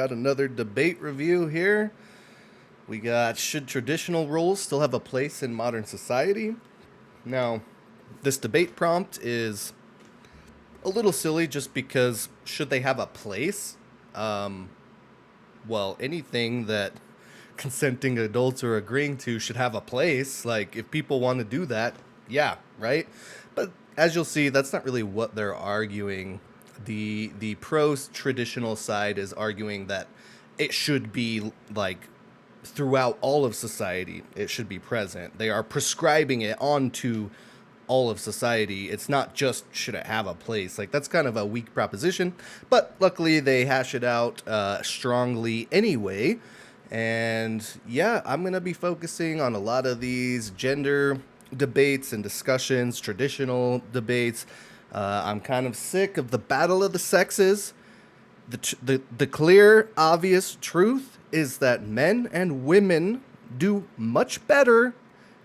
got another debate review here. We got, should traditional roles still have a place in modern society? Now, this debate prompt is a little silly just because should they have a place? Um, well, anything that consenting adults are agreeing to should have a place. Like, if people want to do that, yeah, right? But as you'll see, that's not really what they're arguing. The pro traditional side is arguing that it should be like throughout all of society. It should be present. They are prescribing it onto all of society. It's not just should it have a place. Like, that's kind of a weak proposition, but luckily they hash it out strongly anyway. And yeah, I'm going to be focusing on a lot of these gender debates and discussions, traditional debates. I'm kind of sick of the battle of the sexes. The clear, obvious truth is that men and women do much better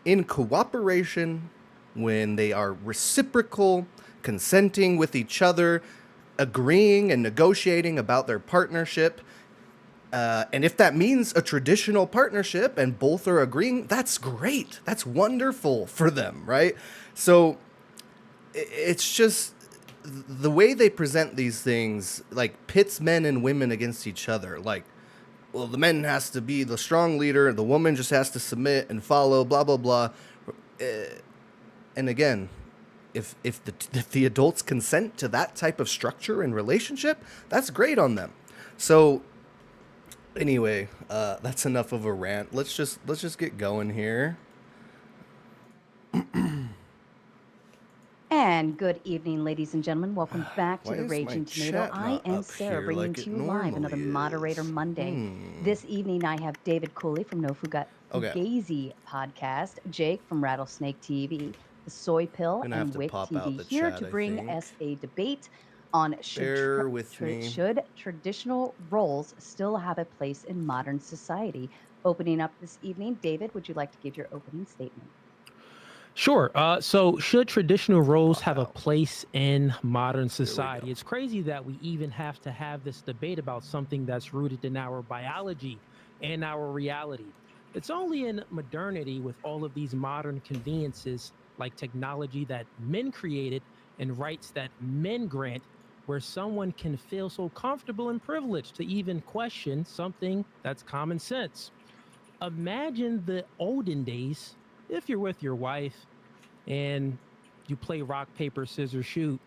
in cooperation when they are reciprocal, consenting with each other, agreeing and negotiating about their partnership. And if that means a traditional partnership and both are agreeing, that's great. That's wonderful for them, right? So it's just the way they present these things, like, pits men and women against each other. Like, well, the man has to be the strong leader, the woman just has to submit and follow, blah, blah, blah. And again, if the adults consent to that type of structure and relationship, that's great on them. So anyway, that's enough of a rant. Let's just get going here. And good evening, ladies and gentlemen. Welcome back to Why the is my Raging Tomato. chat I not am up Sarah, here bringing like to it you live another normally Moderator is? Monday. This evening, I have David Cooley from No Okay, Fugazi podcast, Jake from Rattlesnake TV, The Soy Pill, gonna have and to Wick pop out TV the here to chat, I bring think. us a debate on Bear with me. should traditional roles still have a place in modern society. Opening up this evening, David, would you like to give your opening statement? Sure. So, should traditional roles Pop have a out. place in modern There we go. society? It's crazy that we even have to have this debate about something that's rooted in our biology and our reality. It's only in modernity, with all of these modern conveniences like technology that men created and rights that men grant, where someone can feel so comfortable and privileged to even question something that's common sense. Imagine the olden days if you're with your wife and you play rock, paper, scissors, shoot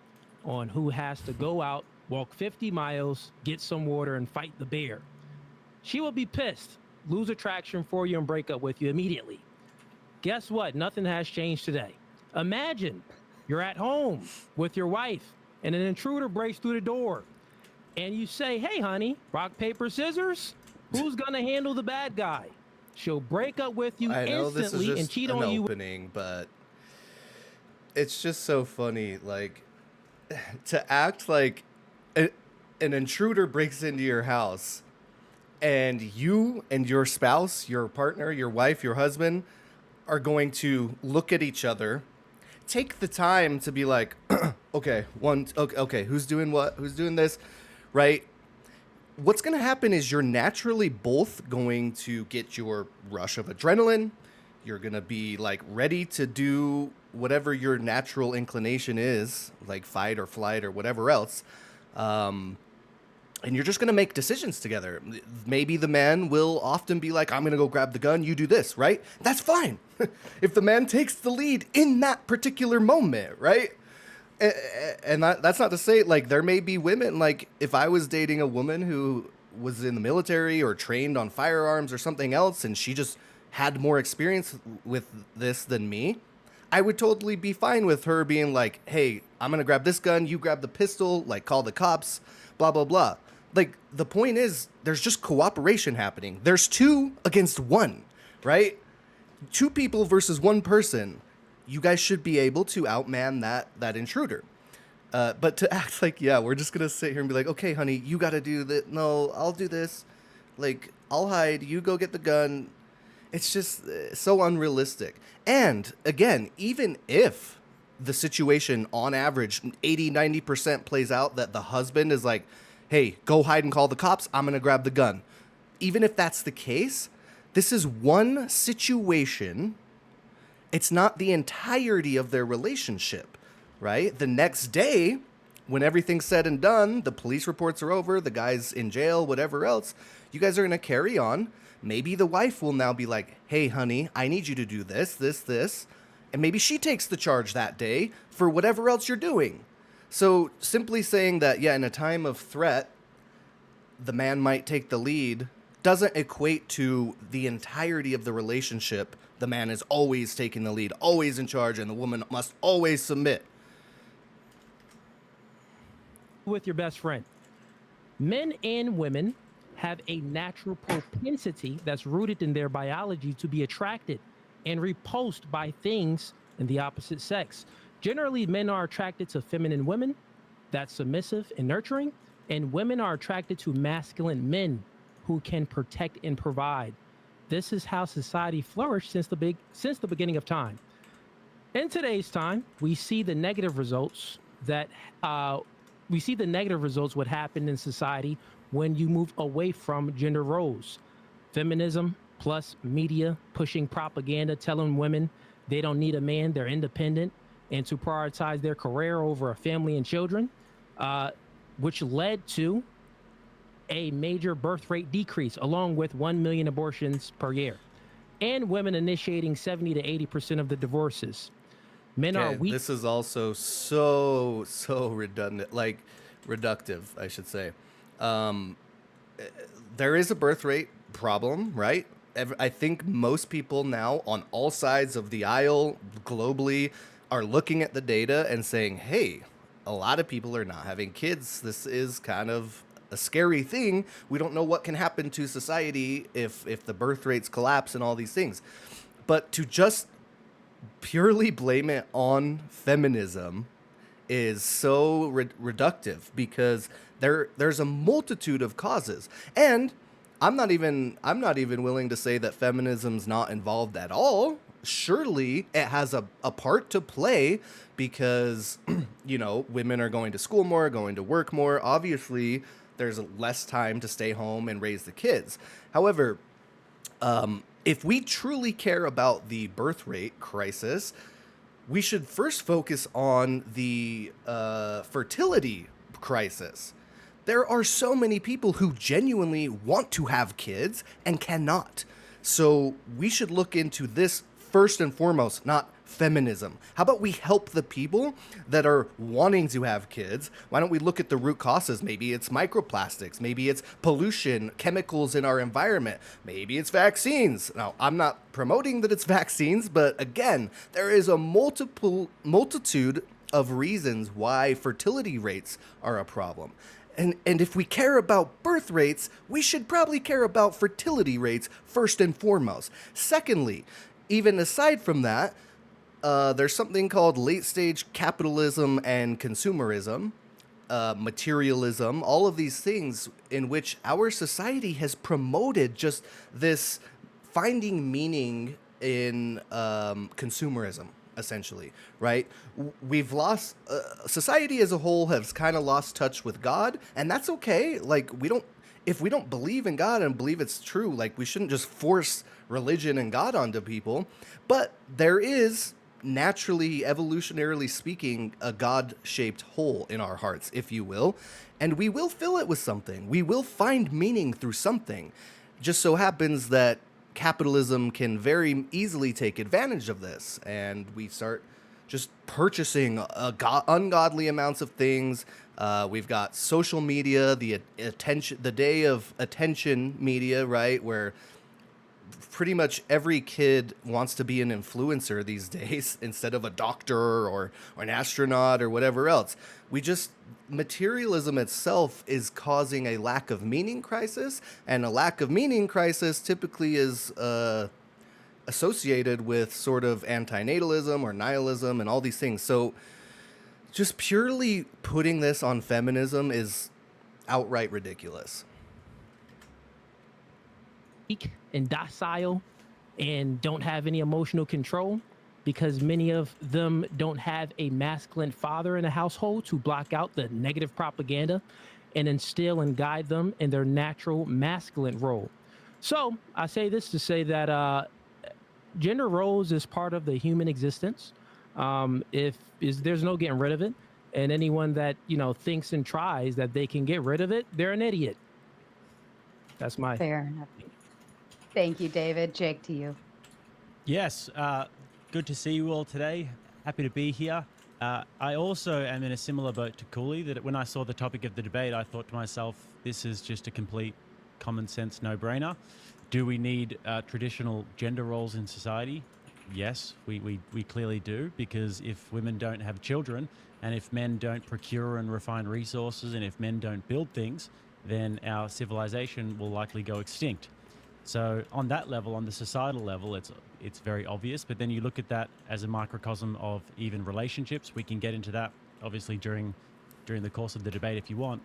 on who has to go out, walk 50 miles, get some water, and fight the bear. She will be pissed, lose attraction for you, and break up with you immediately. Guess what? Nothing has changed today. Imagine you're at home with your wife and an intruder breaks through the door and you say, "Hey, honey, rock, paper, scissors, who's going to handle the bad guy?" She'll break up with you I know this is instantly and just cheat an on you. opening, but it's just so funny, like, to act like a, an intruder breaks into your house and you and your spouse, your partner, your wife, your husband are going to look at each other, take the time to be like, okay, okay, who's doing what? Who's doing this? Right? What's going to happen is you're naturally both going to get your rush of adrenaline. You're going to be like ready to do whatever your natural inclination is, like fight or flight or whatever else. Um, and you're just going to make decisions together. Maybe the man will often be like, I'm going to go grab the gun, you do this, right? That's fine. If the man takes the lead in that particular moment, right? And that's not to say, like, there may be women, like, if I was dating a woman who was in the military or trained on firearms or something else and she just had more experience with this than me, I would totally be fine with her being like, hey, I'm gonna grab this gun, you grab the pistol, like, call the cops, blah blah blah. Like, the point is there's just cooperation happening. There's two against one, right? Two people versus one person. You guys should be able to outman that intruder. But to act like, yeah, we're just gonna sit here and be like, okay, honey, you gotta do that. No, I'll do this. Like, I'll hide. You go get the gun. It's just so unrealistic. And again, even if the situation on average 80-90% plays out that the husband is like, hey, go hide and call the cops. I'm going to grab the gun. Even if that's the case, this is one situation. It's not the entirety of their relationship, right? The next day, when everything's said and done, the police reports are over, the guy's in jail, whatever else, you guys are going to carry on. Maybe the wife will now be like, hey, honey, I need you to do this, this, this. And maybe she takes the charge that day for whatever else you're doing. So simply saying that, yeah, in a time of threat, the man might take the lead doesn't equate to the entirety of the relationship. The man is always taking the lead, always in charge, and the woman must always submit. With your best friend. Men and women have a natural propensity that's rooted in their biology to be attracted and repulsed by things in the opposite sex. Generally, men are attracted to feminine women, that's submissive and nurturing, and women are attracted to masculine men who can protect and provide. This is how society flourished since the beginning of time. In today's time, we see the negative results what happened in society when you move away from gender roles. Feminism plus media pushing propaganda telling women they don't need a man, they're independent, and to prioritize their career over a family and children, which led to a major birth rate decrease, along with 1 million abortions per year, and women initiating 70 to 80% of the divorces. Men are weak. This is also so redundant, like reductive, I should say. There is a birth rate problem, right? I think most people now on all sides of the aisle globally are looking at the data and saying, hey, a lot of people are not having kids. This is kind of a scary thing. We don't know what can happen to society if the birth rates collapse and all these things. But to just purely blame it on feminism is so reductive, because there's a multitude of causes. And I'm not even willing to say that feminism's not involved at all. Surely it has a part to play, because women are going to school more, going to work more. Obviously there's less time to stay home and raise the kids. However, if we truly care about the birth rate crisis, we should first focus on the fertility crisis. There are so many people who genuinely want to have kids and cannot. So we should look into this first and foremost, not feminism. How about we help the people that are wanting to have kids? Why don't we look at the root causes? Maybe it's microplastics. Maybe it's pollution, chemicals in our environment. Maybe it's vaccines. Now, I'm not promoting that it's vaccines, but again, there is a multitude of reasons why fertility rates are a problem. And if we care about birth rates, we should probably care about fertility rates first and foremost. Secondly, even aside from that, there's something called late-stage capitalism and consumerism, materialism, all of these things in which our society has promoted just this finding meaning in consumerism, essentially, right? We've lost, society as a whole has kind of lost touch with God, and that's okay. Like, if we don't believe in God and believe it's true, like, we shouldn't just force religion and God onto people. But there is, naturally, evolutionarily speaking, a God-shaped hole in our hearts, if you will, and we will fill it with something. We will find meaning through something. Just so happens that capitalism can very easily take advantage of this, and we start just purchasing ungodly amounts of things. We've got social media, the day of attention media, right, where pretty much every kid wants to be an influencer these days instead of a doctor or an astronaut or whatever else. Materialism itself is causing a lack of meaning crisis, and a lack of meaning crisis typically is associated with sort of antinatalism or nihilism and all these things. So just purely putting this on feminism is outright ridiculous. And docile and don't have any emotional control, because many of them don't have a masculine father in the household to block out the negative propaganda and instill and guide them in their natural masculine role. So I say this to say that gender roles is part of the human existence. If is there's no getting rid of it, and anyone that thinks and tries that they can get rid of it, they're an idiot. That's my Fair enough. opinion. Thank you, David. Jake, to you. Yes, good to see you all today. Happy to be here. I also am in a similar boat to Cooley, that when I saw the topic of the debate, I thought to myself, this is just a complete common sense no-brainer. Do we need traditional gender roles in society? Yes, we clearly do, because if women don't have children, and if men don't procure and refine resources, and if men don't build things, then our civilization will likely go extinct. So on that level, on the societal level, it's very obvious. But then you look at that as a microcosm of even relationships. We can get into that obviously during the course of the debate if you want.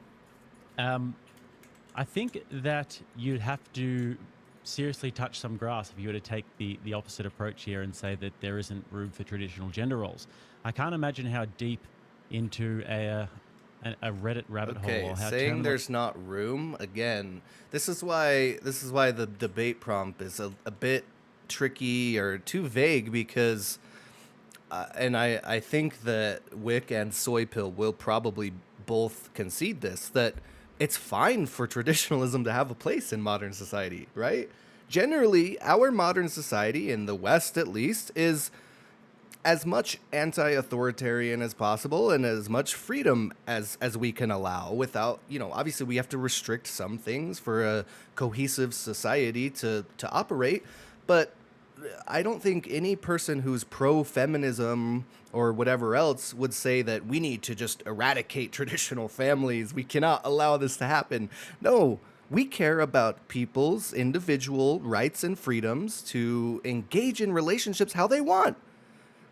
I think that you'd have to seriously touch some grass if you were to take the opposite approach here and say that there isn't room for traditional gender roles. I can't imagine how deep into a Reddit rabbit hole, Okay, or how saying there's not room again. This is why the debate prompt is a bit tricky or too vague, because and I think that Wick and Soy Pill will probably both concede this, that it's fine for traditionalism to have a place in modern society, right? Generally, our modern society, in the West at least, is as much anti-authoritarian as possible and as much freedom as we can allow, without, obviously we have to restrict some things for a cohesive society to operate. But I don't think any person who's pro-feminism or whatever else would say that we need to just eradicate traditional families. We cannot allow this to happen. No, we care about people's individual rights and freedoms to engage in relationships how they want.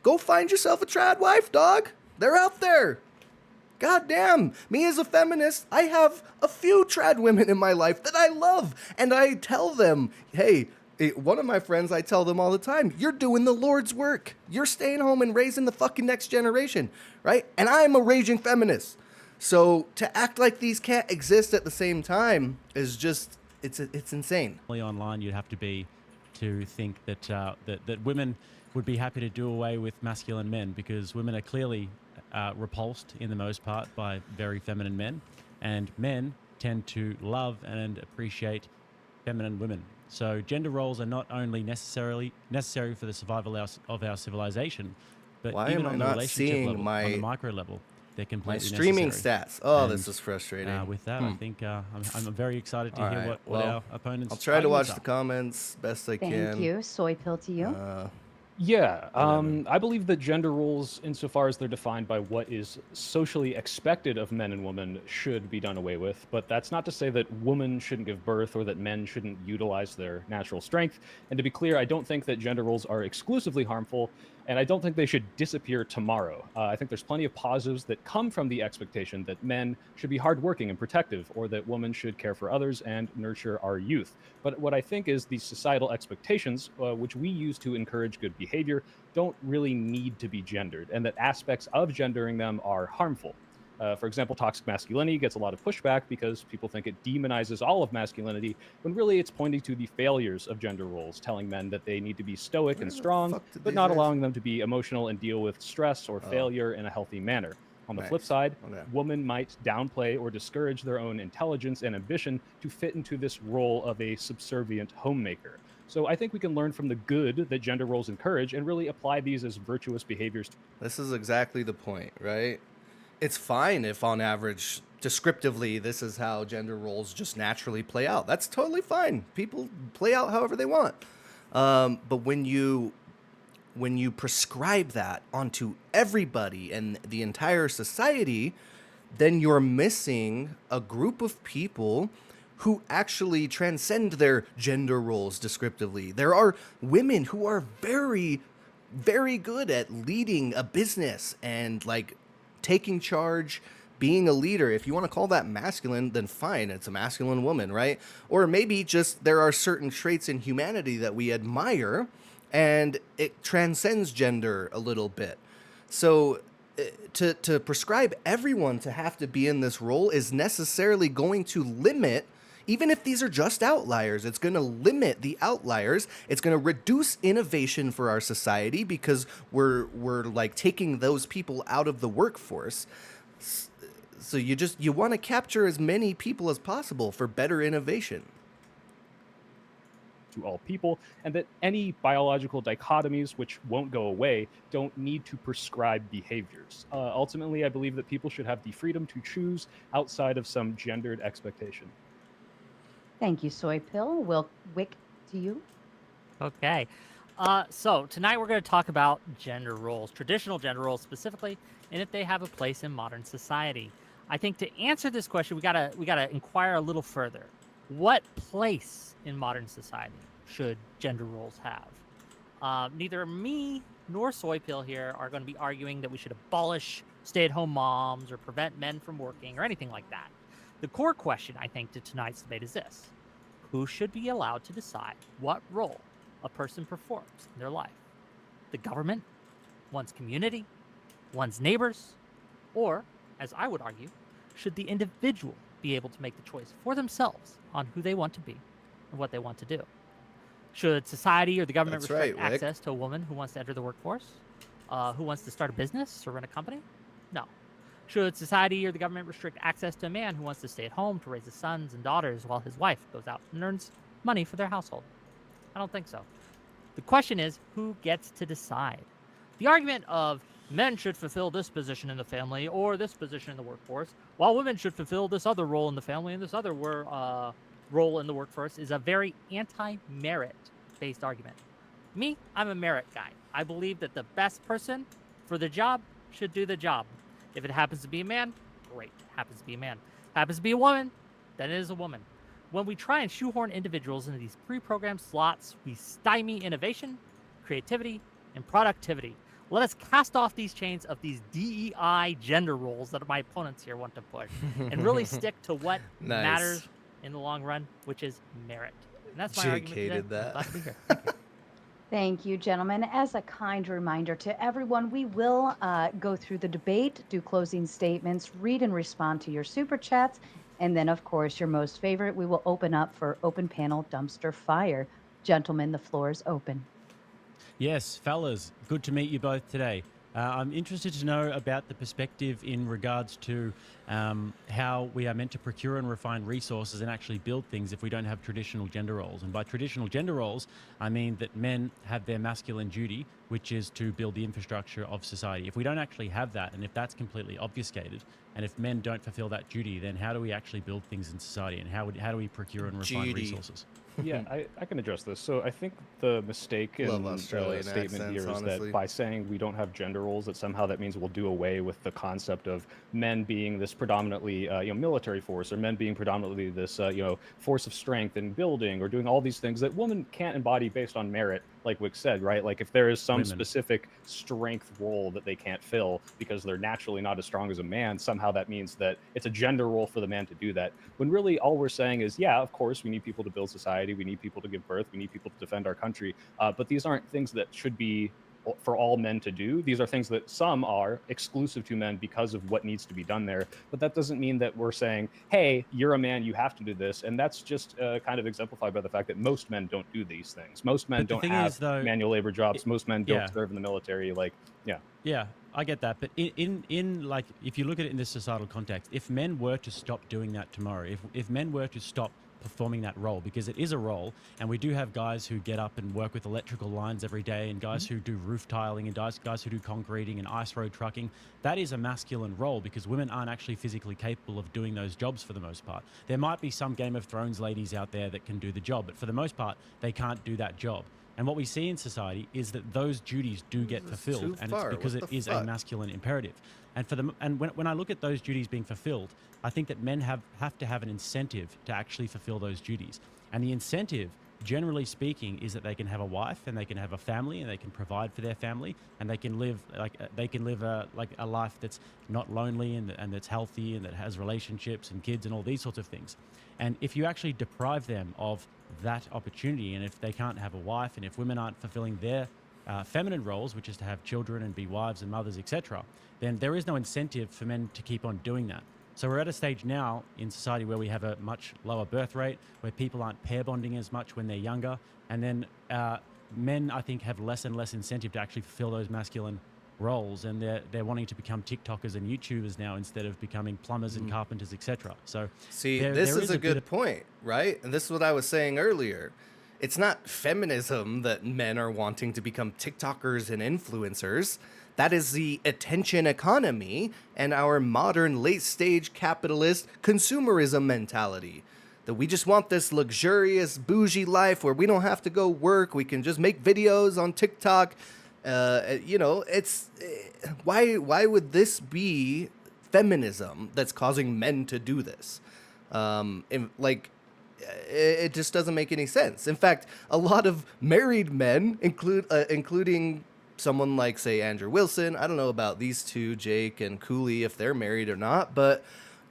Go find yourself a trad wife, dog. They're out there. God damn. Me as a feminist, I have a few trad women in my life that I love. And I tell them, hey, one of my friends, I tell them all the time, you're doing the Lord's work. You're staying home and raising the fucking next generation, right? And I'm a raging feminist. So to act like these can't exist at the same time is just, it's insane. Online you'd have to be to think that that women would be happy to do away with masculine men, because women are clearly repulsed in the most part by very feminine men, and men tend to love and appreciate feminine women. So gender roles are not only necessary for the survival of our civilization, but Why even am I on the not relationship seeing level, my- on the micro level, they're My completely streaming necessary. stats. Oh, And, this is frustrating. With that, I think I'm very excited to All hear right, what well, our opponents' I'll try to watch arguments the are. comments best I Thank can. you. Soy Pill, to you. Yeah, Whatever. I believe that gender roles, insofar as they're defined by what is socially expected of men and women, should be done away with. But that's not to say that women shouldn't give birth or that men shouldn't utilize their natural strength. And to be clear, I don't think that gender roles are exclusively harmful, and I don't think they should disappear tomorrow. I think there's plenty of positives that come from the expectation that men should be hardworking and protective, or that women should care for others and nurture our youth. But what I think is these societal expectations, which we use to encourage good behavior, don't really need to be gendered, and that aspects of gendering them are harmful. For example, toxic masculinity gets a lot of pushback because people think it demonizes all of masculinity, when really it's pointing to the failures of gender roles, telling men that they need to be stoic Where and the strong, fuck did but these not guys- allowing them to be emotional and deal with stress or Oh. failure in a healthy manner. On the flip Nice. side, Okay. women might downplay or discourage their own intelligence and ambition to fit into this role of a subservient homemaker. So I think we can learn from the good that gender roles encourage and really apply these as virtuous behaviors. This is exactly the point, right? It's fine if on average, descriptively, this is how gender roles just naturally play out. That's totally fine. People play out however they want. But when you prescribe that onto everybody and the entire society, then you're missing a group of people who actually transcend their gender roles descriptively. There are women who are very, very good at leading a business and like taking charge, being a leader. If you want to call that masculine, then fine, it's a masculine woman, right? Or maybe just there are certain traits in humanity that we admire and it transcends gender a little bit. So to prescribe everyone to have to be in this role is necessarily going to limit, even if these are just outliers, it's going to limit the outliers. It's going to reduce innovation for our society because we're like taking those people out of the workforce. So you want to capture as many people as possible for better innovation. To all people, and that any biological dichotomies, which won't go away, don't need to prescribe behaviors. Ultimately, I believe that people should have the freedom to choose outside of some gendered expectation. Thank you, Soy Pill. Wick, to you. Okay. So tonight we're going to talk about gender roles, traditional gender roles specifically, and if they have a place in modern society. I think to answer this question, we gotta inquire a little further. What place in modern society should gender roles have? Neither me nor Soy Pill here are going to be arguing that we should abolish stay-at-home moms or prevent men from working or anything like that. The core question, I think, to tonight's debate is this: who should be allowed to decide what role a person performs in their life? The government, one's community, one's neighbors, or, as I would argue, should the individual be able to make the choice for themselves on who they want to be and what they want to do? Should society or the government That's restrict right, Wick. access to a woman who wants to enter the workforce? Who wants to start a business or run a company? No. Should society or the government restrict access to a man who wants to stay at home to raise his sons and daughters while his wife goes out and earns money for their household? I don't think so. The question is, who gets to decide? The argument of men should fulfill this position in the family or this position in the workforce, while women should fulfill this other role in the family and this other role in the workforce is a very anti-merit based argument. Me, I'm a merit guy. I believe that the best person for the job should do the job. If it happens to be a man, great. Happens to be a man. Happens to be a woman, then it is a woman. When we try and shoehorn individuals into these pre-programmed slots, we stymie innovation, creativity, and productivity. Let us cast off these chains of these DEI gender roles that my opponents here want to push and really stick to what Nice. matters in the long run, which is merit. And that's my Jake argument today. hated that. I'm glad to be here. Thank you. Thank you, gentlemen. As a kind reminder to everyone, we will go through the debate, do closing statements, read and respond to your super chats, and then, of course, your most favorite, we will open up for open panel dumpster fire. Gentlemen, the floor is open. Yes, fellas, good to meet you both today. I'm interested to know about the perspective in regards to how we are meant to procure and refine resources and actually build things if we don't have traditional gender roles. And by traditional gender roles, I mean that men have their masculine duty, which is to build the infrastructure of society. If we don't actually have that, and if that's completely obfuscated, and if men don't fulfill that duty, then how do we actually build things in society, and how do we procure and refine Duty. resources? Yeah, I can address this. So I think the mistake in Love the Australian statement accents, here is honestly. that by saying we don't have gender roles, that somehow that means we'll do away with the concept of men being this predominantly military force, or men being predominantly this force of strength in building or doing all these things that women can't embody based on merit, like Wick said, right? Like if there is some Women. specific strength role that they can't fill because they're naturally not as strong as a man, somehow that means that it's a gender role for the man to do that. When really all we're saying is, yeah, of course, we need people to build society, we need people to give birth, we need people to defend our country, but these aren't things that should be for all men to do. These are things that some are exclusive to men because of what needs to be done there. But that doesn't mean that we're saying, hey, you're a man, you have to do this. And that's just kind of exemplified by the fact that most men don't do these things. Most men But the don't thing have is, though, manual labor jobs. Most men don't yeah. serve in the military. Yeah, I get that, but in like, if you look at it in this societal context, if men were to stop doing that tomorrow, if men were to stop performing that role, because it is a role, and we do have guys who get up and work with electrical lines every day, and guys who do roof tiling, and guys who do concreting and ice road trucking, that is a masculine role because women aren't actually physically capable of doing those jobs for the most part. There might be some Game of Thrones ladies out there that can do the job, but for the most part, they can't do that job. And what we see in society is that those duties do get This is fulfilled, too and far. it's because What it the is a fuck? masculine imperative. And when I look at those duties being fulfilled, I think that men have to have an incentive to actually fulfill those duties. And the incentive, generally speaking, is that they can have a wife and they can have a family and they can provide for their family and they can live a life that's not lonely and that's healthy and that has relationships and kids and all these sorts of things. And if you actually deprive them of that opportunity, and if they can't have a wife, and if women aren't fulfilling their feminine roles, which is to have children and be wives and mothers, etc., then there is no incentive for men to keep on doing that. So we're at a stage now in society where we have a much lower birth rate, where people aren't pair bonding as much when they're younger, and then men, I think, have less and less incentive to actually fulfill those masculine roles, and they're wanting to become TikTokers and YouTubers now instead of becoming plumbers and carpenters, etc. So See, there this is is a bit good of- point, right? And this is what I was saying earlier. It's not feminism that men are wanting to become TikTokers and influencers. That is the attention economy and our modern late stage capitalist consumerism mentality. That we just want this luxurious, bougie life where we don't have to go work. We can just make videos on TikTok. It's why would this be feminism that's causing men to do this? It just doesn't make any sense. In fact, a lot of married men, including someone like, say, Andrew Wilson. I don't know about these two, Jake and Cooley, if they're married or not, but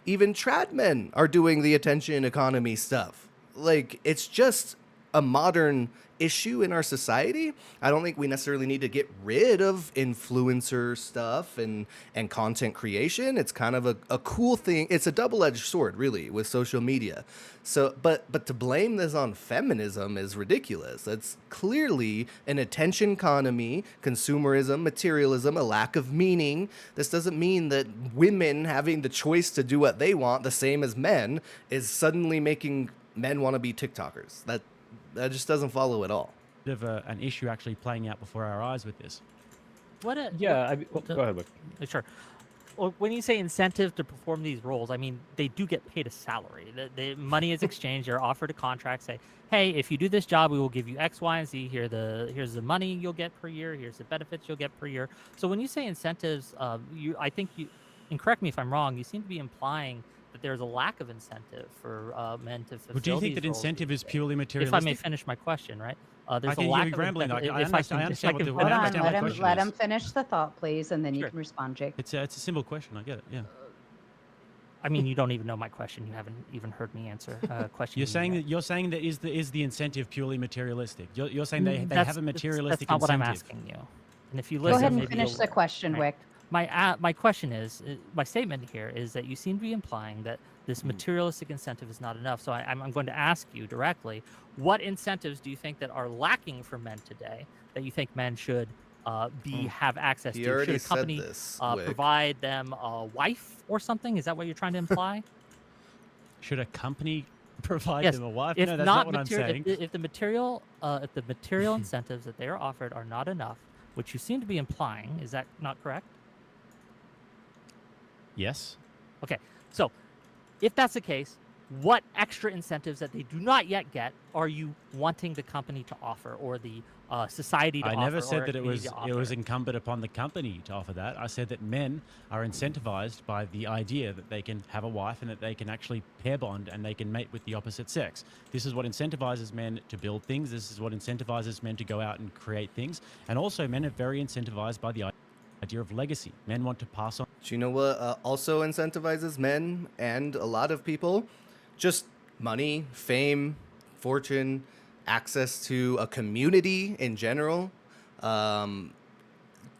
even trad men are doing the attention economy stuff. Like, it's just a modern issue in our society. I don't think we necessarily need to get rid of influencer stuff and content creation. It's kind of a cool thing. It's a double-edged sword, really, with social media. So, but to blame this on feminism is ridiculous. It's clearly an attention economy, consumerism, materialism, a lack of meaning. This doesn't mean that women having the choice to do what they want, the same as men, is suddenly making men want to be TikTokers. That just doesn't follow at all. bit of an issue actually playing out before our eyes with this. What a Yeah, what- go ahead, Wick. Sure. Well, when you say incentive to perform these roles, I mean, they do get paid a salary. The money is exchanged. You're offered a contract. Say, hey, if you do this job, we will give you X, Y, and Z. Here's the money you'll get per year. Here's the benefits you'll get per year. So when you say incentives, I think you, and correct me if I'm wrong, you seem to be implying that there's a lack of incentive for men to fulfill. Well, do you think these that roles incentive these is days. purely If I materialistic? may finish my question, right? I There's a think lack you're of rambling. incentive. I understand if what I the- can I Hold on, understand what the let question let is. him finish the thought, please, and then you Sure. can respond, Jake. It's a simple question. I get it. Yeah. I mean, you don't even know my question. You haven't even heard me answer a question. You're saying that is the incentive purely materialistic? You're saying they That's- have a materialistic That's not what I'm incentive. asking you. And if you Go listen, ahead and maybe finish you'll the learn, question, right? Wick. My question is, my statement here is that you seem to be implying that this materialistic incentive is not enough. So I'm going to ask you directly, what incentives do you think that are lacking for men today that you think men should have access He to? already Should a said company this, Wick. provide them a wife or something? Is that what you're trying to imply? Should a company provide Yes. them a wife? If No, that's not not what I'm saying. if the material incentives that they are offered are not enough, which you seem to be implying, is that not correct? Yes. Okay, so if that's the case, what extra incentives that they do not yet get are you wanting the company to offer, or the society to I offer? never or said a that it community was to it was offer? incumbent upon the company to offer that. I said that men are incentivized by the idea that they can have a wife and that they can actually pair bond and they can mate with the opposite sex. This is what incentivizes men to build things. This is what incentivizes men to go out and create things. And also, men are very incentivized by the idea of legacy. Men want to pass on. Do you know what also incentivizes men and a lot of people? Just money, fame, fortune, access to a community in general.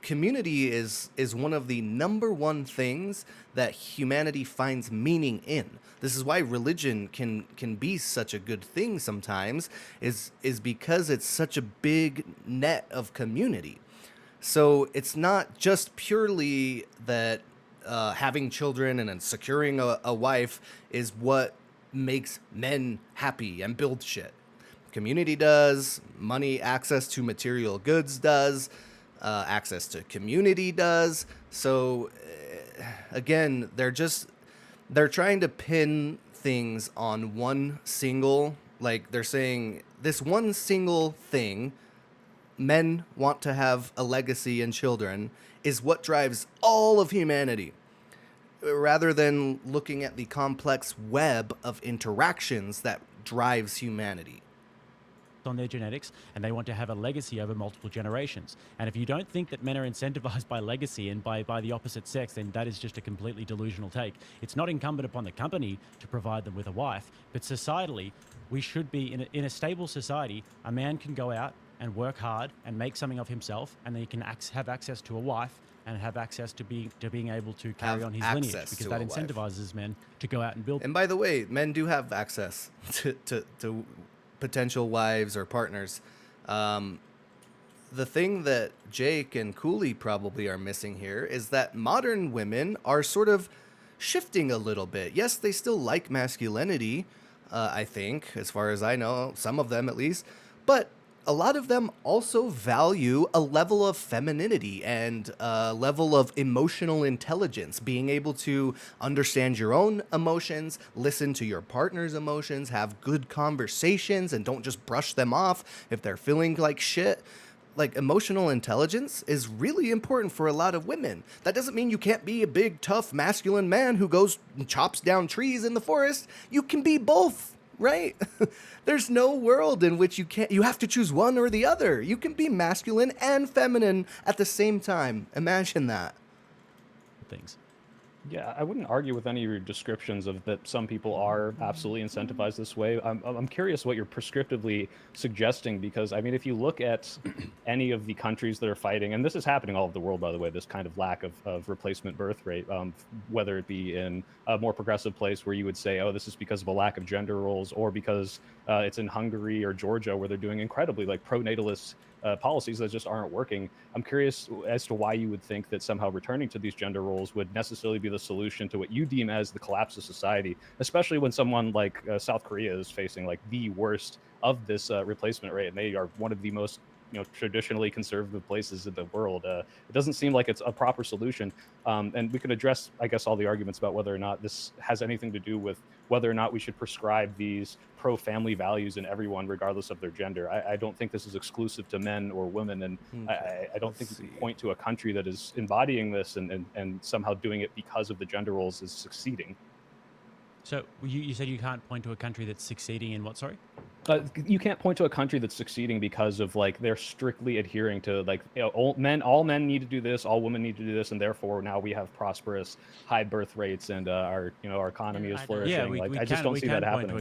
Community is one of the number one things that humanity finds meaning in. This is why religion can be such a good thing sometimes, is because it's such a big net of community. So it's not just purely that having children and then securing a wife is what makes men happy and build shit. Community does, money, access to material goods does, access to community does. So again, they're trying to pin things on one single, like they're saying this one single thing, men want to have a legacy and children, is what drives all of humanity, rather than looking at the complex web of interactions that drives humanity. On their genetics, and they want to have a legacy over multiple generations. And if you don't think that men are incentivized by legacy and by the opposite sex, then that is just a completely delusional take. It's not incumbent upon the company to provide them with a wife, but societally, we should be in a stable society. A man can go out and work hard and make something of himself, and then he can have access to a wife and have access to being able to carry Have on his lineage, access because to that a wife. incentivizes men to go out and build. And by the way, men do have access to potential wives or partners. The thing that Jake and Cooley probably are missing here is that modern women are sort of shifting a little bit. Yes, they still like masculinity, I think, as far as I know, some of them at least, but a lot of them also value a level of femininity and a level of emotional intelligence, being able to understand your own emotions, listen to your partner's emotions, have good conversations, and don't just brush them off if they're feeling like shit. Like, emotional intelligence is really important for a lot of women. That doesn't mean you can't be a big, tough, masculine man who goes and chops down trees in the forest. You can be both, right? There's no world in which you have to choose one or the other. You can be masculine and feminine at the same time. Imagine that. Things. Yeah, I wouldn't argue with any of your descriptions of that some people are absolutely incentivized this way. I'm curious what you're prescriptively suggesting, because, I mean, if you look at any of the countries that are fighting, and this is happening all over the world, by the way, this kind of lack of replacement birth rate, whether it be in a more progressive place where you would say, oh, this is because of a lack of gender roles, or because it's in Hungary or Georgia where they're doing incredibly like pro-natalist policies that just aren't working. I'm curious as to why you would think that somehow returning to these gender roles would necessarily be the solution to what you deem as the collapse of society, especially when someone like South Korea is facing like the worst of this replacement rate, and they are one of the most traditionally conservative places in the world. It doesn't seem like it's a proper solution. And we can address, I guess, all the arguments about whether or not this has anything to do with whether or not we should prescribe these pro-family values in everyone, regardless of their gender. I don't think this is exclusive to men or women, and I don't think you can point to a country that is embodying this and somehow doing it because of the gender roles is succeeding. So you said you can't point to a country that's succeeding in what, sorry? You can't point to a country that's succeeding because of like they're strictly adhering to like all men need to do this, all women need to do this, and therefore now we have prosperous high birth rates and our economy is flourishing. Yeah, I just don't see that happening.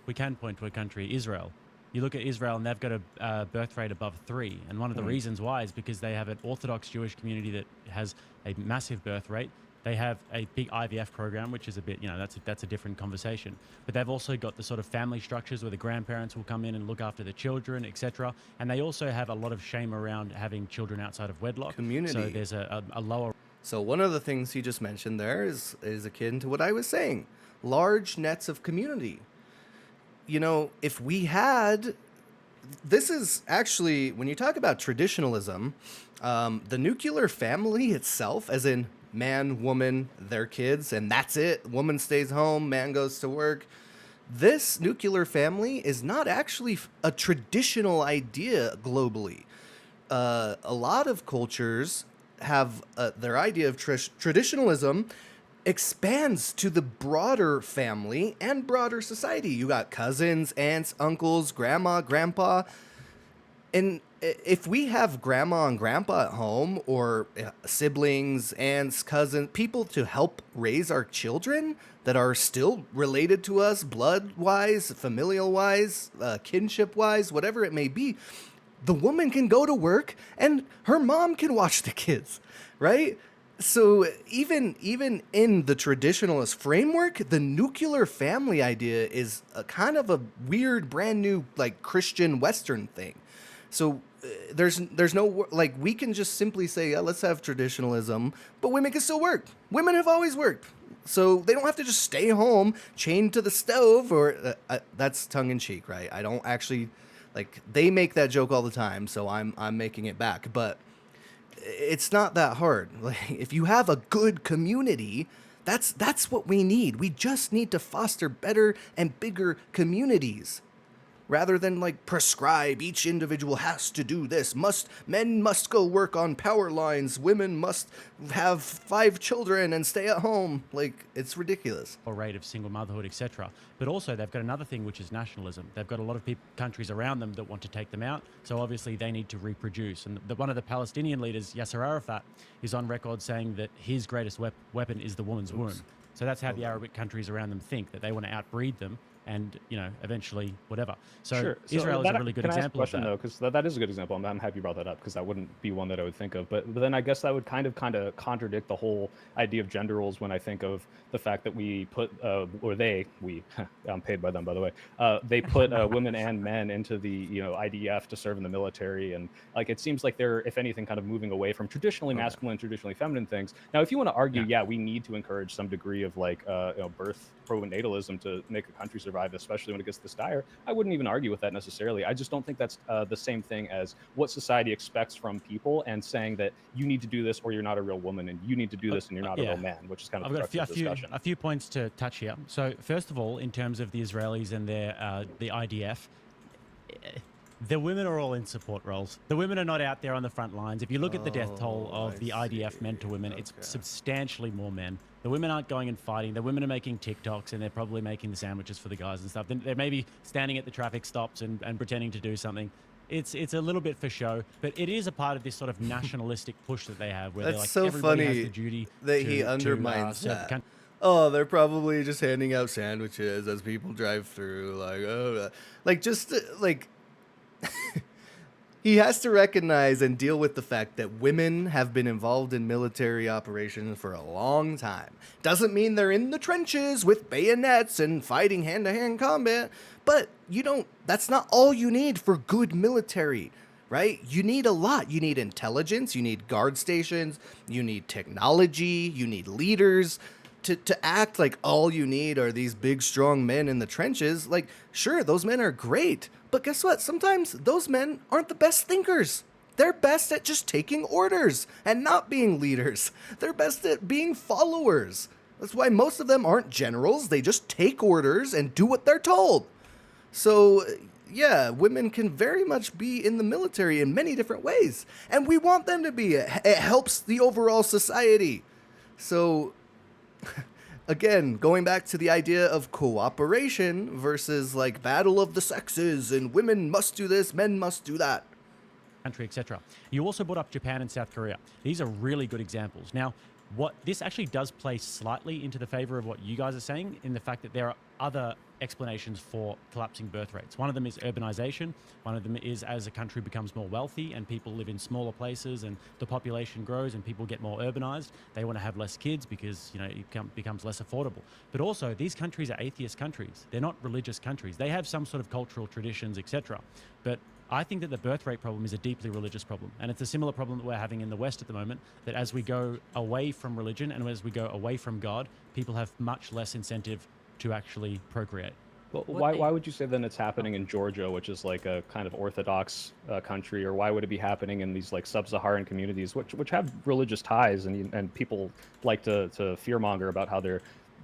We can point to a country, Israel. You look at Israel and they've got a birth rate above 3, and one of the reasons why is because they have an Orthodox Jewish community that has a massive birth rate. They have a big IVF program, which is a bit, that's a different conversation. But they've also got the sort of family structures where the grandparents will come in and look after the children, etc. And they also have a lot of shame around having children outside of wedlock. Community. So there's a lower. So one of the things he just mentioned there is akin to what I was saying. Large nets of community. If we had... This is actually, when you talk about traditionalism, the nuclear family itself, as in man, woman, their kids, and that's it. Woman stays home, man goes to work. This nuclear family is not actually a traditional idea globally. A lot of cultures have their idea of traditionalism expands to the broader family and broader society. You got cousins, aunts, uncles, grandma, grandpa. And if we have grandma and grandpa at home, or siblings, aunts, cousins, people to help raise our children that are still related to us, blood-wise, familial-wise, kinship-wise, whatever it may be, the woman can go to work and her mom can watch the kids, right? So even in the traditionalist framework, the nuclear family idea is a kind of a weird, brand new, like, Christian Western thing. So there's no, like, we can just simply say, yeah, let's have traditionalism, but women can still work. Women have always worked. So they don't have to just stay home, chained to the stove, or that's tongue in cheek, right? I don't actually, like, they make that joke all the time, so I'm making it back, but it's not that hard. Like, if you have a good community, that's what we need. We just need to foster better and bigger communities, rather than like prescribe each individual has to do this. Men must go work on power lines. Women must have 5 children and stay at home. Like, it's ridiculous. Or rate of single motherhood, etc. But also they've got another thing, which is nationalism. They've got a lot of countries around them that want to take them out. So obviously they need to reproduce. And one of the Palestinian leaders, Yasser Arafat, is on record saying that his greatest weapon is the woman's womb. So that's how the Arabic countries around them think, that they want to outbreed them and eventually whatever. So Sure. Israel is a really good can I ask a example of question, that. though, because that is a good example. I'm happy you brought that up because that wouldn't be one that I would think of. But then I guess that would kind of contradict the whole idea of gender roles when I think of the fact that we put I'm paid by them, by the way. They put women and men into the IDF to serve in the military, and like it seems like they're, if anything, kind of moving away from traditionally masculine, traditionally feminine things. Now, if you want to argue, yeah, we need to encourage some degree of like birth pronatalism to make a country survive, especially when it gets this dire. I wouldn't even argue with that necessarily. I just don't think that's the same thing as what society expects from people and saying that you need to do this or you're not a real woman, and you need to do this and you're not a real man, which is kind of I've got the discussion. a few points to touch here. So first of all, in terms of the Israelis and their the IDF, the women are all in support roles. The women are not out there on the front lines. If you look at the death toll of the IDF men to women, it's substantially more men. The women aren't going and fighting. The women are making TikToks, and they're probably making the sandwiches for the guys and stuff. They're maybe standing at the traffic stops and pretending to do something. It's a little bit for show, but it is a part of this sort of nationalistic push that they have, where they're like, so everybody has funny the duty that to, he undermines serve the that. country. Oh, they're probably just handing out sandwiches as people drive through. He has to recognize and deal with the fact that women have been involved in military operations for a long time. Doesn't mean they're in the trenches with bayonets and fighting hand-to-hand combat, but that's not all you need for good military, right? You need a lot. You need intelligence, you need guard stations, you need technology, you need leaders. To act like all you need are these big, strong men in the trenches, like, sure, those men are great, but guess what? Sometimes those men aren't the best thinkers. They're best at just taking orders and not being leaders. They're best at being followers. That's why most of them aren't generals. They just take orders and do what they're told. So, yeah, women can very much be in the military in many different ways, and we want them to be. It helps the overall society. So, again, going back to the idea of cooperation versus like battle of the sexes and women must do this, men must do that. Country, etc. You also brought up Japan and South Korea. These are really good examples. Now, what this actually does play slightly into the favor of what you guys are saying, in the fact that there are other explanations for collapsing birth rates. One of them is urbanization. One of them is as a country becomes more wealthy and people live in smaller places and the population grows and people get more urbanized, they want to have less kids because it becomes less affordable. But also, these countries are atheist countries. They're not religious countries. They have some sort of cultural traditions, etc. But I think that the birth rate problem is a deeply religious problem. And it's a similar problem that we're having in the West at the moment, that as we go away from religion and as we go away from God, people have much less incentive to actually procreate. Well, why would you say then it's happening in Georgia, which is like a kind of Orthodox country, or why would it be happening in these like sub-Saharan communities, which have religious ties, and people like to fearmonger about how they're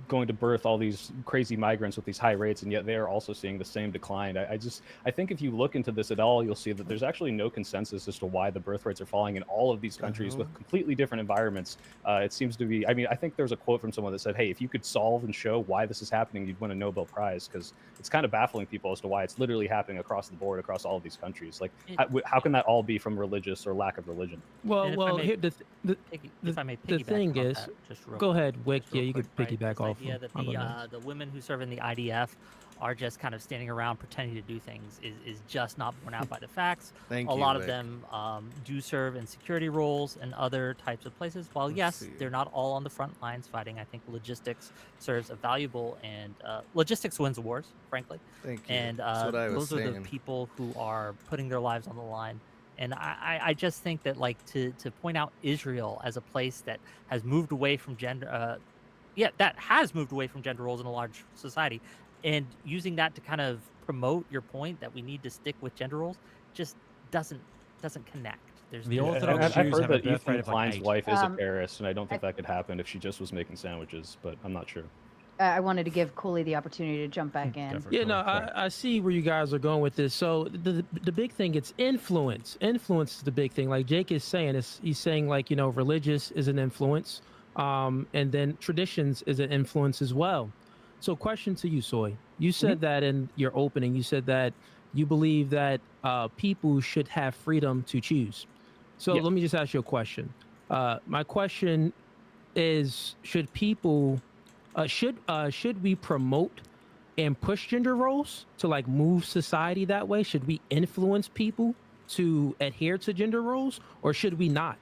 going to birth all these crazy migrants with these high rates, and yet they are also seeing the same decline. I think if you look into this at all, you'll see that there's actually no consensus as to why the birth rates are falling in all of these countries with completely different environments. It seems to be, I think there's a quote from someone that said, hey, if you could solve and show why this is happening, you'd win a Nobel Prize, because it's kind of baffling people as to why it's literally happening across the board, across all of these countries. Like, how can that all be from religious or lack of religion? Well, if I may the piggyback thing on is, that just real go ahead, Wick. just real Yeah, you could quick, right? piggyback This off. idea that the women who serve in the IDF are just kind of standing around pretending to do things is just not borne out by the facts. Thank A you, lot of Wick. them do serve in security roles and other types of places. While yes, see. they're not all on the front lines fighting, I think logistics serves a valuable and logistics wins wars, frankly. Thank you. And That's what I was those are the saying. people who are putting their lives on the line. And I just think that, like, to point out Israel as a place that has moved away from gender, that has moved away from gender roles in a large society, and using that to kind of promote your point that we need to stick with gender roles just doesn't connect. The And Orthodox I've Jews heard have a that birth Ethan rate of like Klein's 8. wife is a Um, terrorist, and I don't think that could happen if she just was making sandwiches, but I'm not sure. I wanted to give Cooley the opportunity to jump back Go in. for it, Yeah, Cool. no, Sorry. I see where you guys are going with this. So the big thing, it's influence. Influence is the big thing. Like Jake is saying, he's saying like, religious is an influence, and then traditions is an influence as well. So question to you, Soy. You said that in your opening, you said that you believe that people should have freedom to choose. So Yes. let me just ask you a question. My question is, should people should we promote and push gender roles to like move society that way? Should we influence people to adhere to gender roles, or should we not?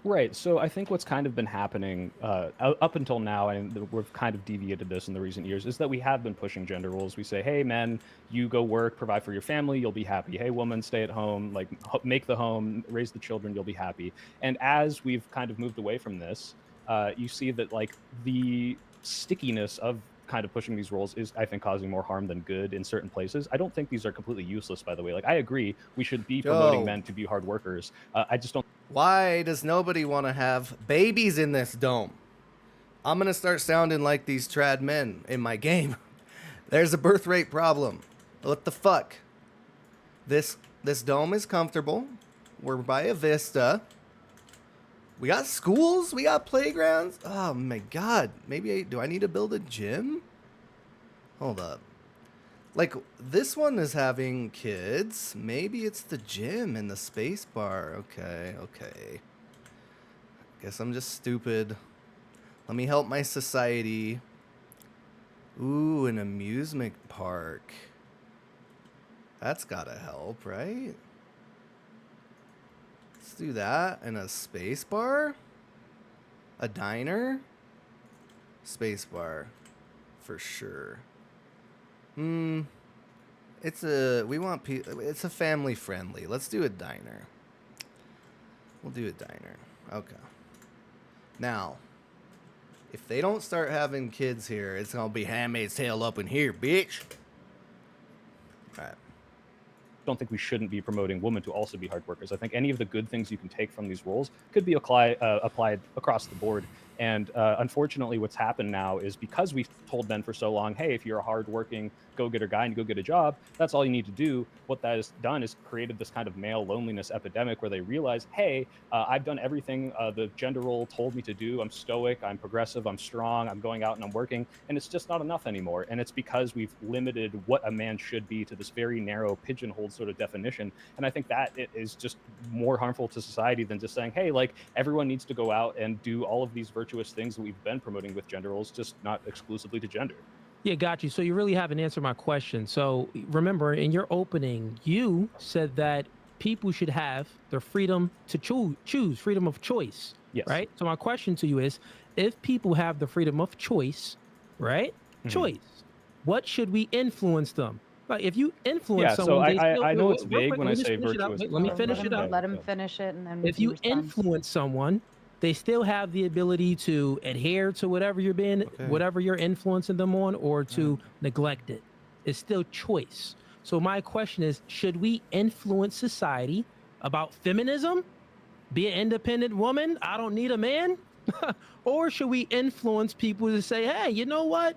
Right. So I think what's kind of been happening up until now, and we've kind of deviated this in the recent years, is that we have been pushing gender roles. We say, hey, men, you go work, provide for your family, you'll be happy. Hey, woman, stay at home, like make the home, raise the children, you'll be happy. And as we've kind of moved away from this, you see that like the stickiness of kind of pushing these roles is, I think, causing more harm than good in certain places. I don't think these are completely useless, by the way. Like, I agree, we should be promoting Joe. men to be hard workers. I just don't. Why does nobody want to have babies in this dome? I'm going to start sounding like these trad men in my game. There's a birth rate problem. What the fuck? This dome is comfortable. We're by a vista. We got schools. We got playgrounds. Oh my god. Maybe do I need to build a gym? Hold up. Like, this one is having kids. Maybe it's the gym and the space bar. Okay. Guess I'm just stupid. Let me help my society. Ooh, an amusement park. That's gotta help, right? Let's do that. And a space bar? A diner? Space bar. For sure. It's a family friendly. Let's do a diner. We'll do a diner. Okay. Now, if they don't start having kids here, it's gonna be Handmaid's Tale up in here, bitch. All right. Don't think we shouldn't be promoting women to also be hard workers. I think any of the good things you can take from these roles could be applied across the board. And unfortunately, what's happened now is because we've told men for so long, hey, if you're a hardworking go-getter guy and you go get a job, that's all you need to do. What that has done is created this kind of male loneliness epidemic where they realize, hey, I've done everything the gender role told me to do. I'm stoic, I'm progressive, I'm strong, I'm going out and I'm working. And it's just not enough anymore. And it's because we've limited what a man should be to this very narrow pigeonholed sort of definition. And I think that it is just more harmful to society than just saying, hey, like everyone needs to go out and do all of these virtuous things that we've been promoting with gender roles, just not exclusively to gender. Yeah, got you. So you really haven't answered my question. So remember, in your opening, you said that people should have the freedom to choose, freedom of choice. Yes. Right. So my question to you is, if people have the freedom of choice, right? Mm-hmm. Choice. What should we influence them? Like if you influence Yeah, so someone, I know it's real vague quick, when I let me just say finish it up. virtuous. Wait, let me finish it up. Let him finish it, and then If you influence someone, they still have the ability to adhere to whatever whatever you're influencing them on, or to neglect it. It's still choice. So my question is, should we influence society about feminism? Be an independent woman. I don't need a man. Or should we influence people to say, hey, you know what?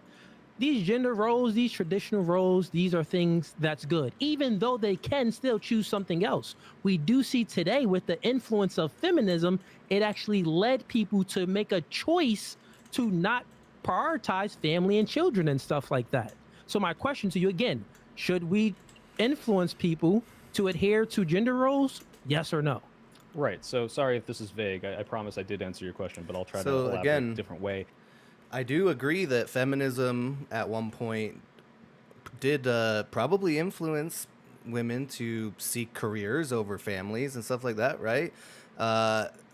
These gender roles, these traditional roles, these are things that's good, even though they can still choose something else. We do see today with the influence of feminism, it actually led people to make a choice to not prioritize family and children and stuff like that. So my question to you again, should we influence people to adhere to gender roles? Yes or no? Right. So sorry if this is vague. I promise I did answer your question, but I'll try to So, elaborate again, a different way. I do agree that feminism at one point did probably influence women to seek careers over families and stuff like that, right?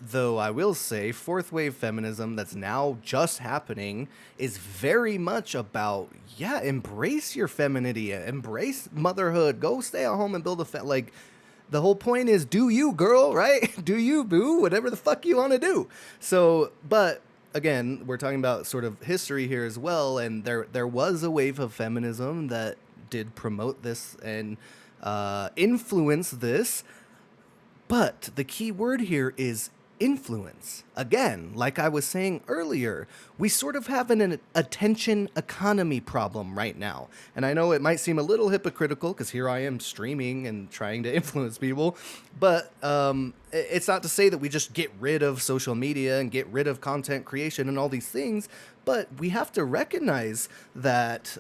Though I will say, fourth wave feminism that's now just happening is very much about, embrace your femininity, embrace motherhood, go stay at home and build a like. The whole point is, do you, girl, right? Do you, boo, whatever the fuck you want to do. So, but again, we're talking about sort of history here as well, and there was a wave of feminism that did promote this and influence this. But the key word here is influence. Again, like I was saying earlier, we sort of have an attention economy problem right now. And I know it might seem a little hypocritical because here I am streaming and trying to influence people, but it's not to say that we just get rid of social media and get rid of content creation and all these things, but we have to recognize that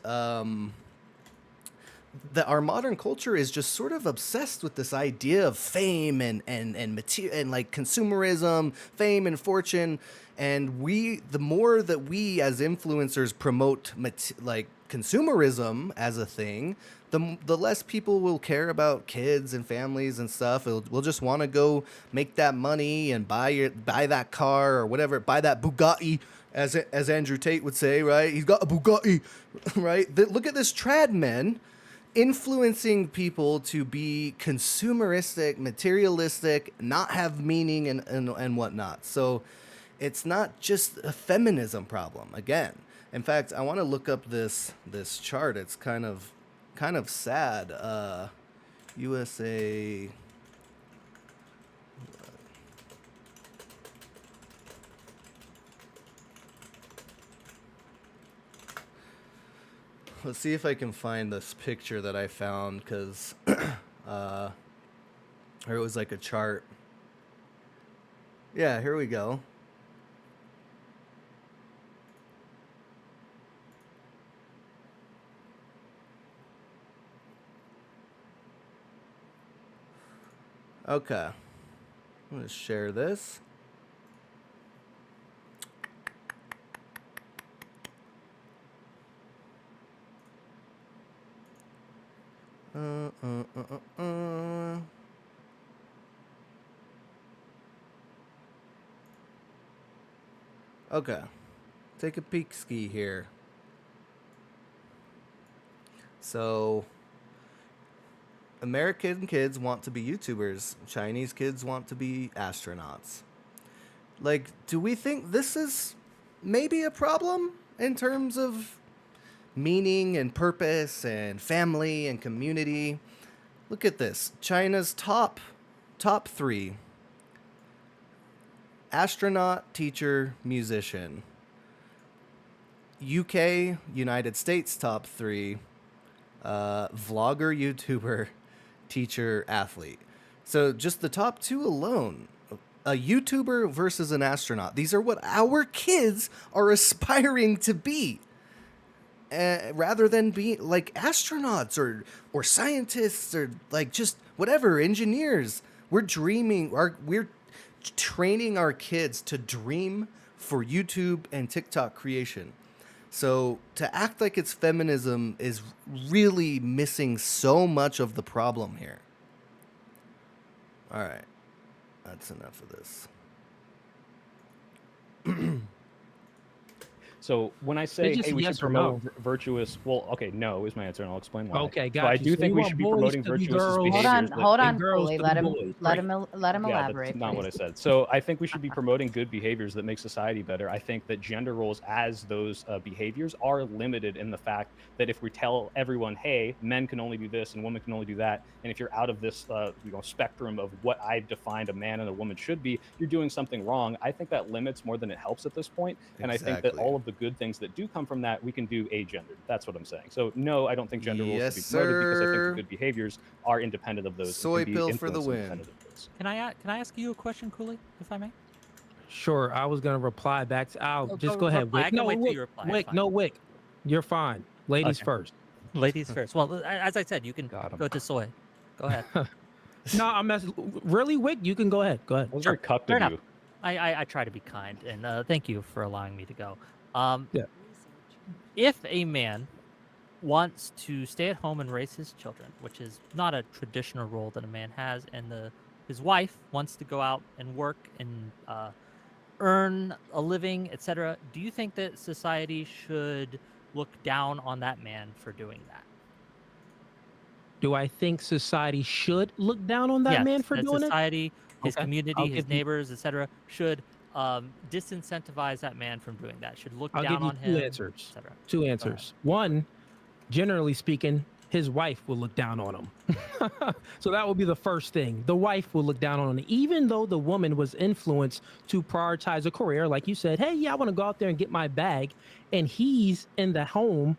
our modern culture is just sort of obsessed with this idea of fame and material and like consumerism, fame and fortune, and the more that we as influencers promote like consumerism as a thing, the less people will care about kids and families and stuff. We'll just want to go make that money and buy that car or whatever, buy that Bugatti, as Andrew Tate would say, right? He's got a Bugatti, right? Look at this trad men influencing people to be consumeristic, materialistic, not have meaning and whatnot. So it's not just a feminism problem again. In fact, I want to look up this chart. It's kind of sad. USA. Let's see if I can find this picture that I found, because or it was like a chart. Yeah, here we go. Okay. I'm going to share this. Okay. Take a peek ski here. So, American kids want to be YouTubers. Chinese kids want to be astronauts. Like, do we think this is maybe a problem in terms of meaning and purpose and family and community? Look at this. China's top 3: astronaut, teacher, musician. UK, United States, top 3: vlogger, YouTuber, teacher, athlete. So just the top 2 alone. A YouTuber versus an astronaut. These are what our kids are aspiring to be. Rather than being like astronauts or scientists or like just whatever, engineers. We're training our kids to dream for YouTube and TikTok creation. So to act like it's feminism is really missing so much of the problem here. All right. That's enough of this. So when I say, just hey, we yes should or promote no. virtuous, well, okay, no is my answer, and I'll explain why. Okay, So got I you. do So think you we want should be boys promoting to be virtuous girls. behaviors. Hold on, girls Cooley. to Let the him boys. let Great. him let him Yeah, elaborate. that's not what I please. said. So I think we should be promoting good behaviors that make society better. I think that gender roles as those behaviors are limited in the fact that if we tell everyone, hey, men can only do this and women can only do that, and if you're out of this spectrum of what I've defined a man and a woman should be, you're doing something wrong. I think that limits more than it helps at this point. And I think that Exactly. all of the good things that do come from that, we can do agendered. That's what I'm saying. So no, I don't think gender roles Yes, should be promoted because I think sir. the good behaviors are independent of those. Soy and can be pill for the influenced win. independent of those. Can I ask you a question, Cooley, if I may? Sure, I was gonna reply back to. Oh, Just go ahead, reply. I Wick. can No, wait till Wick. you reply. It's Wick. fine. No, Wick. You're fine. Ladies Okay. first. Ladies first. Well, as I said, you can Got 'em. go to Soy. Go ahead. No, I'm really, Wick. You can go ahead. Go ahead. That was very cucked Fair of enough. you. I try to be kind, and thank you for allowing me to go. Yeah. If a man wants to stay at home and raise his children, which is not a traditional role that a man has, and his wife wants to go out and work and earn a living, etc., do you think that society should look down on that man for doing that? Do I think society should look down on that Yes, man for that doing it? society, his Okay, community, I'll his give you- neighbors, etc., should disincentivize that man from doing that. Should look I'll down give you on two him, answers. etc. Two answers. One, generally speaking, his wife will look down on him. So that would be the first thing. The wife will look down on him, even though the woman was influenced to prioritize a career. Like you said, hey, yeah, I want to go out there and get my bag. And he's in the home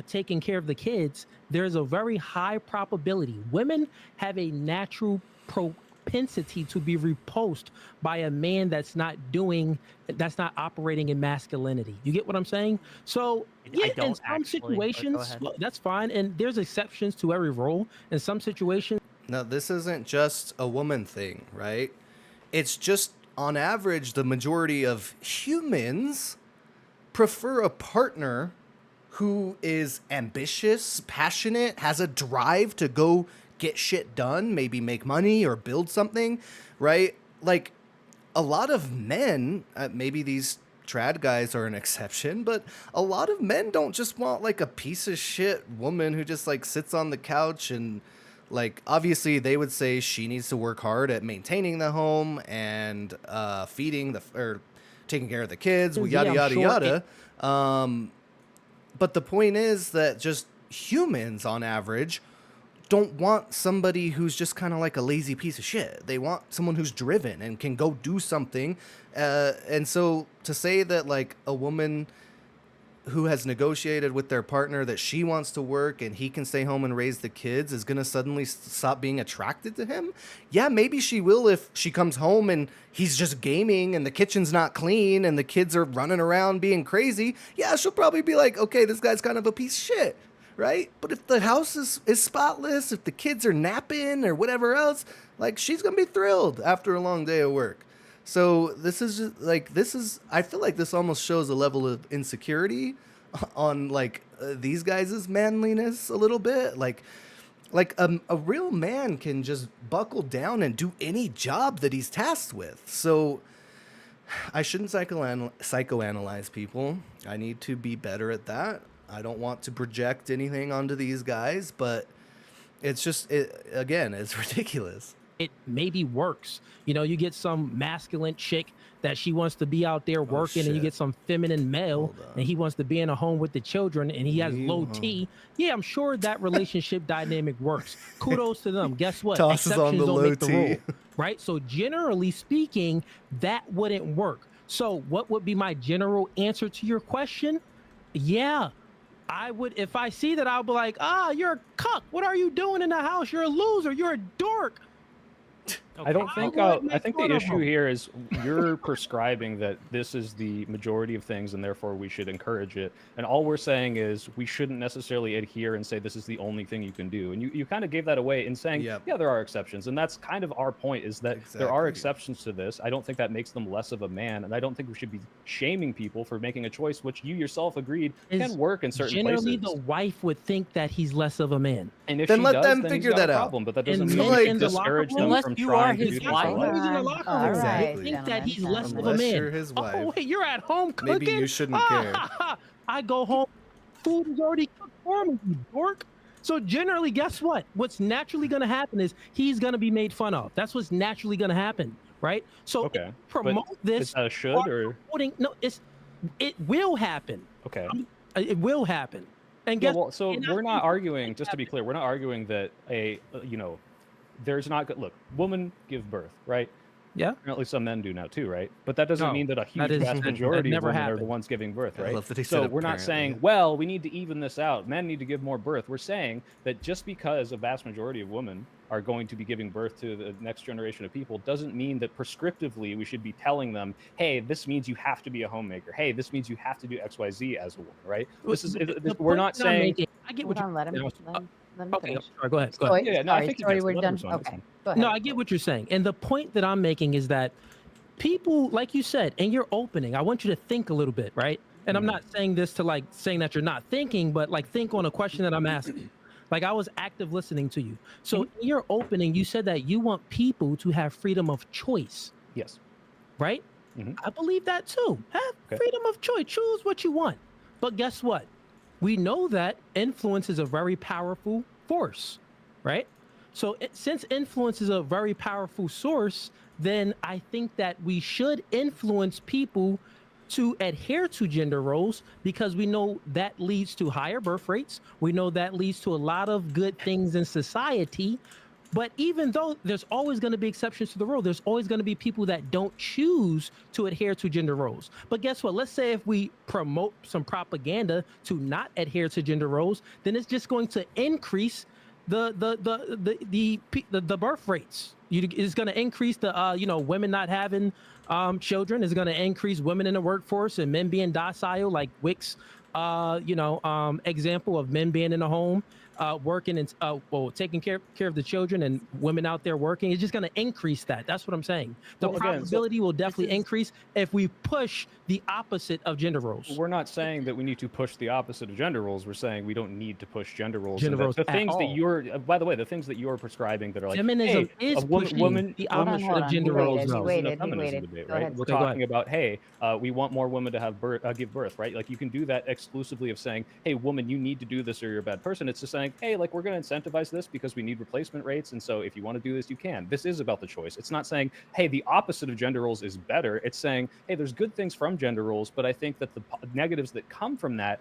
taking care of the kids. There's a very high probability. Women have a natural propensity to be repulsed by a man that's not operating in masculinity. You get what I'm saying? So yeah, in don't some actually, but go situations, ahead. well, that's fine. And there's exceptions to every rule. In some situations, Now, this isn't just a woman thing, right? It's just, on average, the majority of humans prefer a partner who is ambitious, passionate, has a drive to go get shit done, maybe make money or build something, right? Like, a lot of men, maybe these trad guys are an exception, but a lot of men don't just want like a piece of shit woman who just like sits on the couch and like, obviously they would say she needs to work hard at maintaining the home and feeding or taking care of the kids, Yeah, yada I'm yada sure yada. But the point is that just humans on average don't want somebody who's just kind of like a lazy piece of shit. They want someone who's driven and can go do something. And so to say that like a woman who has negotiated with their partner that she wants to work and he can stay home and raise the kids is going to suddenly stop being attracted to him. Yeah, maybe she will if she comes home and he's just gaming and the kitchen's not clean and the kids are running around being crazy. Yeah, she'll probably be like, okay, this guy's kind of a piece of shit, right? But if the house is spotless, if the kids are napping or whatever else, like, she's going to be thrilled after a long day of work. So this is just, like, I feel like this almost shows a level of insecurity on like these guys' manliness a little bit. Like a real man can just buckle down and do any job that he's tasked with. So I shouldn't psychoanalyze people. I need to be better at that. I don't want to project anything onto these guys, but it's just, again, it's ridiculous. it maybe works. You know, you get some masculine chick that she wants to be out there working, and you shit. get some feminine male Hold on. and he wants to be in a home with the children and he has low T. Yeah, I'm sure that relationship dynamic works. Kudos to them. Guess what? Tosses on the Exceptions don't low make the T. rule, right? So generally speaking, that wouldn't work. So what would be my general answer to your question? Yeah, I would. If I see that, I'll be like, you're a cuck. What are you doing in the house? You're a loser. You're a dork. I don't think. would make I think the fun of issue him. here is you're prescribing that this is the majority of things, and therefore we should encourage it. And all we're saying is we shouldn't necessarily adhere and say this is the only thing you can do. And you kind of gave that away in saying, Yep. yeah, there are exceptions, and that's kind of our point. Is that there are Exactly. exceptions to this. I don't think that makes them less of a man, and I don't think we should be shaming people for making a choice which you yourself agreed Is can work in certain Generally, places. the wife would think that he's less of a man. And if Then she let does, them then figure he's got that a out. problem. But that And doesn't men mean we in should the discourage locker them room- Unless from you are trying to his do things wife. in Maybe life. in the locker room. Exactly. Think that he's Gentlemen, less of a Unless man. you're his wife. Oh wait, you're at home cooking. Maybe you shouldn't care. I go home, food is already cooked for me, you dork. So generally, guess what? What's naturally going to happen is he's going to be made fun of. That's what's naturally going to happen, right? So Okay, promote Is this. that a should or No, it will happen. okay? It will happen. And Yeah, guess well, so and we're I not think arguing. it Just to be happen. clear, we're not arguing that there's not good. Look, women give birth, right? Yeah. Apparently, some men do now too, right? But that doesn't No, mean that a huge is- vast that majority of never women are the happened. ones giving birth, I right? love that he So said we're not saying, apparently. well, we need to even this out. Men need to give more birth. We're saying that just because a vast majority of women are going to be giving birth to the next generation of people doesn't mean that prescriptively we should be telling them, hey, this means you have to be a homemaker. Hey, this means you have to do XYZ as a woman, right? This is The we're point not that I'm saying. making- I get Hold what on, let him, you're let him Okay, finish. sorry, go ahead. Go ahead. Sorry, Yeah, no, I sorry, think you sorry, guys- we're let him done. respond, it's Okay, fine. go ahead. No, I get what you're saying. And the point that I'm making is that people, like you said, and you're opening, I want you to think a little bit, right? And I'm not saying this to like saying that you're not thinking, but like think on a question that I'm asking. Like I was active listening to you. So in your opening, you said that you want people to have freedom of choice, Yes. right? Mhm. I believe that too. Have Okay. freedom of choice. Choose what you want. But guess what? We know that influence is a very powerful force, right? So since influence is a very powerful source, then I think that we should influence people to adhere to gender roles because we know that leads to higher birth rates. We know that leads to a lot of good things in society. But even though there's always going to be exceptions to the rule, there's always going to be people that don't choose to adhere to gender roles. But guess what? Let's say if we promote some propaganda to not adhere to gender roles, then it's just going to increase the birth rates. It's going to increase the women not having children. It's going to increase women in the workforce and men being docile, like Wick's example of men being in the home, working and taking care of the children, and women out there working. It's just going to increase that. That's what I'm saying. The Well, again, probability will definitely is- increase if we push the opposite of gender roles. we're not saying that we need to push the opposite of gender roles. We're saying we don't need to push gender roles. Gender and that roles the at things that all. you're, by the way, the things that you're prescribing that are like, Feminism hey, is a woman, pushing woman, the Hold on, opposite hold of on. gender He roles. waited, he though. waited. This isn't a feminism debate, Go right? ahead, We're Okay, go talking about, hey, we want more women to have give birth, right? Like you can do that exclusively of saying, hey, woman, you need to do this or you're a bad person. It's just saying, hey, like we're going to incentivize this because we need replacement rates, and so if you want to do this, you can. This is about the choice. It's not saying, hey, the opposite of gender roles is better. It's saying, hey, there's good things from gender roles, but I think that the negatives that come from that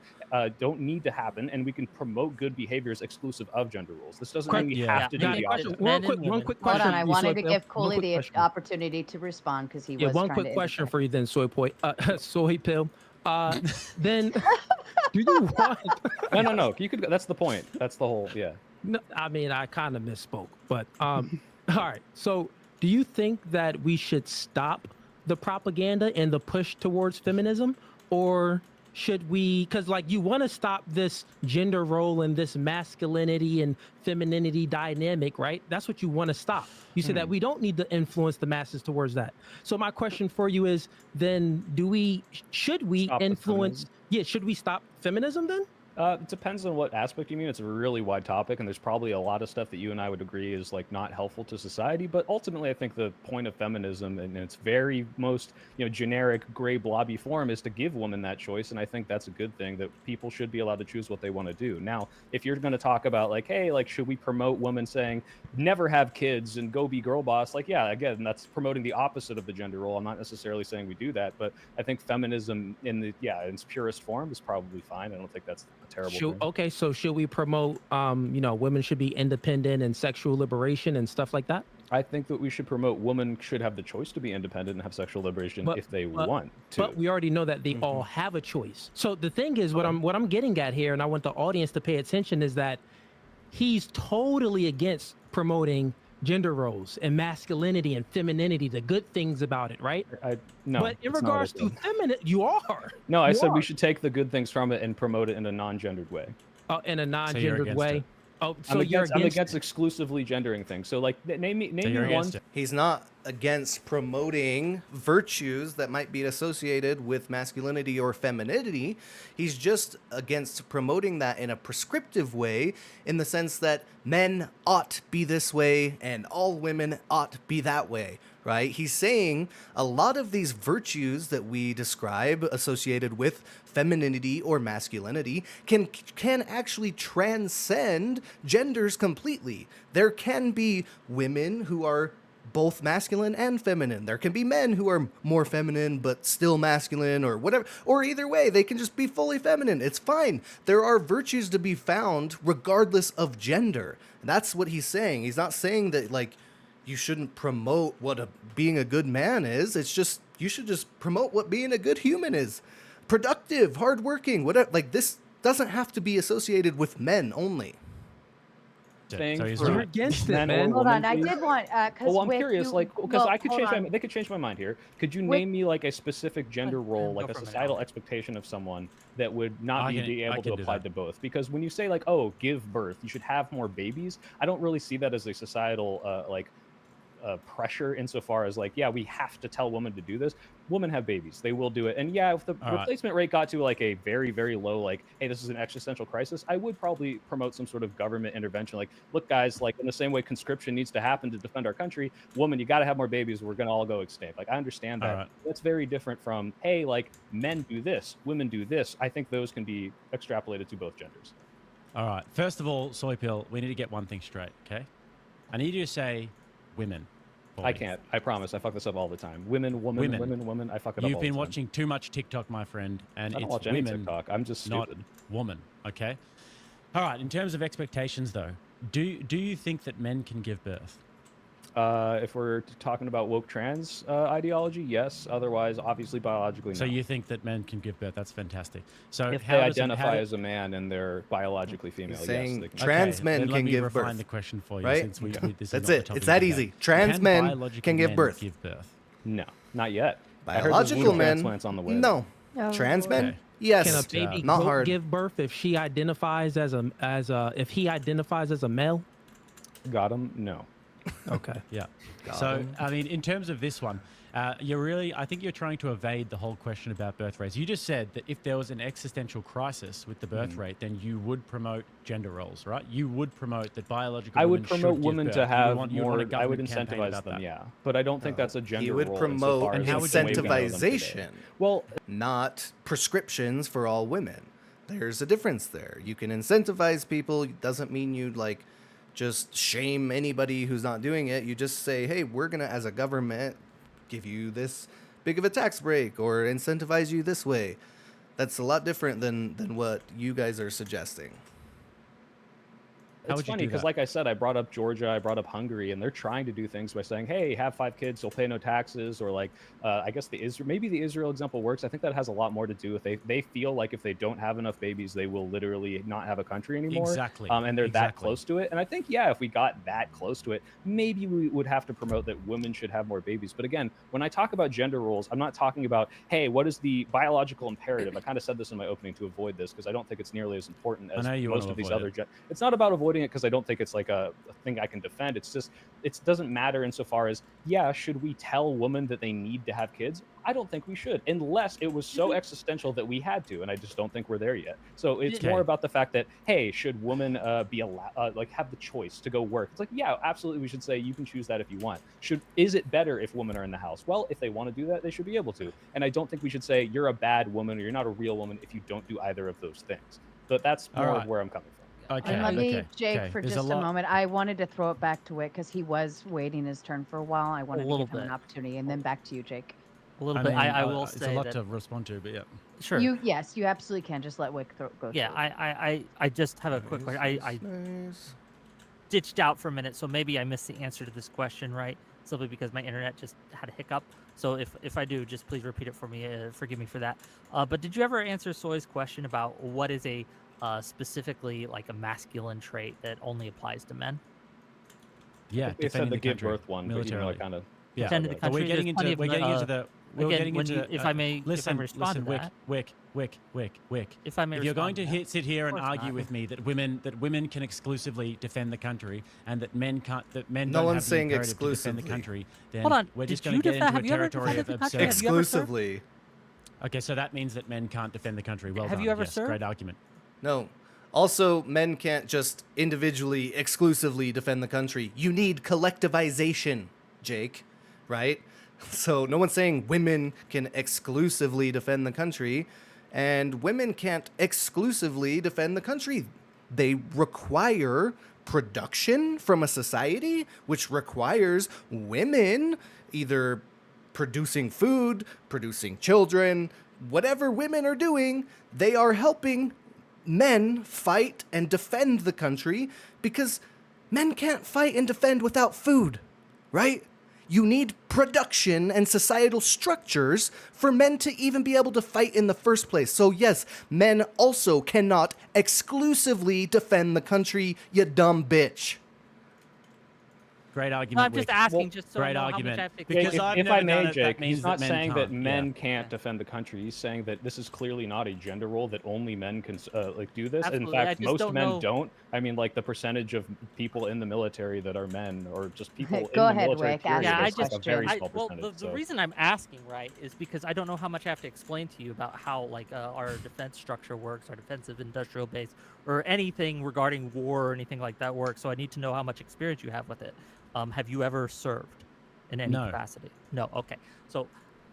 don't need to happen, and we can promote good behaviors exclusive of gender roles. This doesn't mean we Yeah. have to Got do it. the Question. opposite. Men One and quick women. question. Hold on, for I you, wanted to Soy Pale. give One Cooley quick the question. opportunity to respond because he Yeah, was one trying quick to question interject. for you then, Soy Pill. Then, do you want? No. You could. That's the point. That's the whole. Yeah. No, I mean, I kind of misspoke, but all right. So, do you think that we should stop the propaganda and the push towards feminism, or should we? Because like you want to stop this gender role and this masculinity and femininity dynamic, right? That's what you want to stop. You said that we don't need to influence the masses towards that. So my question for you is, then, should we Stop the influence? feminism? Yeah, should we stop feminism then? It depends on what aspect you mean. It's a really wide topic, and there's probably a lot of stuff that you and I would agree is like not helpful to society. But ultimately, I think the point of feminism, in its very most generic gray blobby form, is to give women that choice, and I think that's a good thing. That people should be allowed to choose what they want to do. Now, if you're going to talk about like, hey, like should we promote women saying never have kids and go be girl boss? Like, yeah, again, that's promoting the opposite of the gender role. I'm not necessarily saying we do that, but I think feminism in its purest form is probably fine. I don't think that's a terrible thing. Okay, so should we promote women should be independent and sexual liberation and stuff like that? I think that we should promote women should have the choice to be independent and have sexual liberation if they want to. But we already know that they all have a choice. So the thing is, what I'm getting at here, and I want the audience to pay attention, is that he's totally against promoting gender roles and masculinity and femininity, the good things about it, right? No. But in that's not what I regards to said. feminine, you are. No, I You said we are. should take the good things from it and promote it in a non-gendered way. In a you're non-gendered against way. it. Oh, so you're I'm against against exclusively gendering things. So like name me you're one. against it. He's not against promoting virtues that might be associated with masculinity or femininity. He's just against promoting that in a prescriptive way, in the sense that men ought be this way and all women ought be that way, right? He's saying a lot of these virtues that we describe associated with femininity or masculinity can actually transcend genders completely. There can be women who are both masculine and feminine. There can be men who are more feminine but still masculine, or whatever, or either way, they can just be fully feminine. It's fine. There are virtues to be found regardless of gender. That's what he's saying. He's not saying that like you shouldn't promote what being a good man is. It's just you should just promote what being a good human is. Productive, hardworking, whatever. Like this doesn't have to be associated with men only. Thing So he's for You're right. against it, men or man. Hold women, on, I please? did want because Oh, I'm curious, like, because I could change my. they could change my mind here. Could you Wick- name me like a specific gender ahead, role, go like a for a minute, societal Alex. expectation of someone that would not I be able to can do apply that. to both? Because when you say like, oh, give birth, you should have more babies. I don't really see that as a societal pressure insofar as like, yeah, we have to tell women to do this. Women have babies, they will do it. And yeah, if the All right. replacement rate got to like a very, very low, like, hey, this is an existential crisis, I would probably promote some sort of government intervention. Like, look, guys, like in the same way conscription needs to happen to defend our country, woman, you got to have more babies, we're gonna all go extinct. Like, I understand that. All right. That's very different from, hey, like men do this, women do this. I think those can be extrapolated to both genders. All right. First of all, Soy Pill, we need to get one thing straight, okay? I need you to say women. for I me. can't. I promise. I fuck this up all the time. Women, woman, Women. women. I fuck it up You've all been the time. watching too much TikTok, my friend, and I don't it's watch any women, TikTok. I'm just not stupid. woman, okay? All right. In terms of expectations, though, do you think that men can give birth? If we're talking about woke trans ideology, yes. Otherwise, obviously, biologically, no. So you think that men can give birth? That's fantastic. So if how they does a- how identify do- as a man and they're biologically female, yes, saying they can. trans Okay, men then can let me give refine birth, the question for you, right? since this is That's not the it. topic It's of that debate. easy. Trans Can men biological can give men birth. give birth? No, not yet. I heard there's Biological womb men, transplants on the way. no. Oh, Trans Lord. men, Okay. yes. Can a Just, baby not goat hard. give birth if she identifies as a if he identifies as a male? Got him? No. Okay. Yeah. Got So, him. I mean, in terms of this one, I think you're trying to evade the whole question about birth rates. You just said that if there was an existential crisis with the birth rate, then you would promote gender roles, right? You would promote that biological I would would promote women to have more. I would incentivize incentivize them, yeah. But I don't think that's a gender He would role promote insofar And as how it's would the way we know them today. incentivization, Well, not prescriptions for all women. There's a difference there. You can incentivize people. Doesn't mean you like just shame anybody who's not doing it. You just say, hey, we're gonna, as a government, give you this big of a tax break or incentivize you this way. That's a lot different than what you guys are suggesting. How it's would you funny do because, that? like I said, I brought up Georgia, I brought up Hungary, and they're trying to do things by saying, "Hey, have 5 kids, you'll pay no taxes," or like, I guess maybe the Israel example works. I think that has a lot more to do with they feel like if they don't have enough babies, they will literally not have a country anymore. Exactly. And they're that Exactly. close to it. And I think, yeah, if we got that close to it, maybe we would have to promote that women should have more babies. But again, when I talk about gender roles, I'm not talking about, hey, what is the biological imperative? I kind of said this in my opening to avoid this because I don't think it's nearly as important as know you most wanna of these avoid other. It's not about avoiding it because I don't think it's like a thing I can defend. It's just it doesn't matter insofar as, yeah, should we tell women that they need to have kids? I don't think we should, unless it was so existential that we had to, and I just don't think we're there yet. So it's more Okay. about the fact that, hey, should women be allowed, like, have the choice to go work? It's like, yeah, absolutely, we should say you can choose that if you want. Is it better if women are in the house? Well, if they want to do that, they should be able to. And I don't think we should say you're a bad woman or you're not a real woman if you don't do either of those things. But that's All more right. of where I'm coming from. Okay. And let me, okay. Jake, okay. for There's just a lot- moment. I wanted to throw it back to Wick because he was waiting his turn for a while. I wanted to little give him an bit. opportunity, and then back to you, Jake. A little I bit. mean, I will it's say a lot that. to respond to, but yeah. Sure. Yes, you absolutely can. Just let Wick go Yeah, through. I just have a quick question. I Nice. ditched out for a minute, so maybe I missed the answer to this question, right? Simply because my internet just had a hiccup. So if I do, just please repeat it for me. Forgive me for that. But did you ever answer Soy's question about what is a specifically like a masculine trait that only applies to men? Yeah, They said defending the the give country birth one, but you know, I militarily. kind of. Yeah. Defending the But we're country, getting there's plenty into of, we're getting into the we're again, getting when into if I may listen, respond to listen, that. Wick. If I may If you're going respond to to that. sit here Of and course argue not. with me that women can exclusively defend the country and that men can't, that men No don't one's have the saying imperative to defend the exclusively. country, then Hold on, we're just did going you to get defend- into a have you ever territory of defended the country? absurd. Have you ever served? Exclusively. Okay, so that means that men can't defend the country. Well Have done. you ever yes, served? great argument. No. Also, men can't just individually, exclusively defend the country. You need collectivization, Jake, right? So no one's saying women can exclusively defend the country, and women can't exclusively defend the country. They require production from a society, which requires women either producing food, producing children, whatever women are doing, they are helping men fight and defend the country because men can't fight and defend without food, right? You need production and societal structures for men to even be able to fight in the first place. So yes, men also cannot exclusively defend the country, you dumb bitch. Great argument. No, I'm just Wick. asking, just so I great know how much argument. I have to Because explain. I've if never I may, done it, that Jake, means he's not that men saying that can't. men Yeah. can't defend the country. He's saying that this is clearly not a gender role that only men can like do this. Absolutely, In I fact, just most don't men know- don't. I mean, like the percentage of people in the military that are men, or just people Go in the ahead, military Wick, period, ask Yeah, your I is like just a very question. small well, percentage. the so. reason I'm asking, right, is because I don't know how much I have to explain to you about how like our defense structure works, our defensive industrial base, or anything regarding war or anything like that works. So I need to know how much experience you have with it. Have you ever served in any No. capacity? No. Okay. So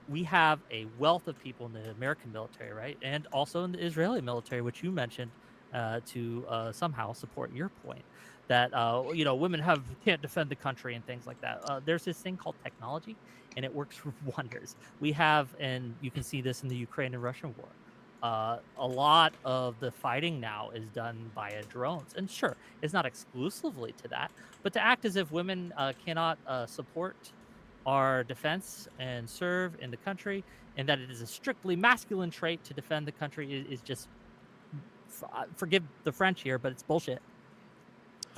we have a wealth of people in the American military, right, and also in the Israeli military, which you mentioned to somehow support your point that women can't defend the country and things like that. There's this thing called technology, and it works wonders. We have, and you can see this in the Ukraine and Russian war. a lot of the fighting now is done via drones. And sure, it's not exclusively to that, but to act as if women cannot support our defense and serve in the country, and that it is a strictly masculine trait to defend the country is just, forgive the French here, but it's bullshit.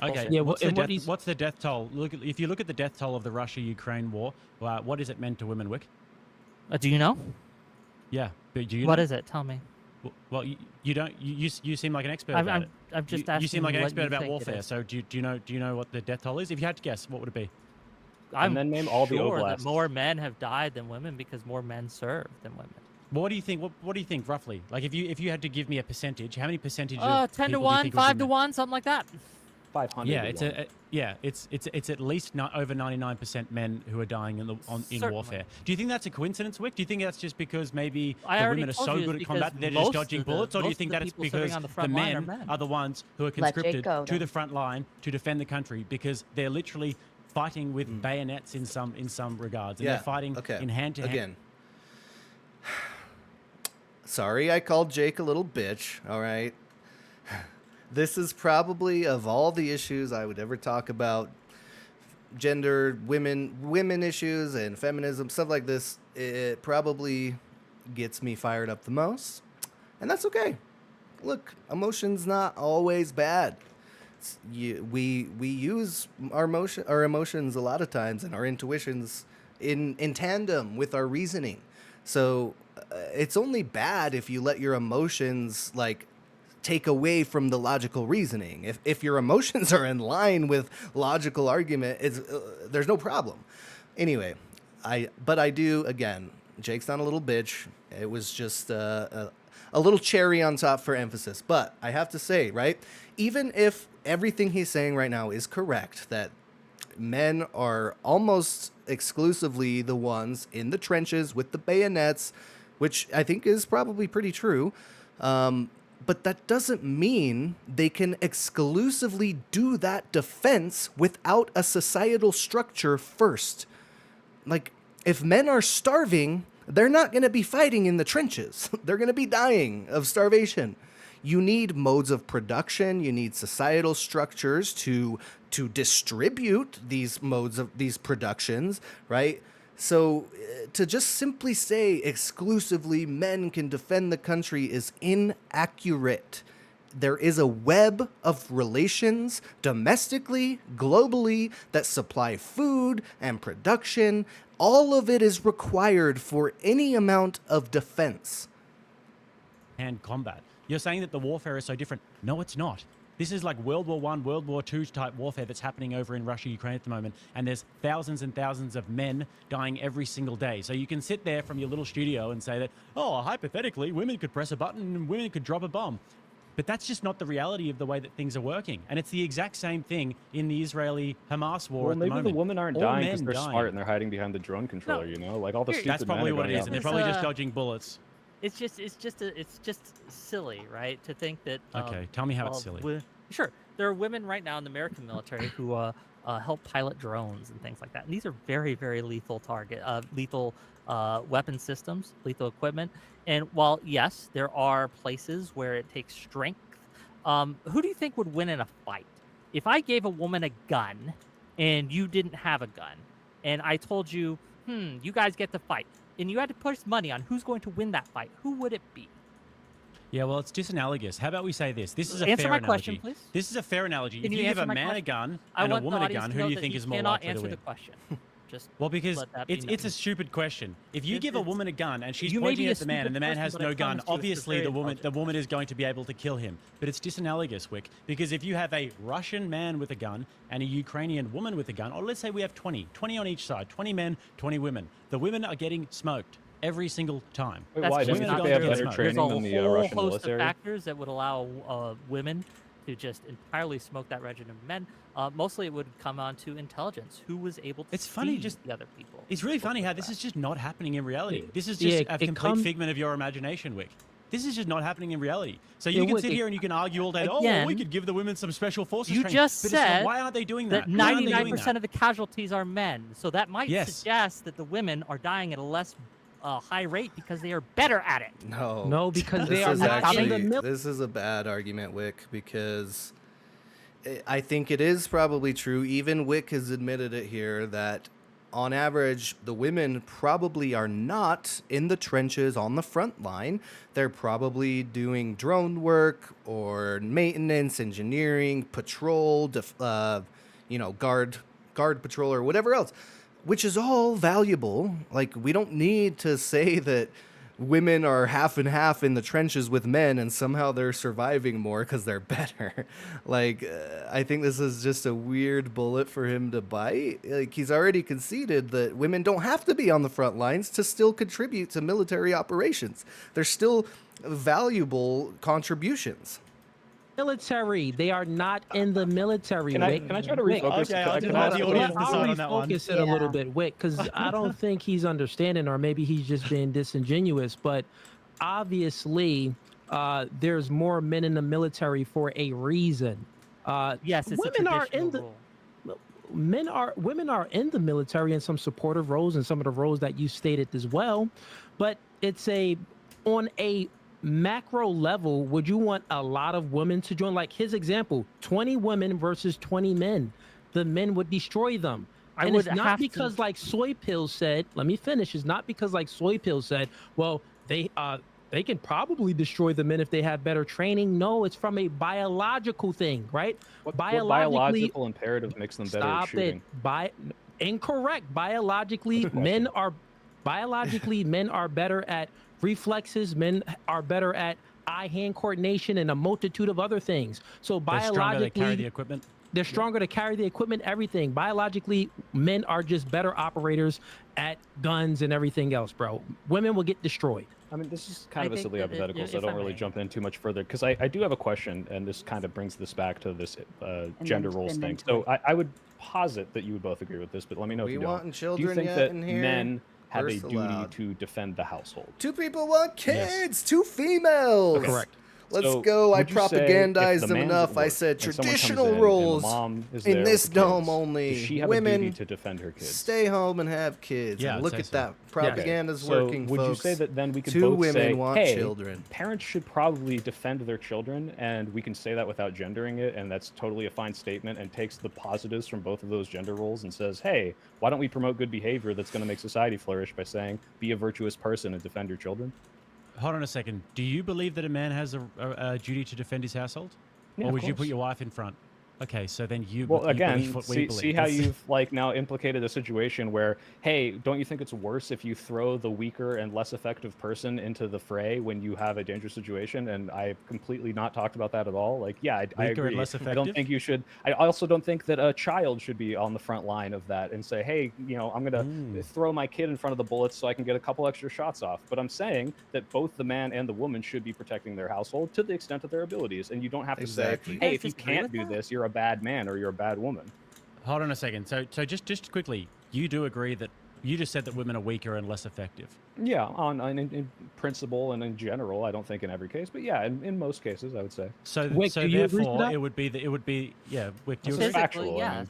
Okay. Bullshit. Yeah, What's and the what death, he's- what's the death toll? If you look at the death toll of the Russia-Ukraine war, what is it meant to women, Wick? Do you know? Yeah, but do you What know? is it? Tell me. Well, you don't. You seem like an expert I'm, about I'm, it. I'm just You asking. seem like an what expert you about think it warfare. is. So do you know what the death toll is? If you had to guess, what would it be? I'm then name all the sure that oblasts. more men have died than women because more men serve than women. Well, what do you think? What do you think roughly? Like if you had to give me a percentage, how many percentage? 10 of to people do you 1, think would 5 be to men? 1, something like that. 500. Yeah, to one. it's at least not over 99% men who are dying in Certainly. warfare. Do you think that's a coincidence, Wick? Do you think that's just because maybe I the already women are told so you it's good at because combat that they're most just dodging of the- bullets, or do you most think of the that it's people serving because on the the front line are men men? are the ones who are Let Jake conscripted go, to then. the front line to defend the country because they're literally fighting with bayonets in some regards, and Yeah, they're fighting okay. in hand to hand. Again, sorry I called Jake a little bitch, all right? This is probably, of all the issues I would ever talk about, gender, women issues and feminism, stuff like this, it probably gets me fired up the most. And that's okay. Look, emotion's not always bad. We use our emotions a lot of times and our intuitions in tandem with our reasoning. So it's only bad if you let your emotions like take away from the logical reasoning. If your emotions are in line with logical argument, there's no problem. Anyway, I do, again, Jake's not a little bitch. It was just a little cherry on top for emphasis. But I have to say, right, even if everything he's saying right now is correct, that men are almost exclusively the ones in the trenches with the bayonets, which I think is probably pretty true. But that doesn't mean they can exclusively do that defense without a societal structure first. Like, if men are starving, they're not going to be fighting in the trenches. They're going to be dying of starvation. You need modes of production. You need societal structures to distribute these modes of these productions, right? So to just simply say exclusively men can defend the country is inaccurate. There is a web of relations domestically, globally, that supply food and production. All of it is required for any amount of defense. Hand combat. You're saying that the warfare is so different. No, it's not. This is like World War I, World War II type warfare that's happening over in Russia, Ukraine at the moment. And there's thousands and thousands of men dying every single day. So you can sit there from your little studio and say that, oh, hypothetically, women could press a button and women could drop a bomb. But that's just not the reality of the way that things are working. And it's the exact same thing in the Israeli-Hamas war Well, at the maybe moment. the women aren't All dying men because they're dying. smart and they're hiding behind the drone controller. You know, like all the Here- stupid That's probably men what it is. going And they're out. probably just Uh, dodging bullets. It's just silly, right? To think that. Okay, tell me how it's silly. Sure, there are women right now in the American military who help pilot drones and things like that. And these are very, very lethal weapon systems, lethal equipment. And while yes, there are places where it takes strength, who do you think would win in a fight? If I gave a woman a gun and you didn't have a gun, and I told you, you guys get to fight, and you had to put money on who's going to win that fight, who would it be? Yeah, well, it's disanalogous. How about we say this? This is a Answer fair my analogy. question, please. This is a fair analogy. Can If you you give answer a my man a question? gun I and a want the woman a audience gun, to who know do you that think he is more cannot likely to answer win? the question. Just Well, because let that be it's a known. stupid question. If you It- give a it's- woman a gun and she's you may pointing be a at the man and the man stupid has person, but I no gun, promise you it's a obviously very the woman intelligent is going to be able to kill him. But it's disanalogous, Wick, because if you have a Russian man with a gun and a Ukrainian woman with a gun, or let's say we have 20 on each side, 20 men, 20 women, the women are getting smoked every single time. Wait, That's why? just Do you not think they have true. better There's training There's a than the whole Russian host military? of factors that would allow women to just entirely smoke that regimen of men. Mostly, it would come on to intelligence. Who was able to It's funny, see just- the other people? It's really funny how Look this at is just not happening in reality. This is Yeah, just a it complete figment of your imagination, Wick. This is just not happening in reality. So you Yeah, can Wick, sit here and you can argue all day, oh, Again, we could give the women some special forces you training. just But it's like, said why aren't they doing that? that Why aren't they doing 99% that? of the casualties are men. So that might Yes. suggest that the women are dying at a less a high rate because they are better at it. No, because This they are is not in the actually mil- this is a bad argument, Wick, because I think it is probably true. Even Wick has admitted it here that on average, the women probably are not in the trenches on the front line. They're probably doing drone work or maintenance, engineering, patrol, guard patrol or whatever else, which is all valuable. Like, we don't need to say that women are half and half in the trenches with men and somehow they're surviving more because they're better. I think this is just a weird bullet for him to bite. Like, he's already conceded that women don't have to be on the front lines to still contribute to military operations. They're still valuable contributions. military. They are not in the military. Can I Wick. try to Wick, refocus? Okay, I'll Can just I let ask the a audience question? decide on that one. refocus it a little Yeah. bit, Wick, because I don't think he's understanding, or maybe he's just being disingenuous. But obviously, there's more men in the military for a reason. Yes, it's women a are in traditional the rule. women are in the military in some supportive roles and some of the roles that you stated as well, but it's on a macro level. Would you want a lot of women to join? Like his example, 20 women versus 20 men, the men would destroy them. I And would it's not have to- because like Soy Pills said, let me finish, it's not because like Soy Pills said, well, they can probably destroy the men if they have better training. No, it's from a biological thing, right? What Biologically, biological imperative makes them better at stop shooting? it. Incorrect. Biologically, men are better at reflexes. Men are better at eye-hand coordination and a multitude of other things. So They're stronger to carry the biologically, equipment. they're stronger to carry the equipment, everything. Biologically, men are just better operators at guns and everything else, bro. Women will get destroyed. I mean, this is kind I of a think silly that hypothetical, so I if don't I really may. jump in too much further, because I do have a question, and this kind of brings this back to this gender then roles spin thing. into So it. I would posit that you would both agree with this, but let me know We if you wanting don't. children Do you think yet that in here? men have a First duty allowed. to defend the household? Two people want kids. Yes. Two females. Correct. Let's So, go. I would you say if propagandized the them man's enough. at I work said and someone comes traditional in and roles the mom is in there this with the dome kids, only. Does she have Women a duty to defend her kids? stay home and have kids. Yeah, And I'd look say at so. that. Propaganda's So working, would folks. you say that then we could Two both women say, want hey, children. parents should probably defend their children, and we can say that without gendering it, and that's totally a fine statement, and takes the positives from both of those gender roles and says, hey, why don't we promote good behavior that's going to make society flourish by saying, be a virtuous person and defend your children? Hold on a second. Do you believe that a man has a duty to defend his household? Yeah, Or of would you put course. your wife in front? Okay, so then you Well, you again, believe what we see believe. how That's- you've like now implicated a situation where, hey, don't you think it's worse if you throw the weaker and less effective person into the fray when you have a dangerous situation? And I've completely not talked about that at all. Like, yeah, I Weaker and agree. less I don't effective? think you should. I also don't think that a child should be on the front line of that and say, hey, I'm gonna throw my kid in front of the bullets so I can get a couple extra shots off. But I'm saying that both the man and the woman should be protecting their household to the extent of their abilities, and you don't have to Exactly. say, You hey, guys if you disagree can't with do that? this, you're a bad man or you're a bad woman. Hold on a second. So just quickly, you do agree that you just said that women are weaker and less effective. Yeah, in principle and in general, I don't think in every case, but yeah, in most cases, I would say. So Wick, so do you agree to therefore that? it would be yeah. Wick, do you This is agree? factual, Physically, I yes.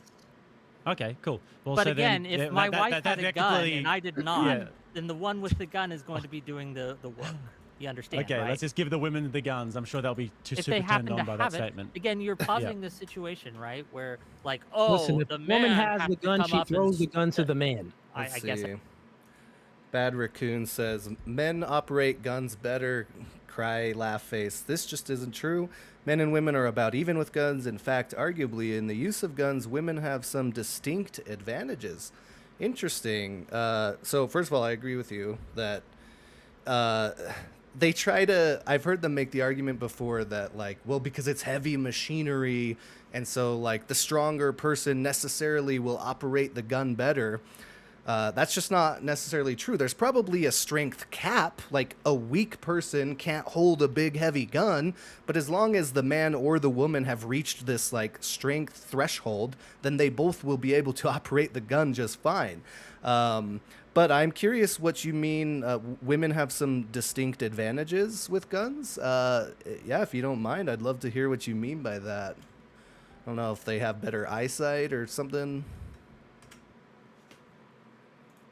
mean. Okay, cool. Well, But so again, then, if yeah, my that- wife that- had that a gun completely- and I did not, Yeah. then the one with the gun is going to be doing the work. You understand, Okay, right? let's just give the women the guns. I'm sure they'll be if super they turned happen on to by that have it, statement. again, you're positing this situation, right? Where like, oh, Listen, if the a man woman has has the to gun, come she up and throws the gun to the man. I Let's guess see. Bad Raccoon says, men operate guns better. Cry, laugh face. This just isn't true. Men and women are about even with guns. In fact, arguably, in the use of guns, women have some distinct advantages. Interesting. So, first of all, I agree with you that they try to. I've heard them make the argument before that, like, well, because it's heavy machinery, and so, like, the stronger person necessarily will operate the gun better. That's just not necessarily true. There's probably a strength cap, like a weak person can't hold a big heavy gun, but as long as the man or the woman have reached this like strength threshold, then they both will be able to operate the gun just fine. But I'm curious what you mean. Women have some distinct advantages with guns. Yeah, if you don't mind, I'd love to hear what you mean by that. I don't know if they have better eyesight or something.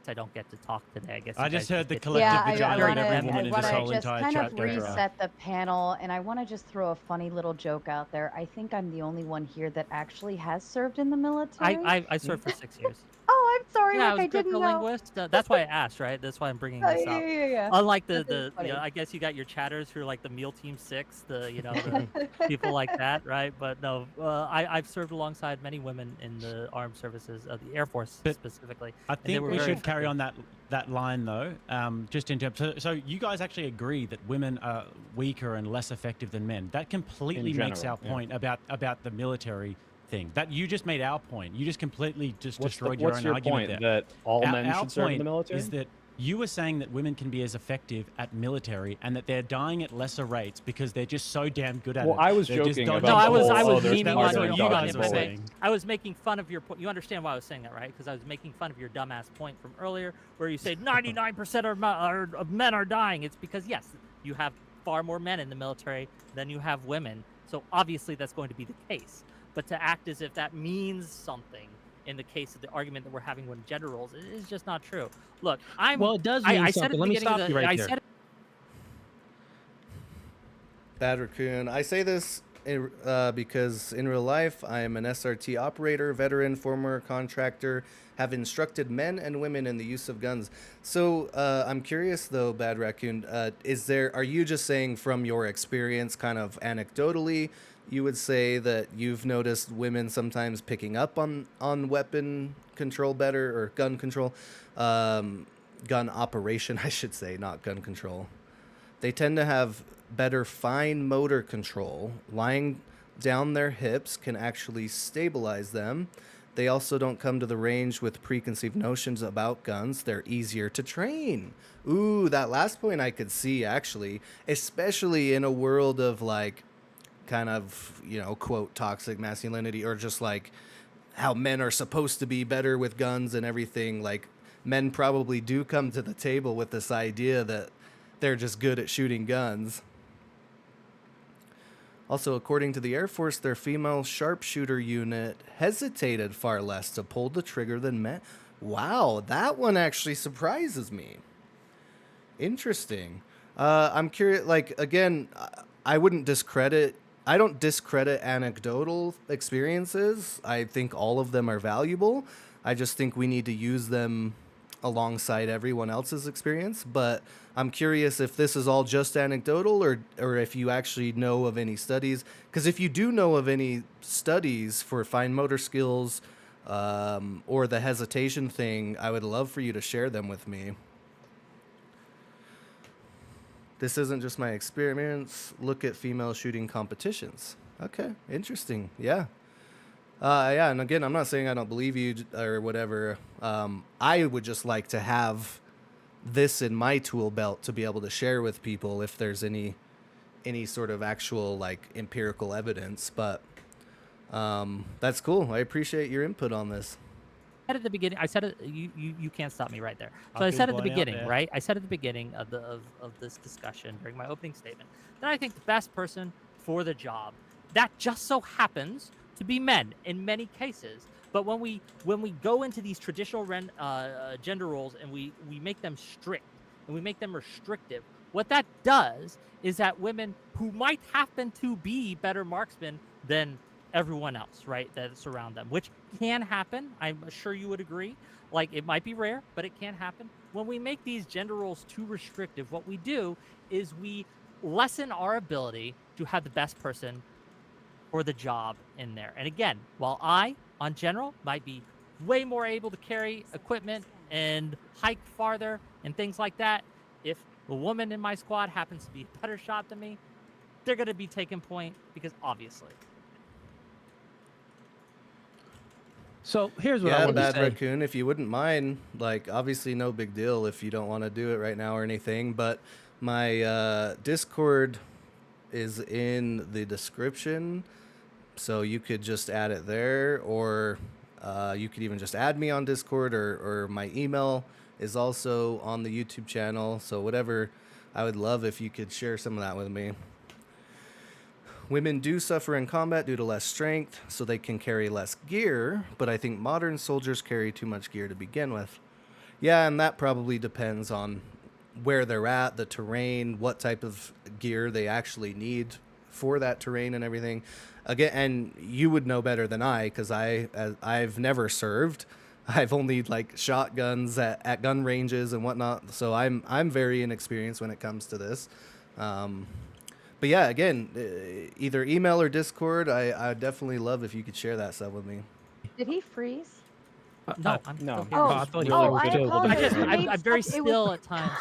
I don't get to talk today. I guess I you just guys heard the get to- collective Yeah, vagina I of every woman in want this to whole just entire kind chat of go dry. reset the panel, and I want to just throw a funny little joke out there. I think I'm the only one here that actually has served in the military. I served for 6 years. Oh, I'm sorry. Yeah, I Look, was I a didn't know. cryptolinguist. That's why I asked, right? That's why I'm bringing Oh, this yeah, up. yeah, yeah. Unlike That is you know, funny. I guess you got your chatters who are like the Meal Team 6, the people like that, right? But no, I've served alongside many women in the armed services of the Air Force But specifically. I and they think were we very should carry effective. on that line though. Just in terms, so you guys actually agree that women are weaker and less effective than men. That completely makes general, our yeah. point about the military thing. That you just made our point. You just completely just What's destroyed your what's own your argument point? there. That all Our- men our should serve in point the military? is that you were saying that women can be as effective at military and that they're dying at lesser rates because they're just so damn good at Well, it. I was They're just joking dodging about No, I the was whole, I oh, was there's memeing smarter on and you dodging guys by bullets. saying I was making fun of your point. You understand why I was saying that, right? Because I was making fun of your dumbass point from earlier, where you say 99% of men are dying. It's because yes, you have far more men in the military than you have women, so obviously that's going to be the case. But to act as if that means something in the case of the argument that we're having with gender roles is just not true. Look, Well, it does mean I said at something. the Let me beginning of stop the, you right I there. said Bad Raccoon. I say this because in real life, I am an SRT operator, veteran, former contractor, have instructed men and women in the use of guns. So I'm curious, though, Bad Raccoon, are you just saying from your experience, kind of anecdotally, you would say that you've noticed women sometimes picking up on weapon control better, or gun control, gun operation, I should say, not gun control. They tend to have better fine motor control. Lying down their hips can actually stabilize them. They also don't come to the range with preconceived notions about guns. They're easier to train. Ooh, that last point I could see, actually, especially in a world of like kind of, quote, toxic masculinity, or just like how men are supposed to be better with guns and everything. Like, men probably do come to the table with this idea that they're just good at shooting guns. Also, according to the Air Force, their female sharpshooter unit hesitated far less to pull the trigger than men. Wow, that one actually surprises me. Interesting. I'm curious, like, again, I don't discredit anecdotal experiences. I think all of them are valuable. I just think we need to use them alongside everyone else's experience. But I'm curious if this is all just anecdotal, or if you actually know of any studies. Because if you do know of any studies for fine motor skills, or the hesitation thing, I would love for you to share them with me. This isn't just my experience. Look at female shooting competitions. Okay, interesting. Yeah. Yeah, and again, I'm not saying I don't believe you or whatever. I would just like to have this in my tool belt to be able to share with people if there's any sort of actual like empirical evidence. But that's cool. I appreciate your input on this. at the beginning, I said it. You can't stop me right there. So I I feel said at the blown out beginning, there. right? I said at the beginning of this discussion during my opening statement that I think the best person for the job, that just so happens to be men in many cases. But when we go into these traditional gender roles and we make them strict and we make them restrictive, what that does is that women who might happen to be better marksmen than everyone else, right, that's around them, which can happen. I'm sure you would agree. Like, it might be rare, but it can happen. When we make these gender roles too restrictive, what we do is we lessen our ability to have the best person for the job in there. And again, while I, on general, might be way more able to carry equipment and hike farther and things like that, if the woman in my squad happens to be a better shot than me, they're going to be taking point because obviously. So here's what I Yeah, want to Bad say. Raccoon, if you wouldn't mind, like, obviously no big deal if you don't want to do it right now or anything, but my Discord is in the description, so you could just add it there, or you could even just add me on Discord, or my email is also on the YouTube channel, so whatever. I would love if you could share some of that with me. Women do suffer in combat due to less strength, so they can carry less gear, but I think modern soldiers carry too much gear to begin with. Yeah, and that probably depends on where they're at, the terrain, what type of gear they actually need for that terrain and everything. Again, and you would know better than I, because I've never served. I've only like shot guns at gun ranges and whatnot, so I'm very inexperienced when it comes to this. But yeah, again, either email or Discord. I'd definitely love if you could share that stuff with me. Did he freeze? No, I'm No. still here. Oh, I thought he oh, was I still- apologize. I just, You made I'm very such- it was- still at times.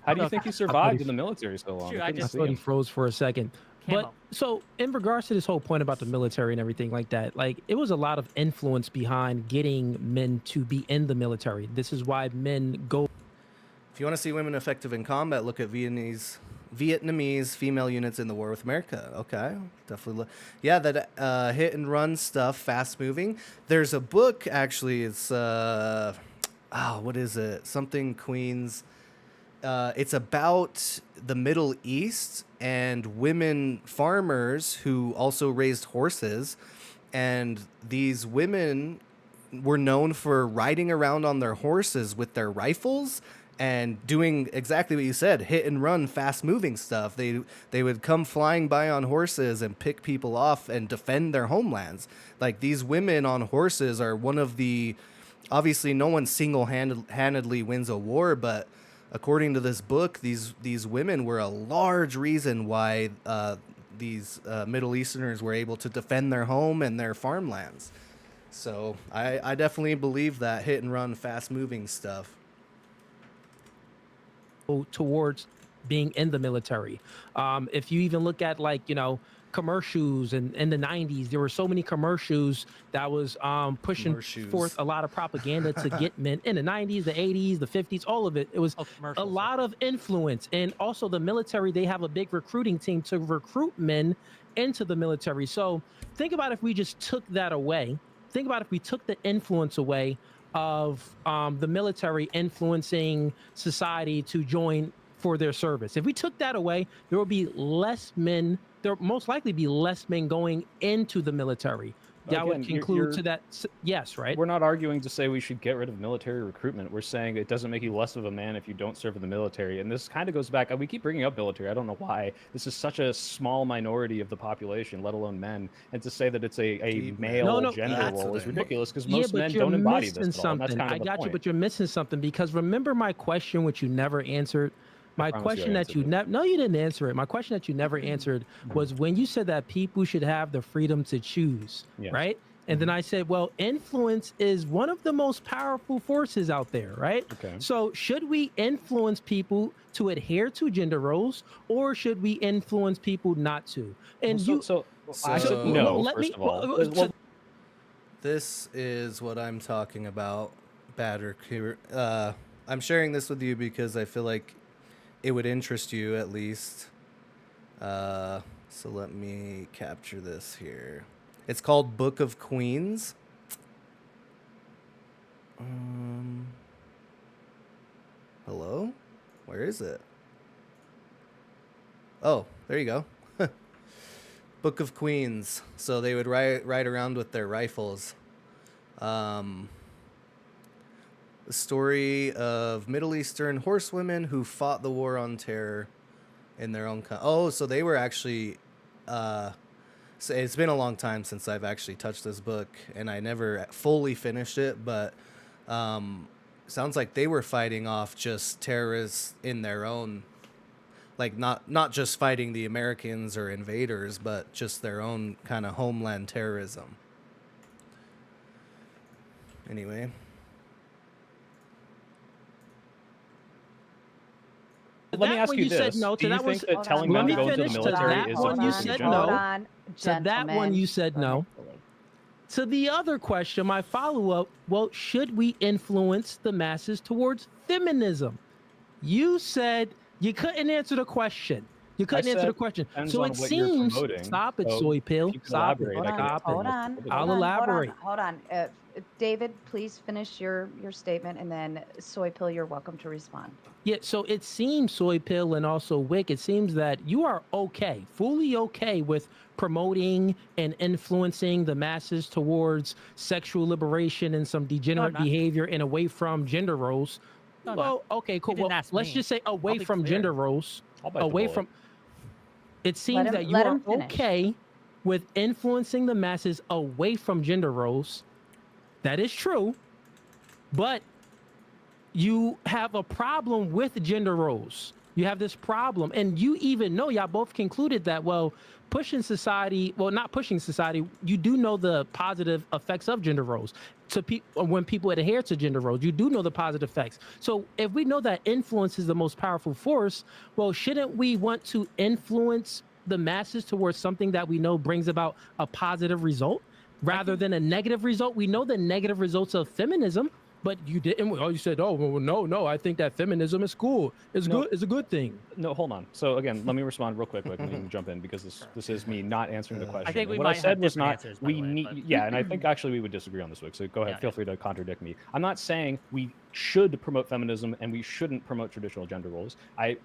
How do you think you survived in he- the military so long? Shoot, I I couldn't I just- see thought he him. froze for a second. Camo. But so in regards to this whole point about the military and everything like that, like it was a lot of influence behind getting men to be in the military. This is why men go. If you want to see women effective in combat, look at Vietnamese female units in the war with America. Okay, definitely. Yeah, that hit and run stuff, fast moving. There's a book actually. It's what is it? Something Queens. It's about the Middle East and women farmers who also raised horses, and these women were known for riding around on their horses with their rifles and doing exactly what you said, hit and run, fast moving stuff. They would come flying by on horses and pick people off and defend their homelands. Like, these women on horses are one of the, obviously no one single-handedly wins a war, but according to this book, these women were a large reason why these Middle Easterners were able to defend their home and their farmlands. So I definitely believe that hit and run, fast moving stuff. Towards being in the military. If you even look at, like, you know, commercials and in the 90s, there were so many commercials that was pushing Commercials. forth a lot of propaganda to get men in the 90s, the 80s, the 50s, all of it. It was Oh, a commercials. lot of influence. And also the military, they have a big recruiting team to recruit men into the military. So think about if we just took that away. Think about if we took the influence away of the military influencing society to join for their service. If we took that away, there will be less men. There most likely be less men going into the military. That Again, would you're- conclude to that. Yes, right? We're not arguing to say we should get rid of military recruitment. We're saying it doesn't make you less of a man if you don't serve in the military. And this kind of goes back. We keep bringing up military. I don't know why. This is such a small minority of the population, let alone men. And to say that it's a Deep, man. male No, gender that's role what is I- ridiculous because Yeah, most but men you're don't embody missing this at all. And that's something. kind of I the got you, point. but you're missing something, because remember my question, which you never answered. My promise you I question that answered you it. never, no, you didn't answer it. My question that you never answered was when you said that people should have the freedom to choose, Yes. right? And then I said, well, influence is one of the most powerful forces out there, right? Okay. So should we influence people to adhere to gender roles, or should we influence people not to? And Well, you, I So- said no, let first me- of all. well, so- This is what I'm talking about, Batter. I'm sharing this with you because I feel like it would interest you at least. So let me capture this here. It's called Book of Queens. Hello? Where is it? Oh, there you go. Book of Queens. So they would ride around with their rifles. The story of Middle Eastern horsewomen who fought the war on terror in their own so they were actually so it's been a long time since I've actually touched this book, and I never fully finished it, but sounds like they were fighting off just terrorists in their own, like not just fighting the Americans or invaders, but just their own kind of homeland terrorism. Anyway. Let me that ask one you you said this. no, Do to you that think was- that Hold telling on, men let to me go into the finish to military that is one a you good said job? no. Hold on, To that one you gentlemen, said no. eventually. To the other question, my follow-up, well, should we influence the masses towards feminism? You said you couldn't answer the question. You couldn't answer said the question. depends So on it what you're seems. promoting. Stop it, So soy pill. if you can Stop it. elaborate, Hold I on, can Stop it. hold most on, specifically. I'll hold on, elaborate. hold on. David, please finish your statement, and then Soy Pill, you're welcome to respond. Yeah, so it seems, Soy Pill and also Wick, it seems that you are okay, fully okay with promoting and influencing the masses towards sexual liberation and some degenerate not. behavior and away from gender roles. No, I'm Well, okay, cool. didn't Well, ask let's me. just say away I'll be from clear. gender roles, I'll bite the away bullet. from. It seems that you let are him finish. okay with influencing the masses away from gender roles. That is true, but you have a problem with gender roles. You have this problem, and you even know, y'all both concluded that, well, pushing society, well, not pushing society, you do know the positive effects of gender roles. To when people adhere to gender roles, you do know the positive effects. So if we know that influence is the most powerful force, well, shouldn't we want to influence the masses towards something that we know brings about a positive result rather than a negative result? We know the negative results of feminism, but you didn't. Oh, you said, oh, well, no. I think that feminism is cool. It's No. good. It's a good thing. No, hold on. So again, let me respond real quick, and then you can jump in because this is me not answering the question. I think And we what I might said have was different not answers, by the we way, need. but- Yeah, and I think actually we would disagree on this, Wick. So go ahead, Yeah, feel yeah. free to contradict me. I'm not saying we should promote feminism and we shouldn't promote traditional gender roles. I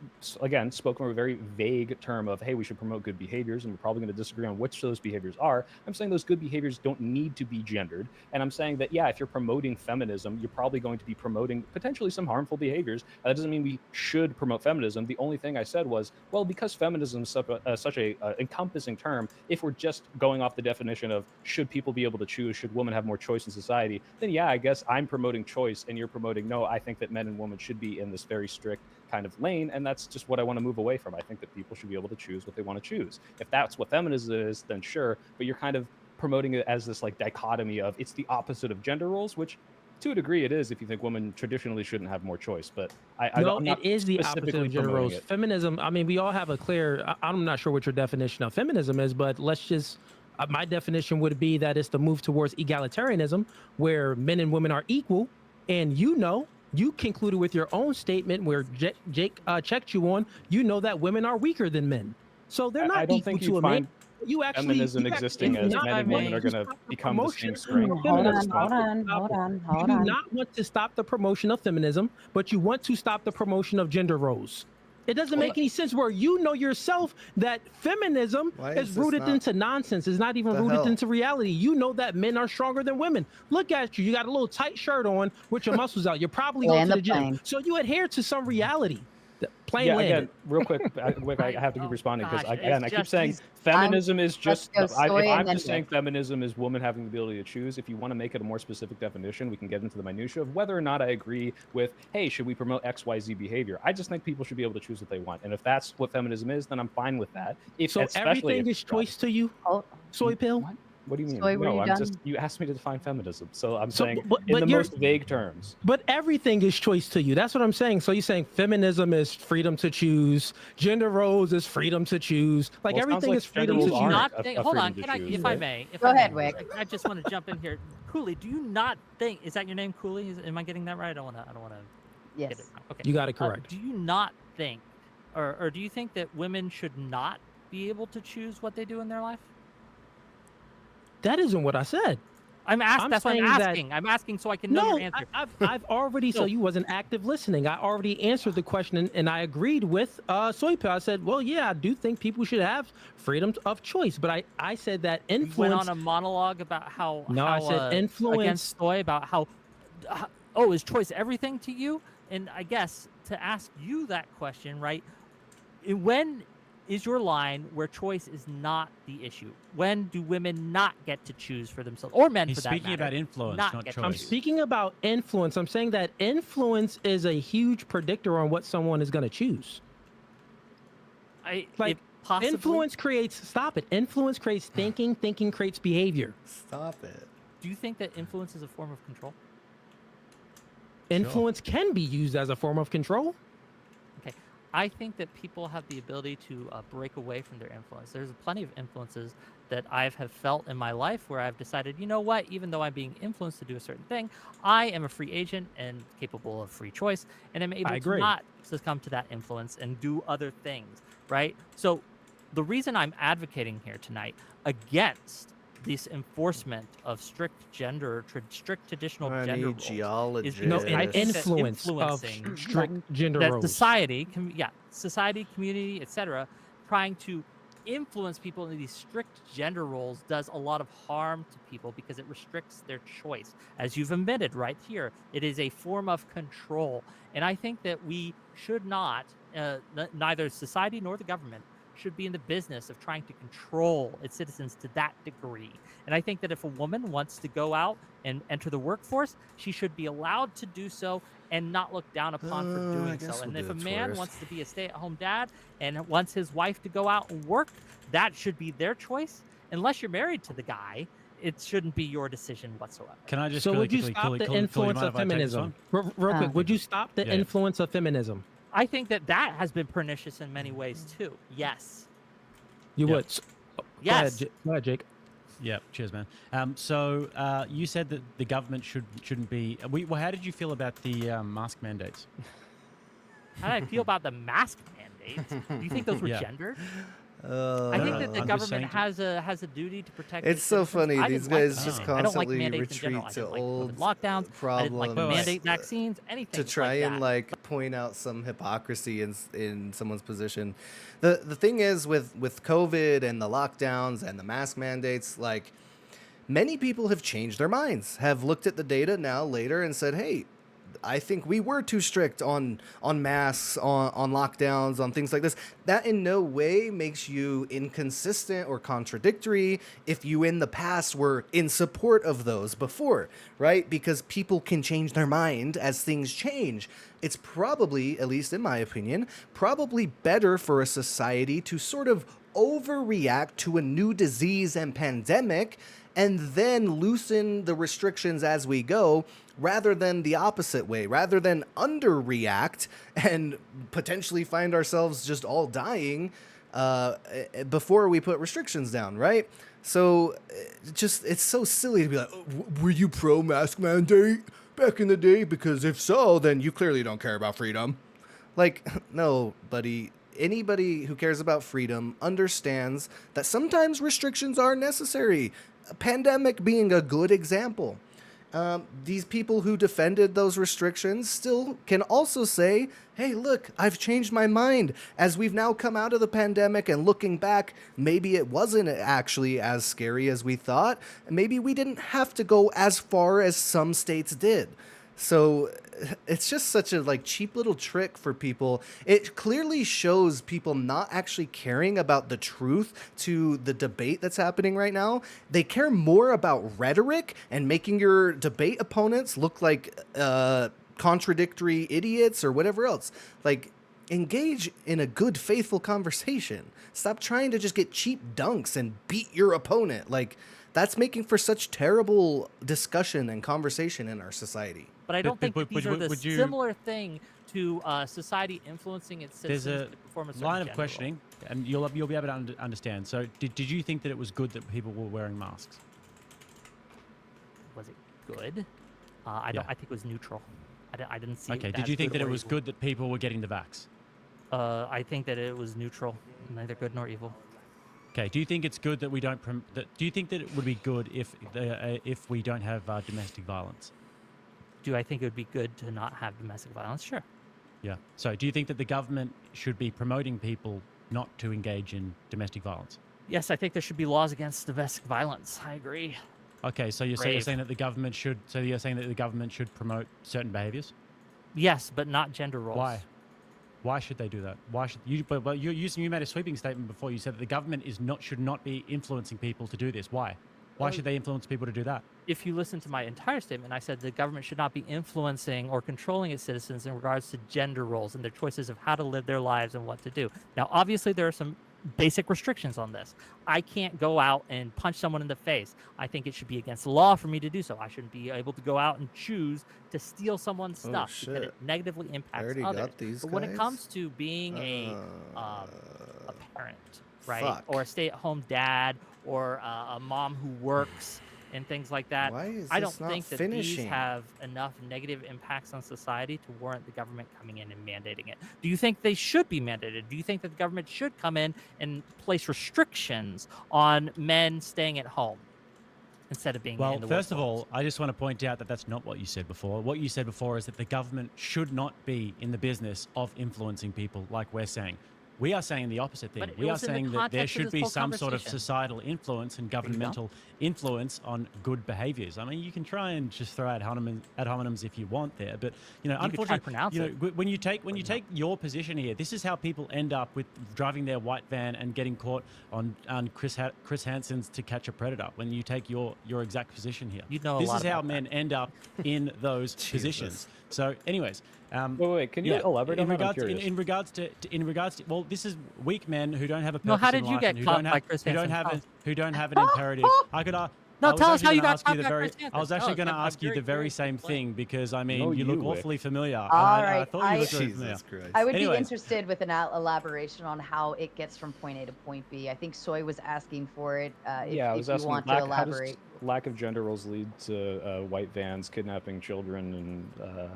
again spoke from a very vague term of, hey, we should promote good behaviors, and we're probably going to disagree on which those behaviors are. I'm saying those good behaviors don't need to be gendered, and I'm saying that, yeah, if you're promoting feminism, you're probably going to be promoting potentially some harmful behaviors. That doesn't mean we should promote feminism. The only thing I said was, well, because feminism is such a encompassing term, if we're just going off the definition of should people be able to choose, should women have more choice in society, then yeah, I guess I'm promoting choice and you're promoting, no, I think that men and women should be in this very strict kind of lane, and that's just what I want to move away from. I think that people should be able to choose what they want to choose. If that's what feminism is, then sure, but you're kind of promoting it as this like dichotomy of it's the opposite of gender roles, which to a degree it is if you think women traditionally shouldn't have more choice, but No, I'm it not is the opposite specifically of gender promoting roles. it. Feminism. I mean, we all have a clear. I'm not sure what your definition of feminism is, but let's just. My definition would be that it's the move towards egalitarianism, where men and women are equal, and you concluded with your own statement where Jake checked you on. You know that women are weaker than men, so they're not I don't equal think to you a man. find You actually feminism existing if as not men and I women may- are going to stop the become the promotion same of strength. Hold That's on, not- hold on. You do not want to stop the promotion of feminism, but you want to stop the promotion of gender roles. It doesn't make any sense where you know yourself that feminism Why is is this rooted not- into nonsense. It's not even The rooted hell? into reality. You know that men are stronger than women. Look at you. You got a little tight shirt on with your muscles out. You're probably going Land to the the gym. plane. So you adhere to some reality. Plane Yeah, landed. again, real quick, Wick, I have to keep Oh, responding because gosh, again, it's I keep just saying these- feminism is just. go If Soy and I'm then just saying Wick. feminism is women having the ability to choose, if you want to make it a more specific definition, we can get into the minutia of whether or not I agree with, hey, should we promote XYZ behavior? I just think people should be able to choose what they want, and if that's what feminism is, then I'm fine with that. If So especially everything if is it's broad. choice to you, Oh, soy pill? What do you mean? Soy, were No, you I'm done? just. You asked me to define feminism, so I'm So, saying but in the you're- most vague terms. But everything is choice to you. That's what I'm saying. So you're saying feminism is freedom to choose, gender roles is freedom to choose. Like Well, it sounds everything like is freedom gender to roles choose. aren't not think. a Hold on, freedom can to I, choose, if I right? may? If Go I ahead, may, Wick. I just want to jump in here. Cooley, do you not think? Is that your name, Cooley? Am I getting that right? I don't want to. Get it yes. wrong. Okay. You got it correct. Do you not think, or do you think that women should not be able to choose what they do in their life? That isn't what I said. I'm asking. That's what I'm saying that- asking. I'm asking so I can know No, your answer. I've already. So No. you wasn't active listening. I already answered the question, and I agreed with Soy Pill. I said, well, yeah, I do think people should have freedom of choice, but I said that You went influence. on a monologue about how. No, I said influence- against Soy about how. Oh, is choice everything to you? And I guess to ask you that question, right? When is your line where choice is not the issue? When do women not get to choose for themselves, or men He's for that speaking matter, about influence, not not get to I'm choice. choose? speaking about influence. I'm saying that influence is a huge predictor on what someone is going to choose. Like, possibly, Influence creates. Stop it. Influence creates thinking. Thinking creates behavior. Stop it. Do you think that influence is a form of control? Influence can be used as a form of control. I think that people have the ability to break away from their influence. There's plenty of influences that have felt in my life where I've decided, you know what, even though I'm being influenced to do a certain thing, I am a free agent and capable of free choice, and I'm able to agree. not succumb to that influence and do other things, right? So the reason I'm advocating here tonight against this enforcement of strict traditional I gender need roles geologists. is No, because an I think that influence of influencing strict gender that roles. society, community, etc., trying to influence people into these strict gender roles does a lot of harm to people because it restricts their choice. As you've admitted right here, it is a form of control. And I think that we should not, neither society nor the government, should be in the business of trying to control its citizens to that degree. And I think that if a woman wants to go out and enter the workforce, she should be allowed to do so and not looked down upon for I doing guess so. And we'll if do a it man first. wants to be a stay-at-home dad and wants his wife to go out and work, that should be their choice. Unless you're married to the guy, it shouldn't be your decision whatsoever. Can I just So really would you quickly, stop the Cooley, influence mind of if I take this feminism? one? Real quick, would you stop the Yeah. influence of feminism? I think that has been pernicious in many ways too. Yes. You Yeah. would. Yes. Go ahead, Jake. Yeah, cheers, man. So you said that the government shouldn't be. Well, how did you feel about the mask mandates? How do I feel about the mask mandates? Do you think those were Yeah. gendered? Uh, I think no, that the I'm just government saying has a duty to protect. It's its so citizens. funny. I These didn't like guys the just mandate. I don't like constantly mandates in general. I retreat to didn't like old COVID lockdowns. I didn't like problems mandate vaccines. Anything to try like and that. like point out some hypocrisy in someone's position. The thing is with COVID and the lockdowns and the mask mandates, like many people have changed their minds, have looked at the data now later and said, hey, I think we were too strict on masks, on lockdowns, on things like this. That in no way makes you inconsistent or contradictory if you in the past were in support of those before, right? Because people can change their mind as things change. It's probably, at least in my opinion, probably better for a society to sort of overreact to a new disease and pandemic and then loosen the restrictions as we go, rather than the opposite way, rather than underreact and potentially find ourselves just all dying before we put restrictions down, right? So it's so silly to be like, oh, were you pro mask mandate back in the day? Because if so, then you clearly don't care about freedom. Like, no, buddy. Anybody who cares about freedom understands that sometimes restrictions are necessary. A pandemic being a good example. These people who defended those restrictions still can also say, hey, look, I've changed my mind. As we've now come out of the pandemic and looking back, maybe it wasn't actually as scary as we thought. Maybe we didn't have to go as far as some states did. So it's just such a like cheap little trick for people. It clearly shows people not actually caring about the truth to the debate that's happening right now. They care more about rhetoric and making your debate opponents look like contradictory idiots or whatever else. Like, engage in a good, faithful conversation. Stop trying to just get cheap dunks and beat your opponent. Like, that's making for such terrible discussion and conversation in our society. But I don't think that these are the would you- similar thing to society influencing its There's citizens a to perform a certain line of gender role. questioning, and you'll be able to understand. So, did you think that it was good that people were wearing masks? Was it good? I don't. I think it was neutral. I didn't see. Okay. it Did as you think good that it or was evil. good that people were getting the vax? I think that it was neutral, neither good nor evil. Okay. Do you think it's good that we don't? Do you think that it would be good if we don't have domestic violence? Do I think it would be good to not have domestic violence? Sure. Yeah. So, do you think that the government should be promoting people not to engage in domestic violence? Yes, I think there should be laws against domestic violence. I agree. Okay. So you're Brave. saying that the government should. So you're saying that the government should promote certain behaviors. Yes, but not gender roles. Why? Why should they do that? Why should you? But you made a sweeping statement before. You said that the government should not be influencing people to do this. Why? Why should they influence people to do that? If you listen to my entire statement, I said the government should not be influencing or controlling its citizens in regards to gender roles and their choices of how to live their lives and what to do. Now, obviously, there are some basic restrictions on this. I can't go out and punch someone in the face. I think it should be against the law for me to do so. I shouldn't be able to go out and choose to steal someone's stuff because shit. it negatively I impacts already others. got these But when it guys. comes to being a parent, right, fuck. or a stay-at-home dad, or a mom who works and things like that, Why is I don't this not think that finishing? these have enough negative impacts on society to warrant the government coming in and mandating it. Do you think they should be mandated? Do you think that the government should come in and place restrictions on men staying at home instead of being Well, in the first of workforce? all, I just want to point out that that's not what you said before. What you said before is that the government should not be in the business of influencing people like we're saying. We are saying the opposite thing. But it We are was in the saying that there context of should this be whole some sort of conversation. societal influence and governmental influence on good behaviors. I mean, you can try and just throw ad hominems if you want there, but You could try to unfortunately, pronounce it. when you take your position here, this is how people end up with driving their white van and getting caught on Chris Hansen's To Catch a Predator. When you take your exact position here, You know a this lot is how about men end up in those positions. So, anyways. Wait, can you elaborate on that? I'm curious. In regards to, well, this is weak men who don't have a purpose No, how in did you life get and who caught don't by have Chris who don't Hansen? have who don't have an imperative. No, tell us how you got ask you caught the by very, Chris Hansen. I was actually Tell us. going to I'm ask you very the very curious to same explain. thing because I mean No, you look you, Wick. awfully familiar. All I right, thought you looked very familiar. Jesus Christ. I would be Anyways. interested with an elaboration on how it gets from point A to point B. I think Soy was asking for it. If, Yeah, I was if you asking, want to how does elaborate. lack of gender roles lead to white vans kidnapping children and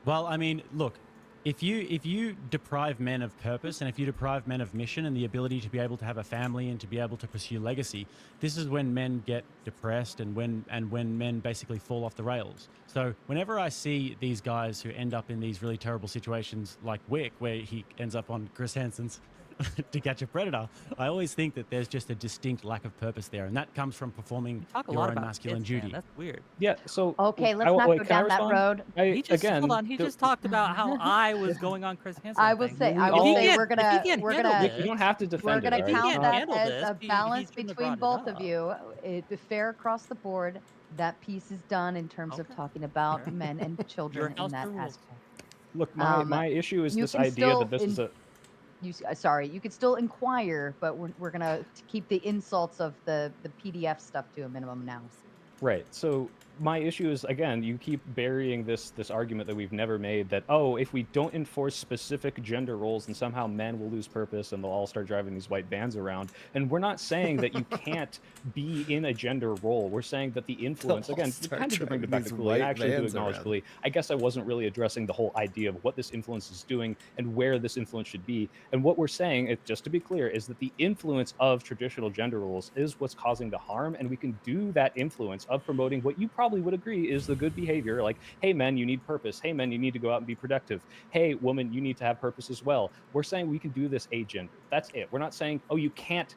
Well, I mean, look, if you deprive men of purpose and if you deprive men of mission and the ability to be able to have a family and to be able to pursue legacy, this is when men get depressed and when men basically fall off the rails. So whenever I see these guys who end up in these really terrible situations like Wick, where he ends up on Chris Hansen's To Catch a Predator, I always think that there's just a distinct lack of purpose there, and that comes from performing Talk a your lot own about masculine kids, man. duty. That's weird. yeah. So Okay, let's I, not wait, go can I down that respond? road. He just Again, hold on. He just talked about how I was going on Chris Hansen. I will thing. say, We I will all- say, If we're he gonna, can't we're handle gonna, this, you don't have to we're defend gonna it. If he Right? count can't that handle as this, a he balance shouldn't have between brought it both of up. you. It, fair across the board. That piece is done in terms of Okay. talking about Sure. men and children in house, that your rules. aspect. Look, my Um, my issue is you this can idea still that this is a sorry, you could still inquire, but we're gonna keep the insults of the PDF stuff to a minimum now. right. So my issue is, again, you keep burying this argument that we've never made, that if we don't enforce specific gender roles, then somehow men will lose purpose and they'll all start driving these white vans around. And we're not saying that you can't be in a gender role. We're saying that the influence, all again, start kind of to bring driving it back these to Cooley, and I white actually do vans acknowledge around. Cooley. I guess I wasn't really addressing the whole idea of what this influence is doing and where this influence should be. And what we're saying, just to be clear, is that the influence of traditional gender roles is what's causing the harm, and we can do that influence of promoting what you probably would agree is the good behavior, like, hey men, you need purpose, hey men, you need to go out and be productive, hey woman, you need to have purpose as well. We're saying we can do this agender. That's it. We're not saying, you can't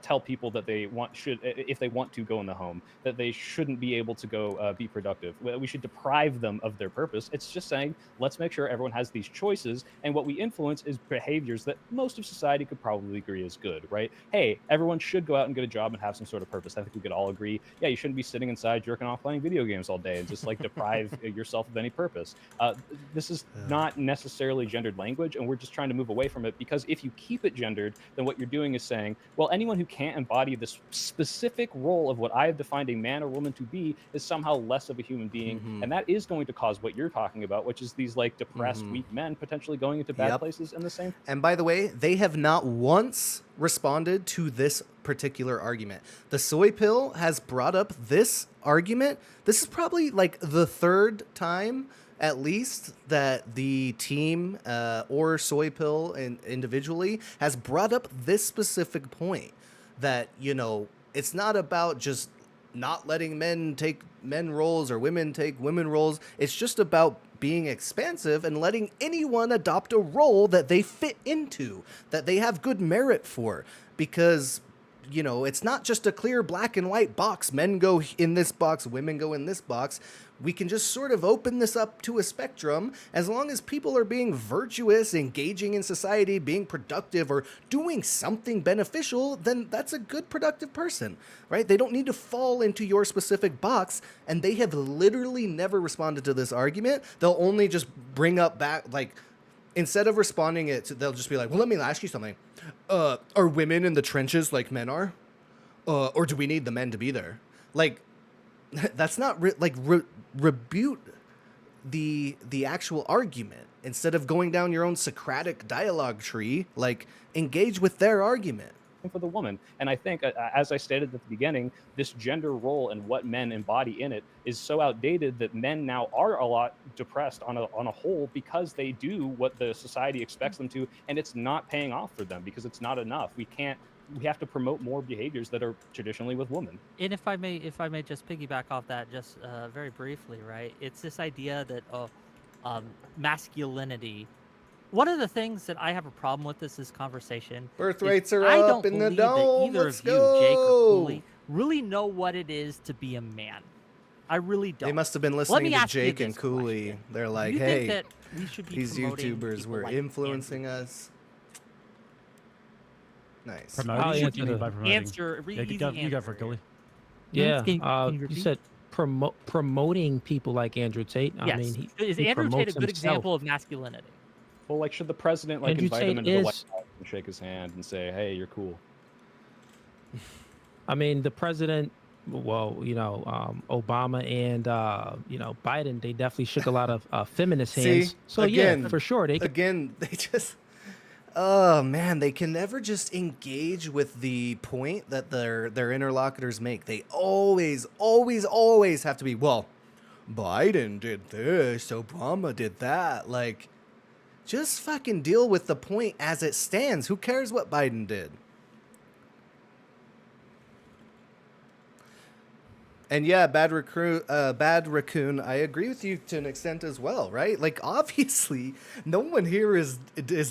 tell people that they should, if they want to go in the home, that they shouldn't be able to go be productive. We should deprive them of their purpose. It's just saying, let's make sure everyone has these choices, and what we influence is behaviors that most of society could probably agree is good, right? Hey, everyone should go out and get a job and have some sort of purpose. I think we could all agree, yeah, you shouldn't be sitting inside jerking off playing video games all day and just like deprive yourself of any purpose. This is not necessarily gendered language, and we're just trying to move away from it, because if you keep it gendered, then what you're doing is saying, well, anyone who can't embody this specific role of what I have defined a man or woman to be is somehow less of a human being. And that is going to cause what you're talking about, which is these like depressed, weak men potentially going into bad places in the same. And by the way, they have not once responded to this particular argument. The soy pill has brought up this argument. This is probably like the third time at least that the team or soy pill individually has brought up this specific point, that, it's not about just not letting men take men roles or women take women roles. It's just about being expansive and letting anyone adopt a role that they fit into, that they have good merit for. Because, it's not just a clear black and white box. Men go in this box, women go in this box. We can just sort of open this up to a spectrum. As long as people are being virtuous, engaging in society, being productive, or doing something beneficial, then that's a good productive person, right? They don't need to fall into your specific box, and they have literally never responded to this argument. They'll only just bring up back, like, instead of responding they'll just be like, well, let me ask you something. Are women in the trenches like men are? Or do we need the men to be there? Like, that's not rebut the actual argument. Instead of going down your own Socratic dialogue tree, like, engage with their argument. For the woman. And I think, as I stated at the beginning, this gender role and what men embody in it is so outdated that men now are a lot depressed on a whole because they do what the society expects them to, and it's not paying off for them because it's not enough. We have to promote more behaviors that are traditionally with women. And if I may just piggyback off that just very briefly, right? It's this idea that masculinity. One of the things that I have a problem with this conversation. Birth is rates are I up don't in the believe that dome. either Let's of you, Jake or go. Cooley, really know what it is to be a man. I really don't. They must have been Let listening me to ask you Jake and this Cooley. question. They're Do like, you hey, think that we should be these promoting YouTubers people were like influencing us. Nice. Promoting? I'll What do answer you mean the by promoting? Answer. Yeah, Easy you go for it, answer Cooley. Yeah, Can you you repeat? said promoting people like Andrew Tate. I Yes. mean, Is he Andrew Tate a promotes good himself. example of masculinity? Well, like, should the president like Andrew invite him Tate into the White is- House and shake his hand and say, hey, you're cool? I mean, the president, well, Obama and Biden, they definitely shook a lot of feminist hands. See, So again, yeah, for sure, they could. Again, they just, oh man, they can never just engage with the point that their interlocutors make. They always have to be, well, Biden did this, Obama did that. Like, just fucking deal with the point as it stands. Who cares what Biden did? And yeah, Bad Raccoon, I agree with you to an extent as well, right? Like, obviously, no one here is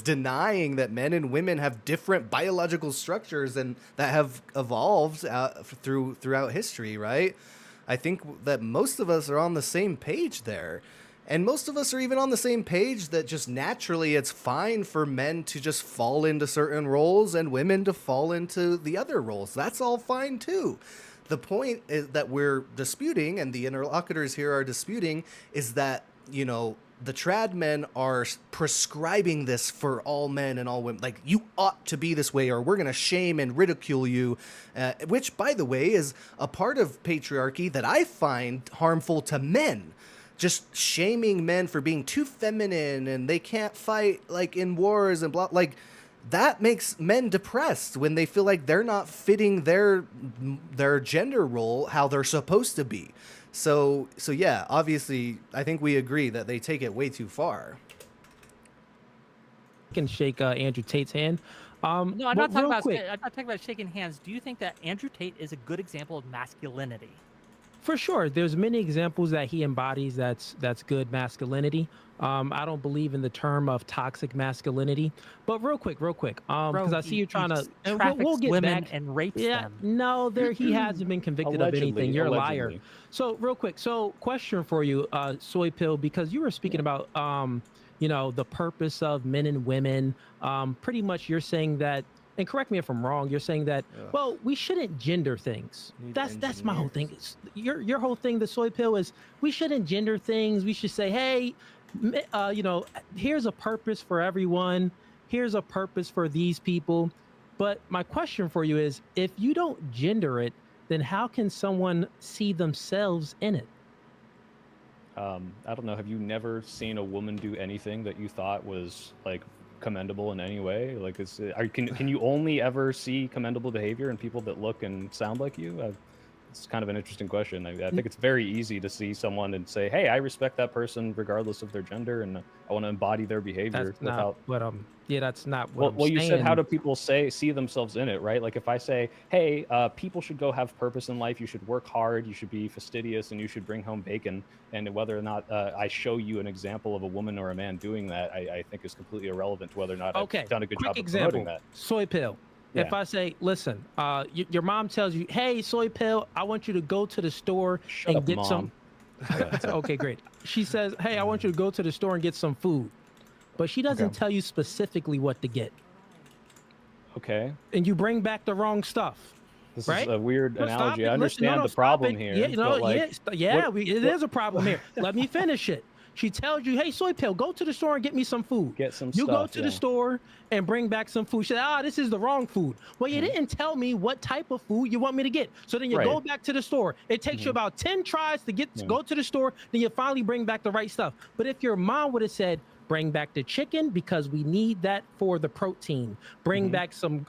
denying that men and women have different biological structures and that have evolved throughout history, right? I think that most of us are on the same page there. And most of us are even on the same page that just naturally it's fine for men to just fall into certain roles and women to fall into the other roles. That's all fine too. The point is that we're disputing, and the interlocutors here are disputing, is that, the trad men are prescribing this for all men and all women. Like, you ought to be this way, or we're going to shame and ridicule you, which, by the way, is a part of patriarchy that I find harmful to men. Just shaming men for being too feminine and they can't fight, like, in wars and blah, like, that makes men depressed when they feel like they're not fitting their gender role how they're supposed to be. So yeah, obviously, I think we agree that they take it way too far. Can shake Andrew Tate's hand. No, I'm but not talking real about. quick, I'm not talking about shaking hands. Do you think that Andrew Tate is a good example of masculinity? For sure, there's many examples that he embodies that's good masculinity. I don't believe in the term of toxic masculinity. But real quick, because I see you're trying to. And we'll get women back. and rapes them. No, he hasn't been convicted of anything. You're a liar. Allegedly. So real quick, question for you, Soy Pill, because you were speaking about the purpose of men and women. Pretty much, you're saying that. And correct me if I'm wrong. You're saying that, well, we shouldn't gender things. That's my whole thing. Your whole thing, the Soy Pill, is we shouldn't gender things. We should say, hey, here's a purpose for everyone. Here's a purpose for these people. But my question for you is, if you don't gender it, then how can someone see themselves in it? I don't know. Have you never seen a woman do anything that you thought was like commendable in any way? Like, can you only ever see commendable behavior in people that look and sound like you? It's kind of an interesting question. I think it's very easy to see someone and say, hey, I respect that person regardless of their gender, and I want to embody their behavior. That's not what that's not what I'm well, saying. you said, how do people see themselves in it, right? Like, if I say, hey, people should go have purpose in life, you should work hard, you should be fastidious, and you should bring home bacon, and whether or not I show you an example of a woman or a man doing that, I think is completely irrelevant to whether or not I've done a good job of promoting that. Soy Pill. Yeah. If I say, listen, your mom tells you, hey, Soy Pill, I want you to go to the store and get some. Okay, great. She says, hey, I want you to go to the store and get some food. But she doesn't tell you specifically what to get. Okay. And you bring back the wrong stuff. This right? is a weird analogy. Stop it. I understand the problem here. Yeah, but like, it is a problem here. Let me finish it. She tells you, hey, soy pill, go to the store and get me some food. Get some You go stuff, to the yeah. store and bring back some food. She said, this is the wrong food. Well, you didn't tell me what type of food you want me to get. So then you go Right. back to the store. It takes you about 10 tries to Yeah. go to the store. Then you finally bring back the right stuff. But if your mom would have said, bring back the chicken because we need that for the protein. Bring back some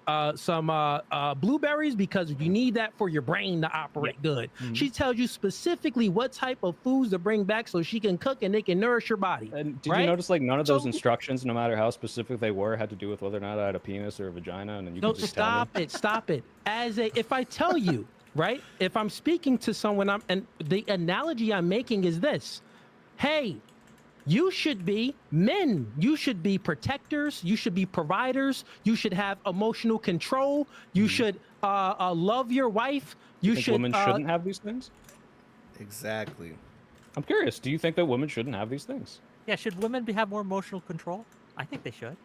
blueberries because you need that for your brain to operate good. She tells you specifically what type of foods to bring back so she can cook and they can nourish your body. And did right? you notice, like, none of those So- instructions, no matter how specific they were, had to do with whether or not I had a penis or a vagina, and then you No, could just tell me? stop it. If I tell you, right, if I'm speaking to someone, and the analogy I'm making is this: hey, you should be men. You should be protectors. You should be providers. You should have emotional control. You should love your wife. You Think should. women shouldn't have these things? Exactly. I'm curious. Do you think that women shouldn't have these things? Yeah, should women have more emotional control? I think they should.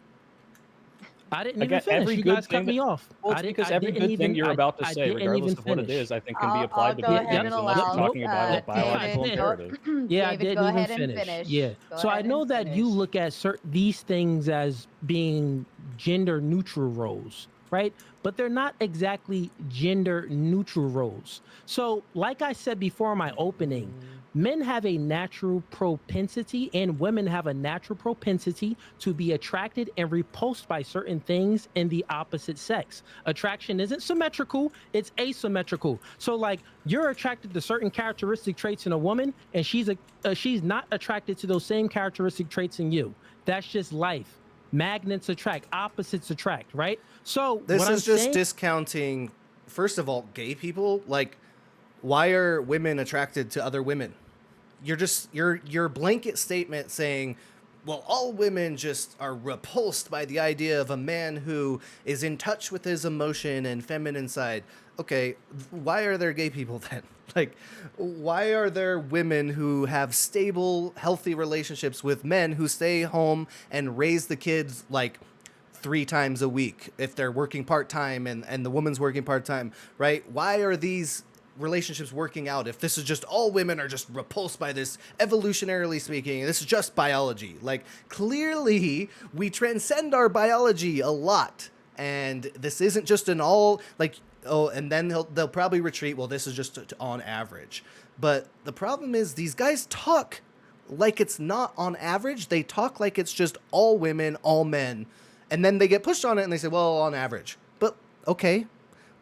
I didn't Again, even finish. every You good guys thing cut me off. Well, it's I didn't- because I every didn't good thing even- you're I- about to I say, didn't regardless even of what it finish. is, I think can be I'll applied to go both ahead things and unless allow you're talking about a Nope. biological David, imperative. Yeah, I David, didn't go even ahead and finish. finish. Yeah. Go So I ahead know and that you finish. look at these things as being gender neutral roles, right? But they're not exactly gender neutral roles. So, like I said before in my opening, men have a natural propensity and women have a natural propensity to be attracted and repulsed by certain things in the opposite sex. Attraction isn't symmetrical, it's asymmetrical. So like you're attracted to certain characteristic traits in a woman and she's not attracted to those same characteristic traits in you. That's just life. Magnets attract, opposites attract, right? So This what is I'm just saying, discounting, first of all, gay people. Like, why are women attracted to other women? Your blanket statement saying, well, all women just are repulsed by the idea of a man who is in touch with his emotion and feminine side. Okay, why are there gay people then? Like, why are there women who have stable, healthy relationships with men who stay home and raise the kids like 3 times a week if they're working part-time and the woman's working part-time, right? Why are these relationships working out if this is just all women are just repulsed by this, evolutionarily speaking? This is just biology. Like, clearly we transcend our biology a lot, and this isn't just an all, like, oh, and then they'll probably retreat, well, this is just on average. But the problem is these guys talk like it's not on average. They talk like it's just all women, all men, and then they get pushed on it and they say, well, on average. But okay,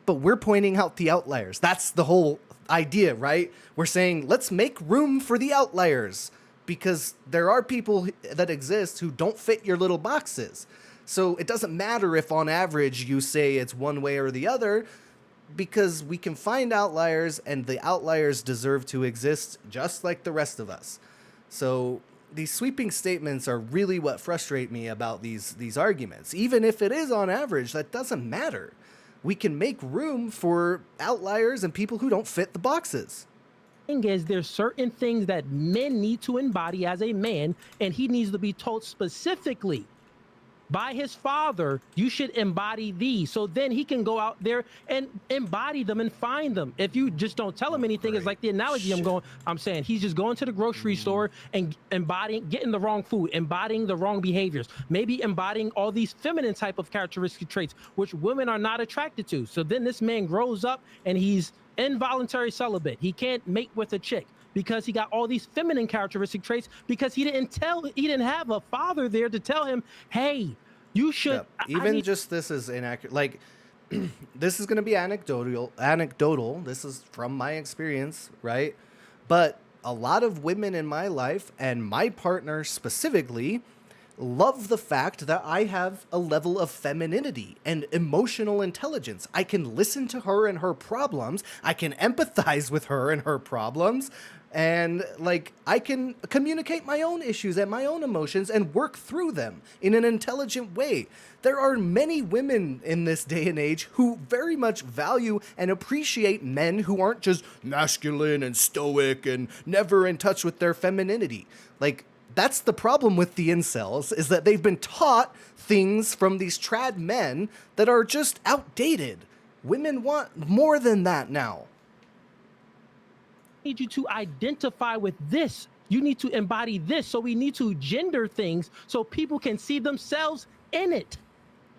but we're pointing out the outliers. That's the whole idea, right? We're saying, let's make room for the outliers because there are people that exist who don't fit your little boxes. So it doesn't matter if on average you say it's one way or the other, because we can find outliers and the outliers deserve to exist just like the rest of us. So these sweeping statements are really what frustrate me about these arguments. Even if it is on average, that doesn't matter. We can make room for outliers and people who don't fit the boxes. thing is there's certain things that men need to embody as a man, and he needs to be told specifically by his father, you should embody these. So then he can go out there and embody them and find them. If you just don't tell him anything, it's like the analogy I'm saying. He's just going to the grocery store and getting the wrong food, embodying the wrong behaviors, maybe embodying all these feminine type of characteristic traits, which women are not attracted to. So then this man grows up and he's involuntary celibate. He can't mate with a chick because he got all these feminine characteristic traits because he didn't have a father there to tell him, hey, you should. Even just this is inaccurate. Like, this is going to be anecdotal. This is from my experience, right? But a lot of women in my life, and my partner specifically, love the fact that I have a level of femininity and emotional intelligence. I can listen to her and her problems. I can empathize with her and her problems. And like, I can communicate my own issues and my own emotions and work through them in an intelligent way. There are many women in this day and age who very much value and appreciate men who aren't just masculine and stoic and never in touch with their femininity. Like, that's the problem with the incels, is that they've been taught things from these trad men that are just outdated. Women want more than that now. Need you to identify with this You need to embody this. So we need to gender things so people can see themselves in it.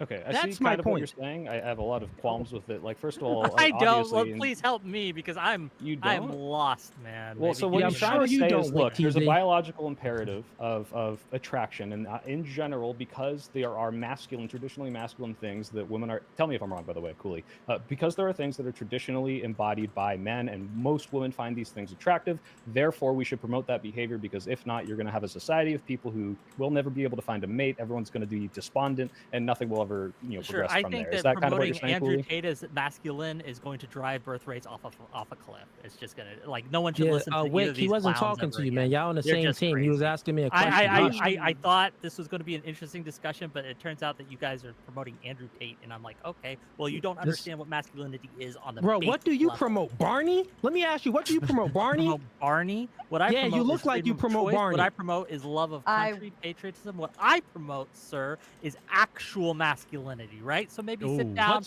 Okay, I That's see my kind of what point. you're saying. I have a lot of qualms with it. Like, first of all, I don't. Well, obviously, please help me because I'm you I'm don't. lost, man. Well, Maybe so give what Yeah, you're I'm me trying sure to you say don't, is, Wick look, there's a TV. biological imperative of attraction, and in general, because there are masculine, traditionally masculine things that women are. Tell me if I'm wrong, by the way, Cooley. Because there are things that are traditionally embodied by men, and most women find these things attractive. Therefore, we should promote that behavior because if not, you're going to have a society of people who will never be able to find a mate. Everyone's going to be despondent, and nothing will ever, Sure, progress I from think there. Is that that kind of what you're promoting saying, Andrew Cooley? Tate as masculine is going to drive birth rates off a cliff. It's just gonna like no one should Yeah, listen to either Wick, of he these wasn't clowns talking to ever you, again. man. Y'all on the They're same just team. He was crazy. asking me a question. I thought this was going to be an interesting discussion, but it turns out that you guys are promoting Andrew Tate, and I'm like, okay, well, you don't understand what masculinity is on the Bro, what do basic you level. promote? Barney? Let me ask you, what do you promote? Barney? Promote Barney. What I Yeah, you promote look is like you freedom of promote choice. What Barney. I promote is love of I- country, patriotism. What I promote, sir, is actual masculinity, right? So maybe sit Ooh. down.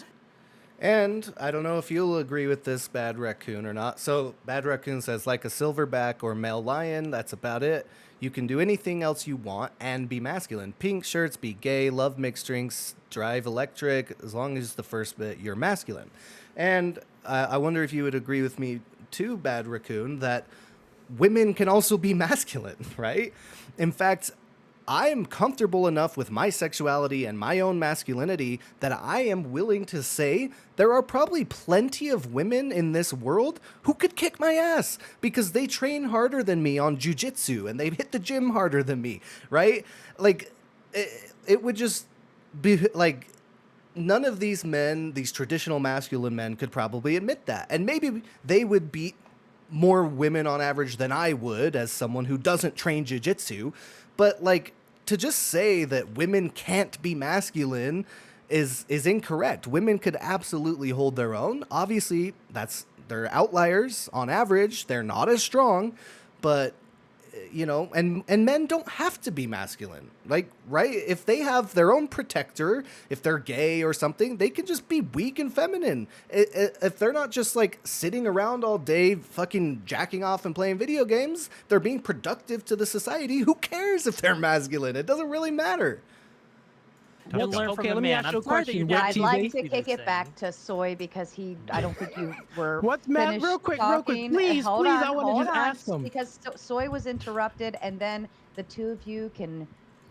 And I don't know if you'll agree with this, Bad Raccoon, or not. So, Bad Raccoon says, like a silverback or male lion, that's about it. You can do anything else you want and be masculine. Pink shirts, be gay, love mixed drinks, drive electric, as long as the first bit, you're masculine. And I wonder if you would agree with me, too, Bad Raccoon, that women can also be masculine, right? In fact, I am comfortable enough with my sexuality and my own masculinity that I am willing to say there are probably plenty of women in this world who could kick my ass because they train harder than me on jujitsu and they've hit the gym harder than me, right? Like, it would just be like none of these men, these traditional masculine men, could probably admit that. And maybe they would beat more women on average than I would as someone who doesn't train jiu-jitsu. But like to just say that women can't be masculine is incorrect. Women could absolutely hold their own. Obviously, they're outliers on average. They're not as strong, but and men don't have to be masculine. Like, right? If they have their own protector, if they're gay or something, they can just be weak and feminine. If they're not just like sitting around all day fucking jacking off and playing video games, they're being productive to the society. Who cares if they're masculine? It doesn't really matter. We'll learn from Okay, the let me man. ask you I'm a sorry that question. your What dad I'd TV? like to see kick this it back to Soy because I don't think you were What's mad? finished Real quick, talking. please, Hold please, on, I want to hold just on, ask him. because Soy was interrupted, and then the two of you can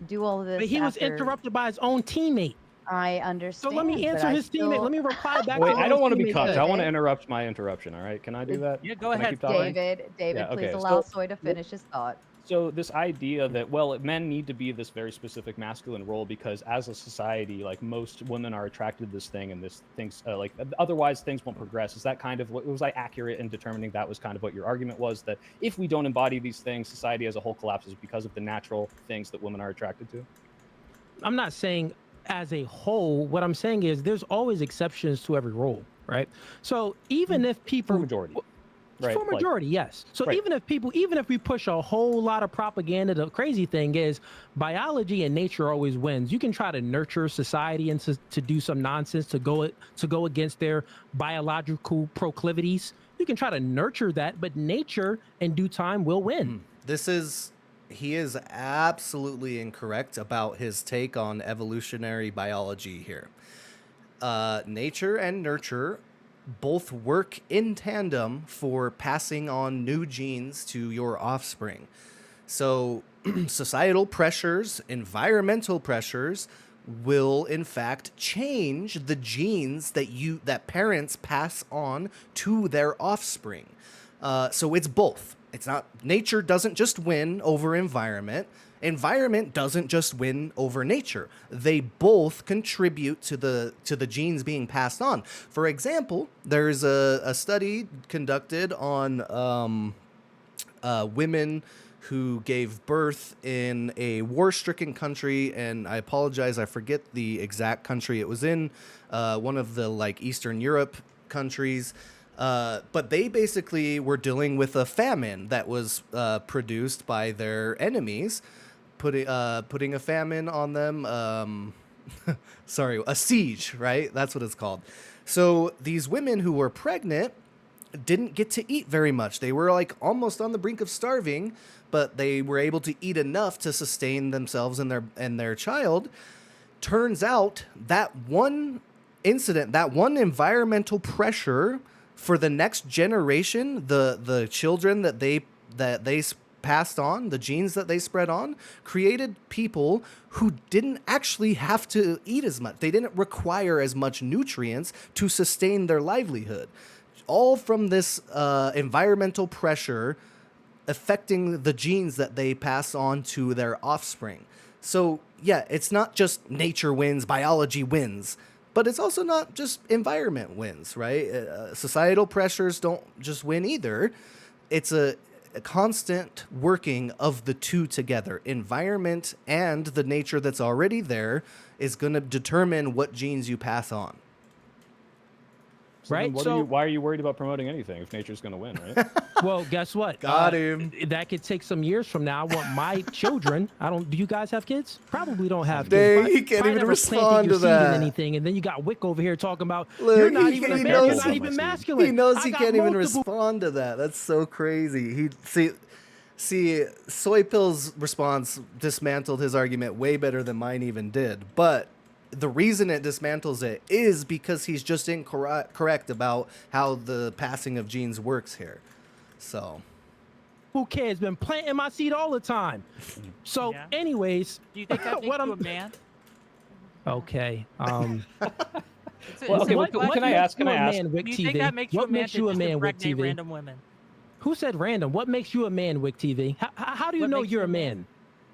do all of this. But he was after interrupted by his own teammate. I So understand. let me but answer I his teammate. still- Let me reply back Wait, to what I don't his want to be teammate cut. said. I want to David? interrupt my interruption. All right, can I do that? Yeah, go Can I ahead, keep talking? David, Yeah, please okay, allow so- Soy to finish his thought. So this idea that, well, men need to be this very specific masculine role because as a society, like most women are attracted to this thing and this things like otherwise things won't progress. Is that kind of what was I accurate in determining that was kind of what your argument was, that if we don't embody these things, society as a whole collapses because of the natural things that women are attracted to? I'm not saying as a whole. What I'm saying is there's always exceptions to every rule, right? So even if people For a majority. Right, for majority, yes. So right. even if we push a whole lot of propaganda, the crazy thing is biology and nature always wins. You can try to nurture society and to do some nonsense to go against their biological proclivities. You can try to nurture that, but nature in due time will win. He is absolutely incorrect about his take on evolutionary biology here. Nature and nurture both work in tandem for passing on new genes to your offspring. So societal pressures, environmental pressures will in fact change the genes that parents pass on to their offspring. So it's both. It's not, nature doesn't just win over environment. Environment doesn't just win over nature. They both contribute to the genes being passed on. For example, there's a study conducted on women who gave birth in a war-stricken country, and I apologize, I forget the exact country it was in, one of the like Eastern Europe countries. But they basically were dealing with a famine that was produced by their enemies, putting a famine on them. Sorry, a siege, right? That's what it's called. So these women who were pregnant didn't get to eat very much. They were like almost on the brink of starving, but they were able to eat enough to sustain themselves and their child. Turns out that one incident, that one environmental pressure for the next generation, the children that they passed on, the genes that they spread on, created people who didn't actually have to eat as much. They didn't require as much nutrients to sustain their livelihood. All from this environmental pressure affecting the genes that they pass on to their offspring. So, yeah, it's not just nature wins, biology wins, but it's also not just environment wins, right? Societal pressures don't just win either. It's a constant working of the two together. Environment and the nature that's already there is going to determine what genes you pass on. So then Right? why are you worried about promoting anything if nature's going to win, right? Well, guess what? Got him. That could take some years from now. I want my children. Do you guys have kids? Probably don't have Dang, kids. he can't Probably even never respond planted your to seed in that. anything, and then you got Wick over here talking about Look, you're not he even a man, knows you're not he- even masculine. He knows I he got can't even multiple- respond to that. That's so crazy. See, Soy Pill's response dismantled his argument way better than mine even did. But the reason it dismantles it is because he's just incorrect about how the passing of genes works here. So, Who cares? Been planting my seed all the time. So, Yeah. anyways, Do you think that makes what you I'm a man? okay. Well, okay, can I ask? Can I ask? Do you think that makes you What a man makes to you a just man, Wick impregnate TV? random women? Who said random? What makes you a man, Wick TV? How do you What know makes you're you a a man? man?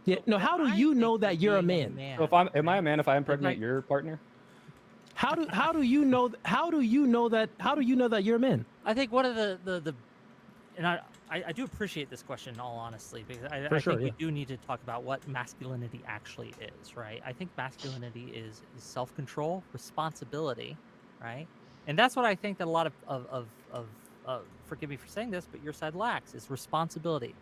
Yeah, no. How do I you think know that that you're a being man? So am I a man if I impregnate your partner? How do you know? How do you know that? How do you know that you're a man? I think one of the and I do appreciate this question in all honesty, because I For sure, think we yeah. do need to talk about what masculinity actually is, right? I think masculinity is self-control, responsibility, right? And that's what I think that a lot of forgive me for saying this, but your side lacks is responsibility.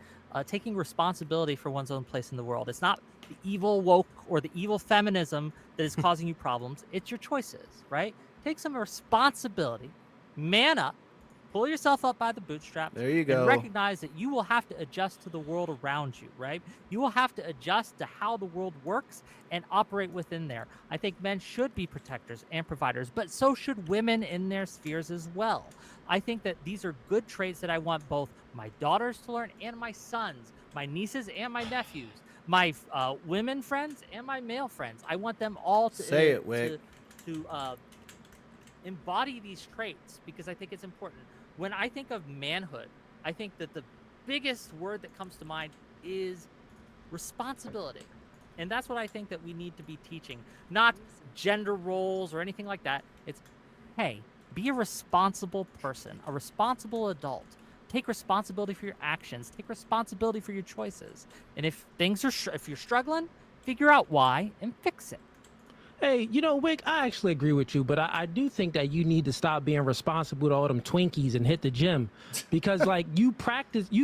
Taking responsibility for one's own place in the world. It's not the evil woke or the evil feminism that is causing you problems. It's your choices, right? Take some responsibility, man up, pull yourself up by the bootstraps. There you go. And recognize that you will have to adjust to the world around you, right? You will have to adjust to how the world works and operate within there. I think men should be protectors and providers, but so should women in their spheres as well. I think that these are good traits that I want both my daughters to learn and my sons, my nieces and my nephews, my women friends and my male friends. I want them all to Say it, Wick. to embody these traits, because I think it's important. When I think of manhood, I think that the biggest word that comes to mind is responsibility. And that's what I think that we need to be teaching. Not gender roles or anything like that. It's, hey, be a responsible person, a responsible adult. Take responsibility for your actions. Take responsibility for your choices. And if things are, if you're struggling, figure out why and fix it. Hey, you know, Wick, I actually agree with you, but I do think that you need to stop being responsible to all them Twinkies and hit the gym, because like you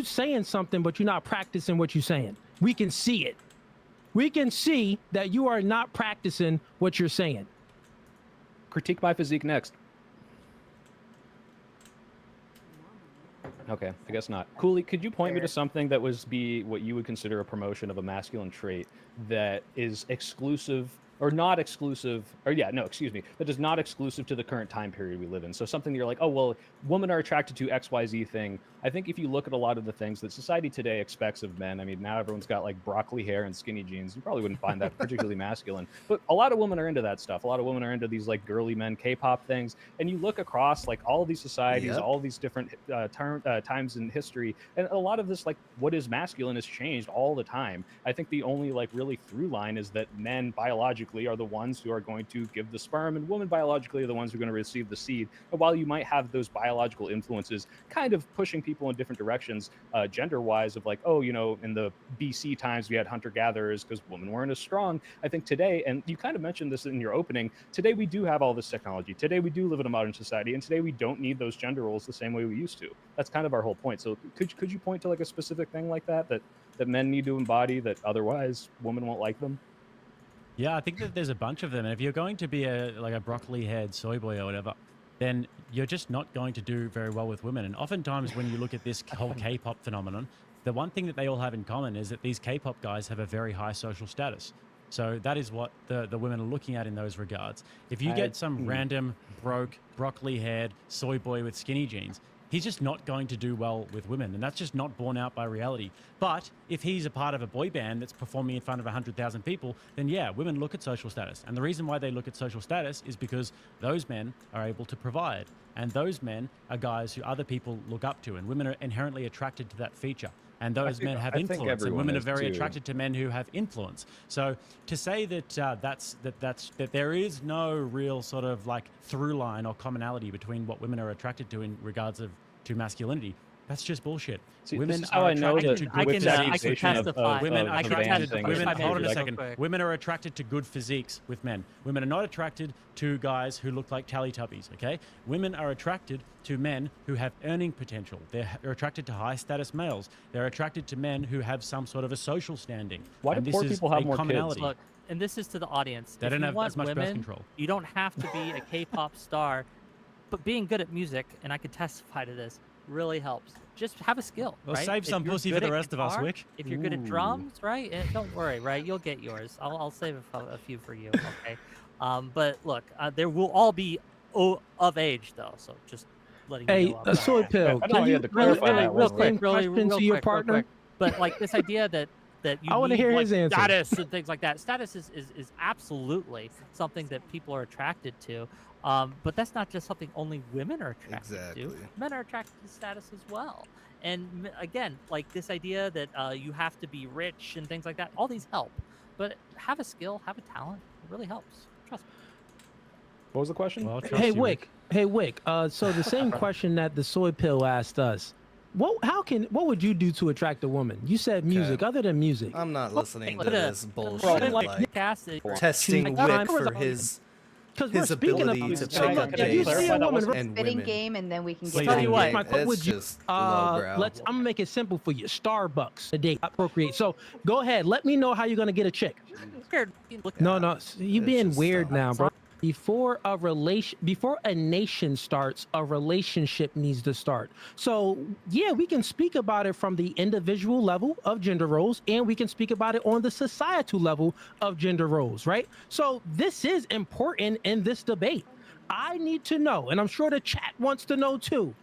saying something, but you're not practicing what you're saying. We can see it. We can see that you are not practicing what you're saying. Critique my physique next. Okay, I guess not. Cooley, could you point me to something that be what you would consider a promotion of a masculine trait that is exclusive or not exclusive, that is not exclusive to the current time period we live in. So something you're like, oh, well, women are attracted to XYZ thing. I think if you look at a lot of the things that society today expects of men, I mean, now everyone's got like broccoli hair and skinny jeans. You probably wouldn't find that particularly masculine, but a lot of women are into that stuff. A lot of women are into these like girly men K-pop things. And you look across like all of these societies, all these different times in history, and a lot of this, like what is masculine has changed all the time. I think the only like really through line is that men biologically are the ones who are going to give the sperm, and women biologically are the ones who are going to receive the seed. And while you might have those biological influences kind of pushing people in different directions, gender-wise, of like, oh, you know, in the BC times we had hunter-gatherers because women weren't as strong. I think today, and you kind of mentioned this in your opening, today we do have all this technology. Today we do live in a modern society, and today we don't need those gender roles the same way we used to. That's kind of our whole point. So could you point to like a specific thing like that men need to embody that otherwise women won't like them? Yeah, I think that there's a bunch of them. And if you're going to be a broccoli-haired soy boy or whatever, then you're just not going to do very well with women. And oftentimes when you look at this whole K-pop phenomenon, the one thing that they all have in common is that these K-pop guys have a very high social status. So that is what the women are looking at in those regards. If you get some random broke, broccoli-haired soy boy with skinny jeans, he's just not going to do well with women, and that's just not borne out by reality. But if he's a part of a boy band that's performing in front of 100,000 people, then yeah, women look at social status. And the reason why they look at social status is because those men are able to provide, and those men are guys who other people look up to, and women are inherently attracted to that feature. And those men have influence, and women are very attracted to men who have influence. So to say that that there is no real sort of like through line or commonality between what women are attracted to in regards to masculinity, that's just bullshit. See, women this is how I know that I can testify. Women of are the band attracted. thing Women, is hold on a like- second. Women are attracted to good physiques with men. Women are not attracted to guys who look like Teletubbies. Okay, women are attracted to men who have earning potential. They're attracted to high status males. They're attracted to men who have some sort of a social standing. Why do And poor this is people have a more kids? commonality. Look, and this is to the audience. They if don't you have want as much birth women, control. you don't have to be a K-pop star, but being good at music, and I can testify to this, really helps. Just have a skill. Well, right? save If some you're pussy for good the at rest of us, guitar, Wick. If you're good at Ooh. drums, right? Don't worry, right? You'll get yours. I'll save a few for you. Okay. But look, there will all be of age though, so just letting you Hey, know. a soy pill. I know Can you you had to clarify really, that real one, quick, Rick. really, question real to your quick, real partner? quick. But like this idea that you I wanna need, hear like, his answer. status and things like that. Status is absolutely something that people are attracted to. But that's not just something only women are attracted Exactly. to. Men are attracted to status as well. And again, like this idea that you have to be rich and things like that, all these help. But have a skill, have a talent. It really helps. Trust me. What was the question? Well, trust Hey you, Wick. Hey Wick. So the same question that the soy pill asked us. What would you do to attract a woman? You said music. Okay. Other than music, I'm not listening to Put a- this Put bullshit. it like Like cast it- testing Choose Wick time. for his because we're speaking of ability to so pick look, up if you dates see a that woman, wasn't- and Spitting women. game, and then we can Tell get you back what, to it. It's would you- just lowbrow. I'm gonna make it simple for you. Starbucks a date, not procreate. So go ahead, let me know how you're gonna get a chick. Scared. Look No, you It's being just weird stop. now, bro. Before a nation starts, a relationship needs to start. So yeah, we can speak about it from the individual level of gender roles, and we can speak about it on the societal level of gender roles, right? So this is important in this debate. I need to know, and I'm sure the chat wants to know too.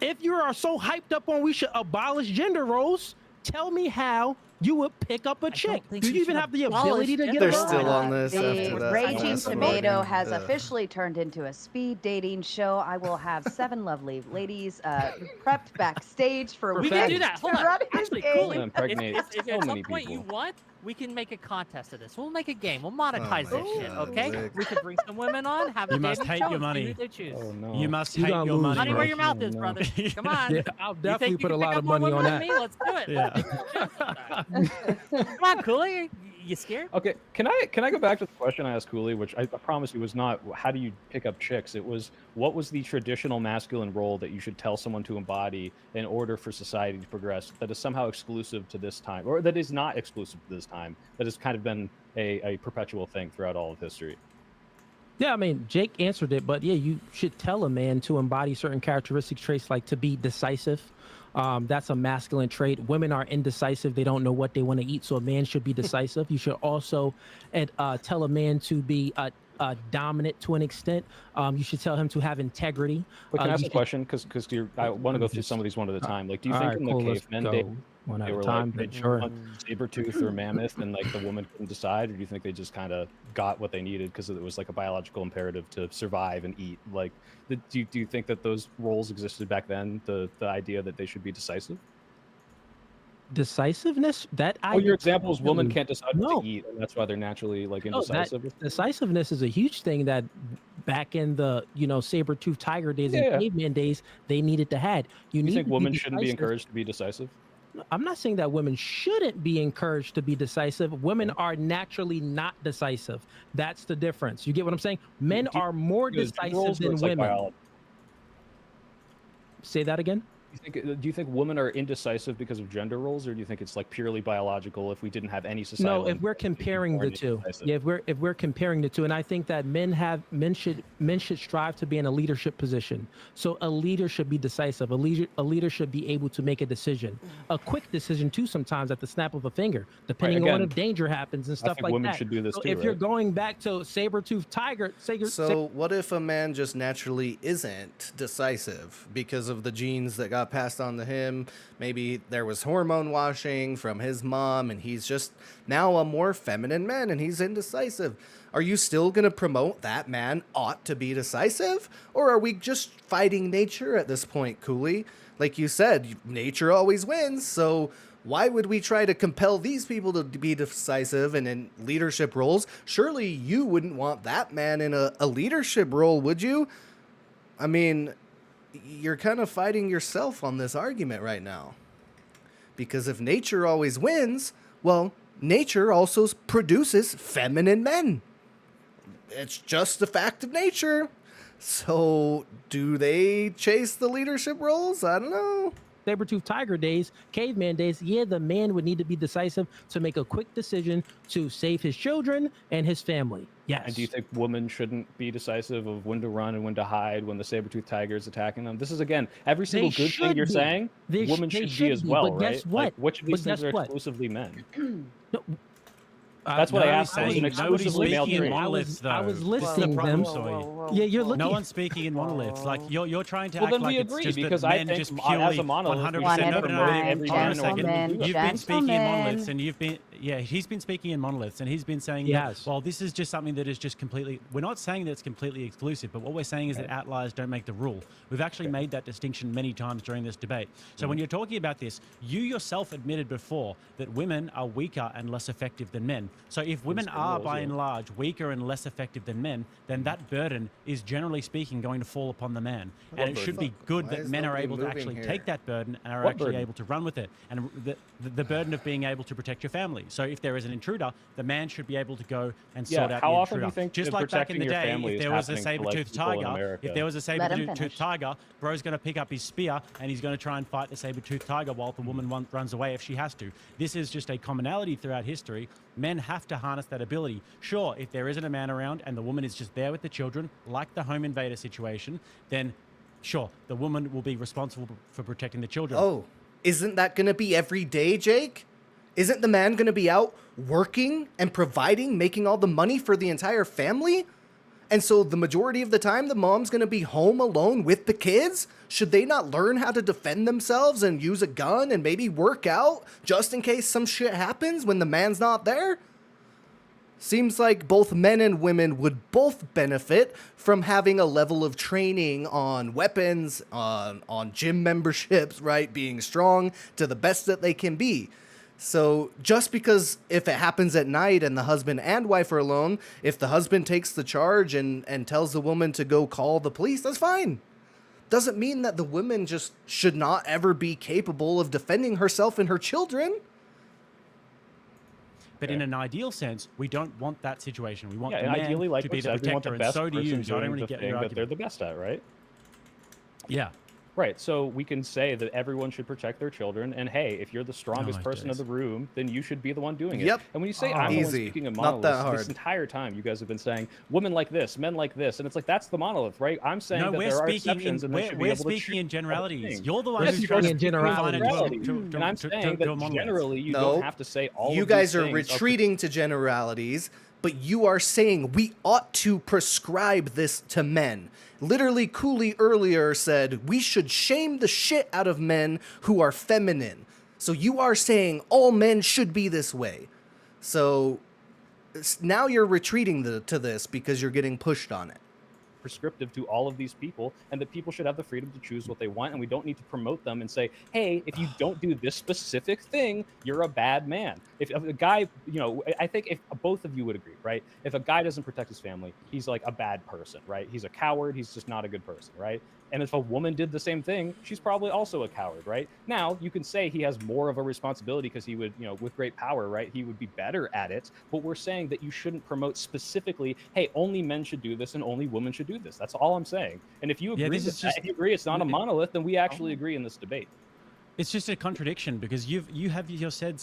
If you are so hyped up on we should abolish gender roles, tell me how you would pick up a don't chick. think Do we you even should have the abolish ability to get gender a They're roles. girl? still on this The after that Raging last Tomato voting. has Ugh. officially turned into a speed dating show. I will have 7 lovely ladies prepped backstage for We Wick can do that. Hold to on. run his Actually, game. cool. If, Impregnate if so at some many point you people. want, we can make a contest of this. We'll make a game. We'll monetize my this shit. God, Okay? Wick. We could bring some women on, have a You must dating hate show, your and see money. who they choose. Oh no. You must You hate gonna your lose, money. Money bro. where your mouth is, No. brother. Come on. Yeah, I'll You definitely think you put a can lot pick of up more money on women that. than me? Let's do it. Yeah. Come on, Cooley. You scared? Okay, can I go back to the question I asked Cooley, which I promise you was not how do you pick up chicks? It was what was the traditional masculine role that you should tell someone to embody in order for society to progress that is somehow exclusive to this time, or that is not exclusive to this time, that has kind of been a perpetual thing throughout all of history. Yeah, I mean, Jake answered it, but yeah, you should tell a man to embody certain characteristic traits, like to be decisive. That's a masculine trait. Women are indecisive. They don't know what they want to eat. So a man should be decisive. You should also tell a man to be dominant to an extent. You should tell him to have integrity. But can I ask you a should- question? Because I want to go through some of these one at a time. Like, do you think in the let's cavemen go days one at they a were time, like but sure. saber tooth or mammoth, and like the woman couldn't decide, or do you think they just kind of got what they needed because it was like a biological imperative to survive and eat? Like, do you think that those roles existed back then? The idea that they should be decisive. Decisiveness, that Oh, your example is women No. can't decide No. what to eat, and that's why they're naturally like No, that indecisive. decisiveness is a huge thing that back in the saber-toothed tiger days Yeah, yeah. and caveman days they needed to had. You need think to be women shouldn't be decisive. encouraged to be decisive? I'm not saying that women shouldn't be encouraged to be decisive. Women are naturally not decisive. That's the difference. You get what I'm saying? Men Do you are more Because decisive roles where than it's like women. biology. Say that again. Do you think women are indecisive because of gender roles, or do you think it's like purely biological? If we didn't have any societal, No, if we're influence, we'd be comparing the born two, indecisive? yeah, if we're comparing the two, and I think that men should strive to be in a leadership position. So a leader should be decisive. A leader should be able to make a decision, a quick decision too. Sometimes at the snap of a finger, depending on Again, if danger happens and I stuff think like women that. should do this So too, if you're right? going back to saber-toothed tiger, So, what if a man just naturally isn't decisive because of the genes that got passed on to him? Maybe there was hormone washing from his mom, and he's just now a more feminine man and he's indecisive. Are you still going to promote that man ought to be decisive? Or are we just fighting nature at this point, Cooley? Like you said, nature always wins, so why would we try to compel these people to be decisive and in leadership roles? Surely you wouldn't want that man in a leadership role, would you? I mean, you're kind of fighting yourself on this argument right now. Because if nature always wins, well, nature also produces feminine men. It's just a fact of nature. So, do they chase the leadership roles? I don't know. saber-toothed tiger days, caveman days, yeah, the man would need to be decisive to make a quick decision to save his children and his family. Yes. And do you think women shouldn't be decisive of when to run and when to hide when the saber-toothed tiger is attacking them? This is, again, every single good thing you're saying, women should be as well, but right? guess what? Like, which of these But things guess are what? exclusively men? No, That's what I asked. Nobody's Was an saying- nobody's exclusively male speaking in trait. monoliths, though. I was This is the listing problem, them. Soy. Yeah, you're looking. No one's speaking in monoliths. Like you're trying to Well, act then like we it's agree, just because that I men think just as a purely monolith, we 100%. should No, promote no, every hold on a man and second. woman to do You've that. been speaking in Gentlemen. monoliths, and he's been speaking in monoliths, and he's been saying Yes. that, well, this is just something that is just completely, we're not saying that it's completely exclusive, but what we're saying is that outliers don't make the rule. We've actually made that distinction many times during this debate. So when you're talking about this, you yourself admitted before that women are weaker and less effective than men. So if women good are, rules, by yeah. and large, weaker and less effective than men, then that burden is generally speaking going to fall upon the man. What And it should be burden? good Why that is men are nobody able to moving actually here? take that burden and are What actually burden? able to run with it. And the burden of being able to protect your family. So if there is an intruder, the man should be able to go and Yeah, sort out how the often do intruder. you think Just that like back in protecting the your day, family if is there was a happening to, like, saber-toothed people in tiger, America? if there was a Let him saber-toothed finish. tiger, bro's going to pick up his spear and he's going to try and fight the saber-toothed tiger while the woman runs away if she has to. This is just a commonality throughout history. Men have to harness that ability. Sure, if there isn't a man around and the woman is just there with the children, like the home invader situation, then sure, the woman will be responsible for protecting the children. Oh, isn't that going to be every day, Jake? Isn't the man going to be out working and providing, making all the money for the entire family? And so the majority of the time, the mom's going to be home alone with the kids? Should they not learn how to defend themselves and use a gun and maybe work out just in case some shit happens when the man's not there? Seems like both men and women would both benefit from having a level of training on weapons, on gym memberships, right? Being strong to the best that they can be. So just because if it happens at night and the husband and wife are alone, if the husband takes the charge and tells the woman to go call the police, that's fine. Doesn't mean that the woman just should not ever be capable of defending herself and her children. But in an ideal sense, we don't want that situation. We want Yeah, the and man ideally, like to we be the said, we want protector, the and best so do you. person So I don't doing really the get thing your that they're argument. the best at, right? Yeah. Right, so we can say that everyone should protect their children, and hey, if you're the strongest my person in days. the room, then you should be the one doing Yep. it. And when you say I'm the one Easy. speaking of Not that monoliths, hard. this entire time you guys have been saying women like this, men like this, and it's like that's the monolith, right? I'm saying No, that we're there are speaking exceptions, in and they should be we're able to speaking choose in other generalities. things. You're the one We're who's speaking trying to in generalities. And I'm saying that generally you No. don't have to say all You of guys these are things retreating to generalities, but you are saying we ought to prescribe this to men. Literally, Cooley earlier said we should shame the shit out of men who are feminine. So you are saying all men should be this way. So now you're retreating to this because you're getting pushed on it. prescriptive to all of these people, and that people should have the freedom to choose what they want, and we don't need to promote them and say, hey, if you don't do this specific thing, you're a bad man. If a guy, I think if both of you would agree, right? If a guy doesn't protect his family, he's like a bad person, right? He's a coward, he's just not a good person, right? And if a woman did the same thing, she's probably also a coward, right? Now, you can say he has more of a responsibility because he would, with great power, right? He would be better at it. But we're saying that you shouldn't promote specifically, hey, only men should do this and only women should do this. That's all I'm saying. And if you agree, this with is that, just- if you agree it's not a monolith, then we actually agree in this debate. It's just a contradiction because you have yourself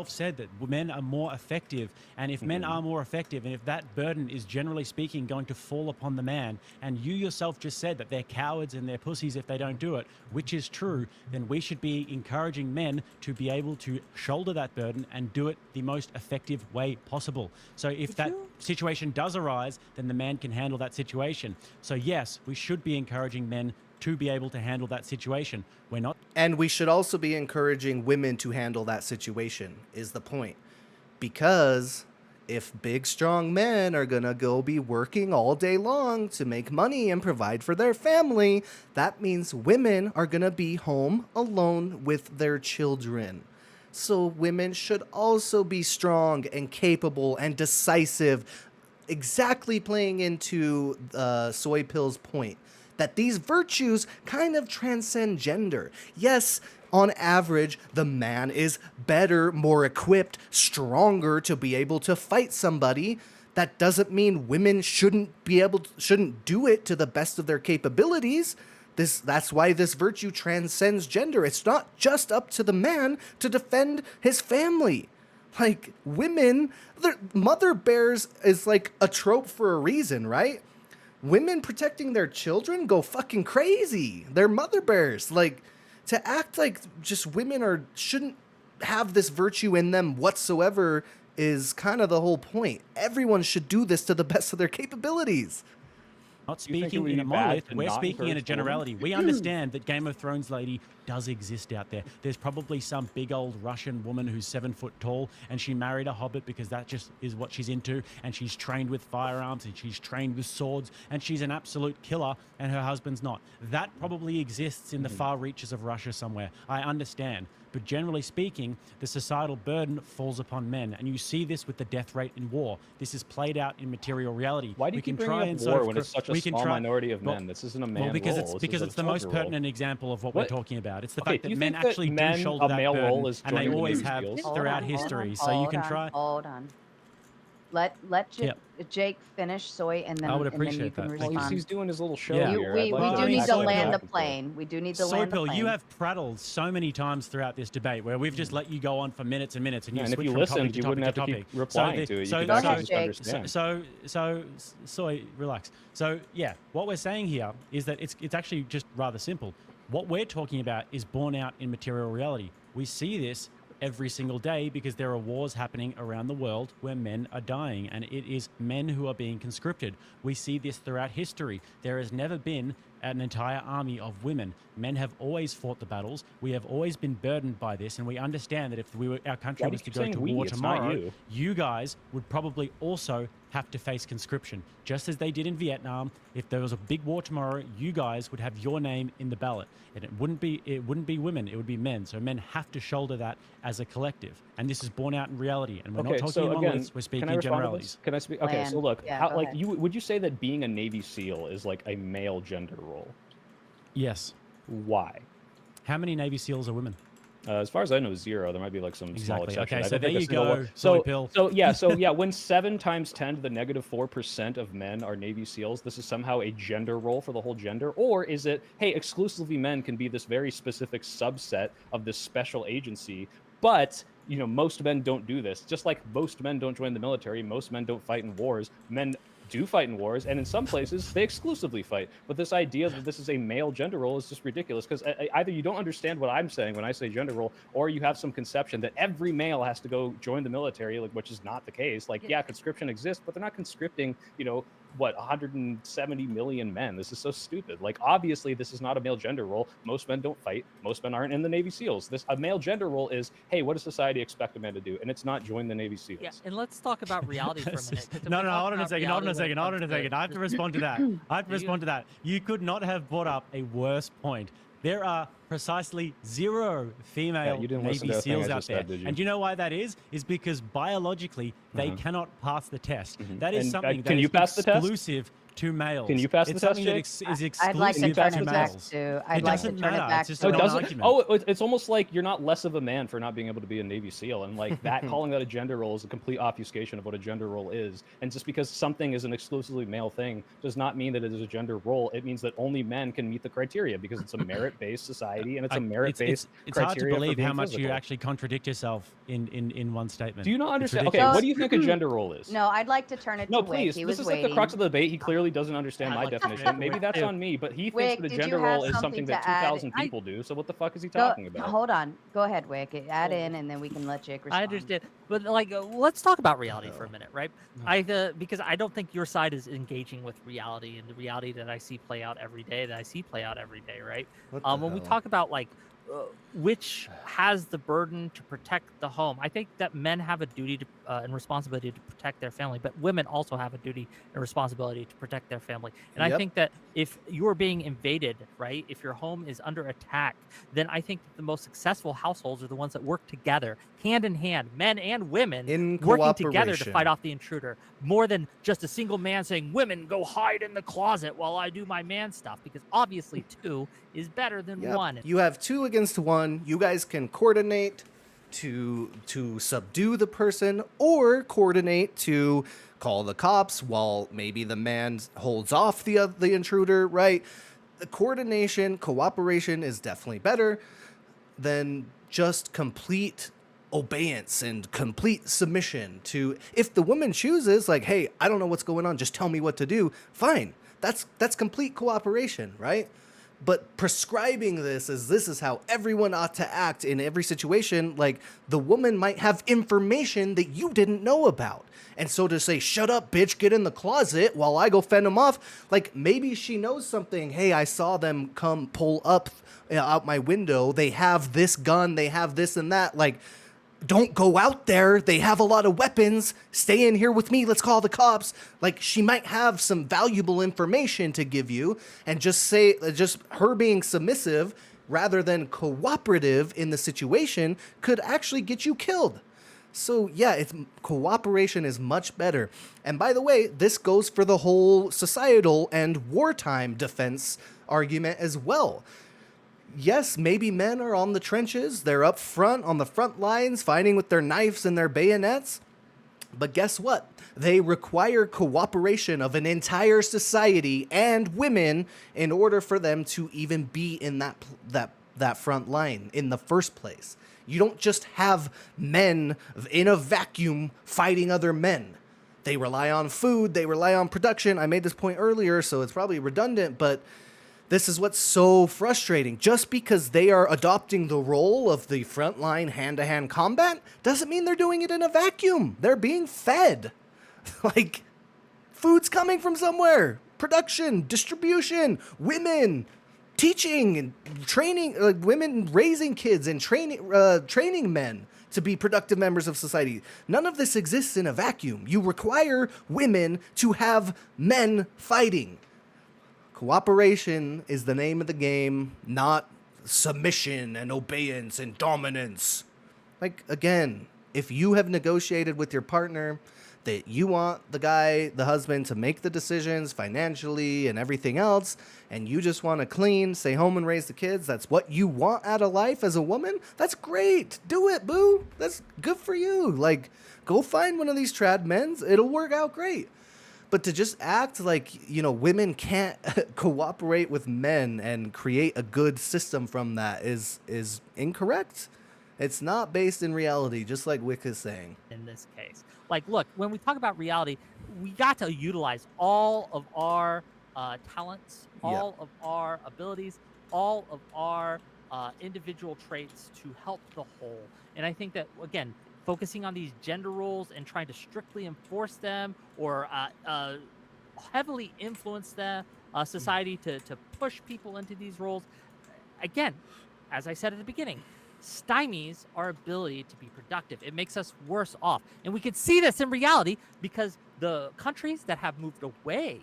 said that men are more effective, and if men are more effective, and if that burden is generally speaking going to fall upon the man, and you yourself just said that they're cowards and they're pussies if they don't do it, which is true, then we should be encouraging men to be able to shoulder that burden and do it the most effective way possible. So if that situation does arise, then the man can handle that situation. So yes, we should be encouraging men to be able to handle that situation. We're not. And we should also be encouraging women to handle that situation, is the point. Because if big, strong men are going to go be working all day long to make money and provide for their family, that means women are going to be home alone with their children. So women should also be strong and capable and decisive, exactly playing into Soy Pill's point, that these virtues kind of transcend gender. Yes, on average, the man is better, more equipped, stronger to be able to fight somebody. That doesn't mean women shouldn't do it to the best of their capabilities. That's why this virtue transcends gender. It's not just up to the man to defend his family. Like, women, mother bears is like a trope for a reason, right? Women protecting their children go fucking crazy. They're mother bears. Like, to act like just women shouldn't have this virtue in them whatsoever is kind of the whole point. Everyone should do this to the best of their capabilities. Not You think it speaking would in be a bad monolith, to we're not speaking in a encourage the women? generality. We understand that Game of Thrones lady does exist out there. There's probably some big old Russian woman who's 7 foot tall, and she married a hobbit because that just is what she's into, and she's trained with firearms, and she's trained with swords, and she's an absolute killer, and her husband's not. That probably exists in the far reaches of Russia somewhere. I understand. But generally speaking, the societal burden falls upon men, and you see this with the death rate in war. This is played out in material reality. Why do you keep bringing up war when it's such a small minority of men? This isn't a man Well, because role. it's the most pertinent example of what we're talking about. It's the fact do that you men think that actually do men, shoulder a that male burden, role is and they joining the always Navy have SEALs? throughout history. So you can try. Hold on. Let Jake finish, Soy, and then I would and then you appreciate can that. Thank Well, respond. he's doing his little show Yeah. here. We I'd like do need to actually land the back and forth. plane. We do need to land the Soypill, plane. you have prattled so many times throughout this debate where we've just let you go on for minutes and minutes, and Yeah, you and if switch you from topic listened, to you topic wouldn't to have to topic. keep replying to it. You could actually just understand. So, relax. So, yeah, what we're saying here is that it's actually just rather simple. What we're talking about is borne out in material reality. We see this every single day because there are wars happening around the world where men are dying, and it is men who are being conscripted. We see this throughout history. There has never been an entire army of women. Men have always fought the battles. We have always been burdened by this, and we understand that if our country Why do was you to keep go saying to we? war It's not tomorrow, you. you guys would probably also have to face conscription, just as they did in Vietnam. If there was a big war tomorrow, you guys would have your name in the ballot, and it wouldn't be women, it would be men. So men have to shoulder that as a collective, and this is borne out in reality. And we're not talking in monoliths; we're speaking can I respond to generalities. this? Can I speak? Okay, so Land. look, Yeah, how, go like ahead. would you say that being a Navy SEAL is like a male gender role? Yes. Why? How many Navy SEAls are women? As far as I know, 0. There might be like some small Exactly. exception. Okay, I so don't there think a you single go, one- soy pill. So yeah, when 7 times 10 to the negative 4% of men are Navy SEAls, this is somehow a gender role for the whole gender, or is it, hey, exclusively men can be this very specific subset of this special agency, but most men don't do this. Just like most men don't join the military, most men don't fight in wars. Men do fight in wars, and in some places they exclusively fight. But this idea that this is a male gender role is just ridiculous, because either you don't understand what I'm saying when I say gender role, or you have some conception that every male has to go join the military, which is not the case. Yeah, conscription exists, but they're not conscripting 170 million men. This is so stupid. Obviously this is not a male gender role. Most men don't fight. Most men aren't in the Navy SEAls. A male gender role is, hey, what does society expect a man to do? And it's not join the Navy SEAls. Yeah, and let's talk about reality for a minute. 'cause if No, we talk hold on a about second, hold on a reality when second, it hold on a comes to- second. I have to respond to that. I have to respond to that. You could not have brought up a worse point. There are precisely 0 female you didn't listen Navy to a thing I SEAls out just there. said, did you? And you know why that is? Is because biologically they cannot pass the test. That is And, something that can is you pass the test? exclusive. to males. Can you pass it's the test, something that Jake? is I'd like to exclusive turn to it back males. to. I'd It like to doesn't turn it matter. back It's just to. Oh, a it doesn't. non-argument. Oh, it's almost like you're not less of a man for not being able to be a Navy SEAL, and like that calling that a gender role is a complete obfuscation of what a gender role is. And just because something is an exclusively male thing does not mean that it is a gender role. It means that only men can meet the criteria because it's a merit-based society and it's a merit-based It's hard to criteria for believe being how much you physical. actually contradict yourself in one statement. Do you not It's understand? Okay, ridiculous. what do you think a gender role is? No, I'd like to turn it No, to Wick. please. He This was is waiting. like the crux of the debate. He clearly doesn't understand I'd my like to definition. turn it Maybe to that's Wick, on me, but he thinks Wick, that a did you gender have role is something something to that add? 2,000 people do. So what the fuck is he Go, talking about? hold on. Go ahead, Wick. Add in, and then we can let Jake respond. I understand, but like, let's talk about reality for a minute, right? Because I don't think your side is engaging with reality and the reality that I see play out every day, right? What the When we hell? talk about like which has the burden to protect the home, I think that men have a duty to and responsibility to protect their family, but women also have a duty and responsibility to protect their family. And I Yep. think that if you're being invaded, right, if your home is under attack, then I think that the most successful households are the ones that work together, hand in hand, men and women, In working together to cooperation. fight off the intruder, more than just a single man saying, "Women, go hide in the closet while I do my man stuff," because obviously two is better than Yep. one. You have 2 against 1. You guys can coordinate to subdue the person, or coordinate to call the cops while maybe the man holds off the intruder. Right? The coordination, cooperation is definitely better than just complete obeyance and complete submission to. If the woman chooses, like, hey, I don't know what's going on, just tell me what to do, fine, that's complete cooperation, right? But prescribing this is how everyone ought to act in every situation, like the woman might have information that you didn't know about. And so to say, shut up, bitch, get in the closet while I go fend them off, like maybe she knows something. Hey, I saw them come pull up out my window. They have this gun, they have this and that. Like, don't go out there. They have a lot of weapons. Stay in here with me. Let's call the cops. Like, she might have some valuable information to give you, and just her being submissive rather than cooperative in the situation could actually get you killed. So yeah, cooperation is much better. And by the way, this goes for the whole societal and wartime defense argument as well. Yes, maybe men are on the trenches. They're up front on the front lines fighting with their knives and their bayonets. But guess what? They require cooperation of an entire society and women in order for them to even be in that front line in the first place. You don't just have men in a vacuum fighting other men. They rely on food, they rely on production. I made this point earlier, so it's probably redundant, but this is what's so frustrating. Just because they are adopting the role of the frontline hand-to-hand combat doesn't mean they're doing it in a vacuum. They're being fed. Like, food's coming from somewhere. Production, distribution, women, teaching and training, women raising kids and training men to be productive members of society. None of this exists in a vacuum. You require women to have men fighting. Cooperation is the name of the game, not submission and obedience and dominance. Like, again, if you have negotiated with your partner that you want the husband, to make the decisions financially and everything else, and you just want to clean, stay home and raise the kids, that's what you want out of life as a woman, that's great. Do it, boo. That's good for you. Like, go find one of these trad men's. It'll work out great. But to just act like, women can't cooperate with men and create a good system from that is incorrect. It's not based in reality, just like Wick is saying. In this case, like, look, when we talk about reality, we got to utilize all of our talents, all of our abilities, all of our individual traits to help the whole. And I think that, again, focusing on these gender roles and trying to strictly enforce them or heavily influence the society to push people into these roles, again, as I said at the beginning, stymies our ability to be productive. It makes us worse off. And we can see this in reality because the countries that have moved away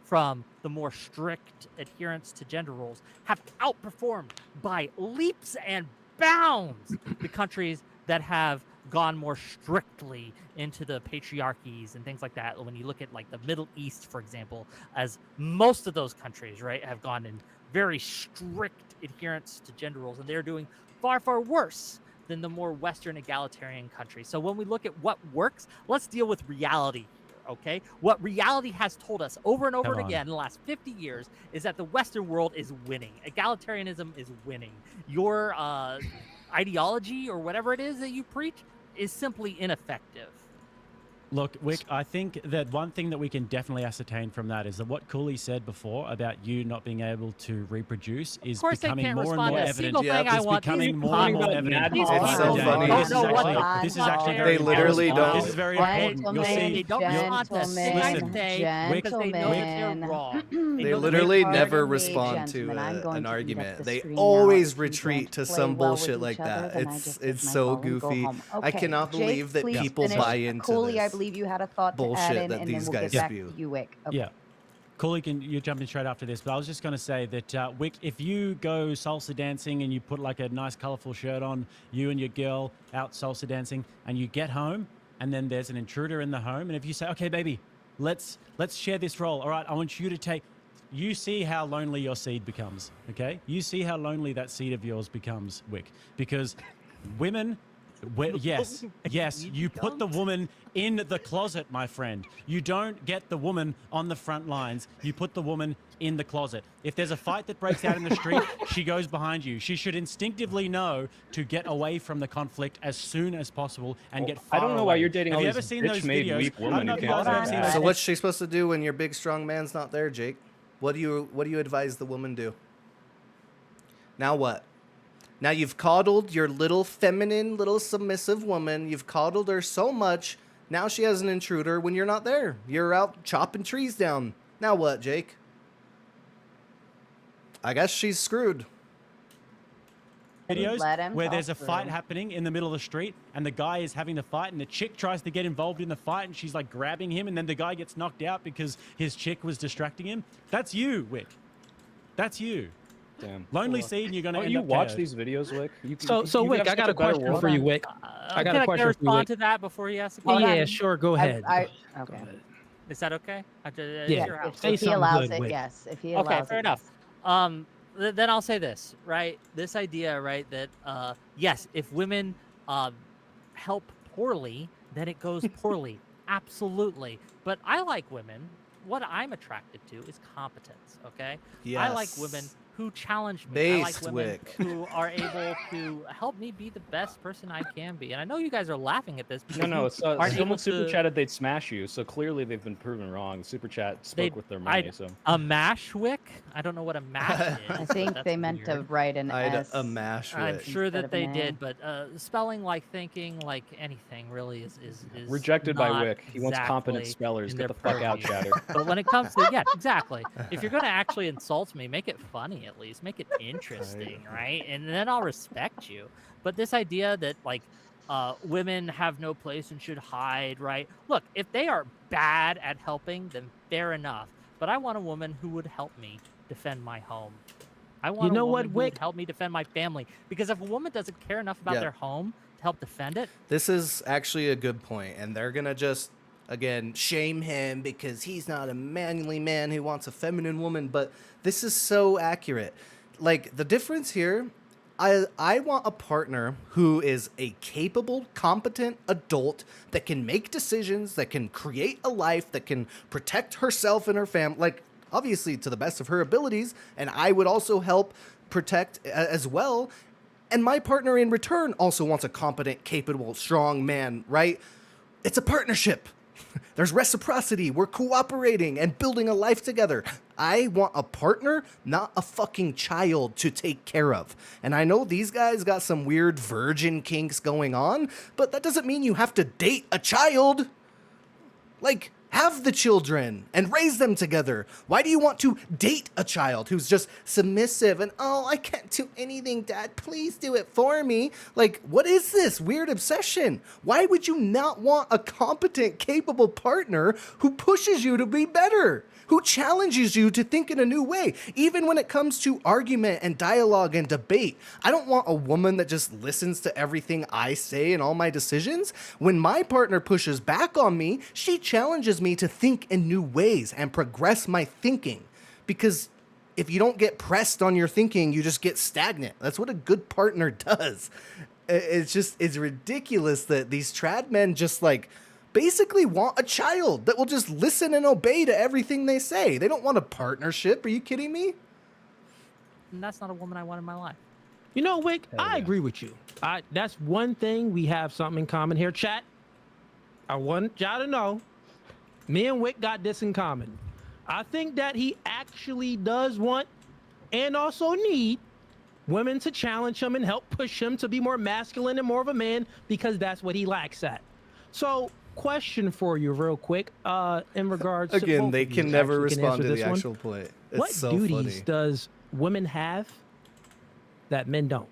from the more strict adherence to gender roles have outperformed by leaps and bounds the countries that have gone more strictly into the patriarchies and things like that. When you look at like the Middle East, for example, as most of those countries, right, have gone in very strict adherence to gender roles, and they're doing far, far worse than the more Western egalitarian countries. So when we look at what works, let's deal with reality here, okay? What reality has told us over and over Come and on. again in the last 50 years is that the Western world is winning. Egalitarianism is winning. Your ideology or whatever it is that you preach is simply ineffective. Look, Wick, I think that one thing that we can definitely ascertain from that is that what Cooley said before about you not being able to reproduce is Of course, they becoming can't more and respond more to a evident. single thing I It's want. becoming These more and more people- evident. These by It's the so day. funny. Don't know what This is actually they very literally important. don't. This is very important. You'll They see. don't respond to a thing I Listen, say because they know that they're gentlemen. wrong. They know that literally they're never Pardon me, respond to gentlemen, I'm going an to eat up argument. the They screen now. always If you retreat don't to play some well with bullshit each like other, that. then I just It's take my so ball and go goofy. home. I Okay, cannot Jake, believe that please people finish. buy into Cooley, I this believe you had a thought to bullshit add in, that and then these we'll guys get back spew. to you, Wick. Okay. Yeah. Cooley, you're jumping straight after this, but I was just going to say that, Wick, if you go salsa dancing and you put like a nice colorful shirt on, you and your girl out salsa dancing, and you get home, and then there's an intruder in the home, and if you say, okay, baby, let's share this role. All right, I want you to take. You see how lonely your seed becomes, okay? You see how lonely that seed of yours becomes, Wick, because women. Yes, you put the woman in the closet, my friend. You don't get the woman on the front lines. You put the woman in the closet. If there's a fight that breaks out in the street, she goes behind you. She should instinctively know to get away from the conflict as soon as possible and get far I don't know why away. you're dating Have all you these ever seen those bitch-made videos? weak I don't women know who if you can't guys Hold have seen on, those. So guys. what's she supposed to do when your big strong man's not there, Jake? What do you advise the woman do? Now what? Now you've coddled your little feminine, little submissive woman. You've coddled her so much. Now she has an intruder when you're not there. You're out chopping trees down. Now what, Jake? I guess she's screwed. Videos Let him where talk there's a fight through. happening in the middle of the street and the guy is having the fight and the chick tries to get involved in the fight and she's like grabbing him and then the guy gets knocked out because his chick was distracting him. That's you, Wick. That's you. Damn. Lonely seed and you're going to Don't end you up watch KO'd. these videos, Wick? So You Wick, have I such got a better question world. for you, Wick. I got a Can question for you, respond Wick. to that before he asks a Hold question? Yeah, on. sure. Go ahead. Okay. Is that okay? It's Yeah. your house. Say If he something allows good, it, Wick. yes. If he allows Okay, it, fair enough. Then I'll say this, right? This idea, right, that yes, if women help poorly, then it goes poorly. Absolutely. But I like women. What I'm attracted to is competence, okay? I like women Yes. who challenge me. I like Based, women Wick. who are able to help me be the best person I can be. And I know you guys are laughing at this because No, you it's aren't able someone super to chatted they'd smash you, so clearly they've been proven wrong. Super chat spoke with their money, so a mash wick. I don't know what a mash is. I but think that's they meant to weird. write an I'd S. a mash I'm with. sure instead that of they an A. did, but spelling like thinking, like anything, really is rejected by not Wick. He wants competent exactly spellers. in Get their the fuck out, purview. chatter. But when it comes to exactly. If you're gonna actually insult me, make it funny at least, make it interesting, right? And then I'll respect you. But this idea that like women have no place and should hide, right? Look, if they are bad at helping, then fair enough. But I want a woman who would help me defend my home. I want know a what, woman who would Wick? help me defend my family. Because if a woman doesn't care enough about Yeah. their home to help defend it, This is actually a good point, and they're gonna just again shame him because he's not a manly man who wants a feminine woman. But this is so accurate. Like the difference here, I want a partner who is a capable, competent adult that can make decisions, that can create a life, that can protect herself and her family. Like obviously to the best of her abilities, and I would also help protect as well. And my partner in return also wants a competent, capable, strong man, right? It's a partnership. There's reciprocity. We're cooperating and building a life together. I want a partner, not a fucking child to take care of. And I know these guys got some weird virgin kinks going on, but that doesn't mean you have to date a child. Like, have the children and raise them together? Why do you want to date a child who's just submissive and, oh, I can't do anything, Dad, please do it for me? Like, what is this weird obsession? Why would you not want a competent, capable partner who pushes you to be better? Who challenges you to think in a new way, even when it comes to argument and dialogue and debate. I don't want a woman that just listens to everything I say and all my decisions. When my partner pushes back on me, she challenges me to think in new ways and progress my thinking. Because if you don't get pressed on your thinking, you just get stagnant. That's what a good partner does. It's ridiculous that these trad men just like basically want a child that will just listen and obey to everything they say. They don't want a partnership. Are you kidding me? And that's not a woman I want in my life. You know, Wick, Hell I yeah. agree with you. That's one thing we have something in common here, chat. I want y'all to know, me and Wick got this in common. I think that he actually does want and also need women to challenge him and help push him to be more masculine and more of a man, because that's what he lacks at. So, question for you real quick, in regards to Again, both they of you can never actually can respond answer to the this one. actual point. It's What so duties funny. does women have that men don't?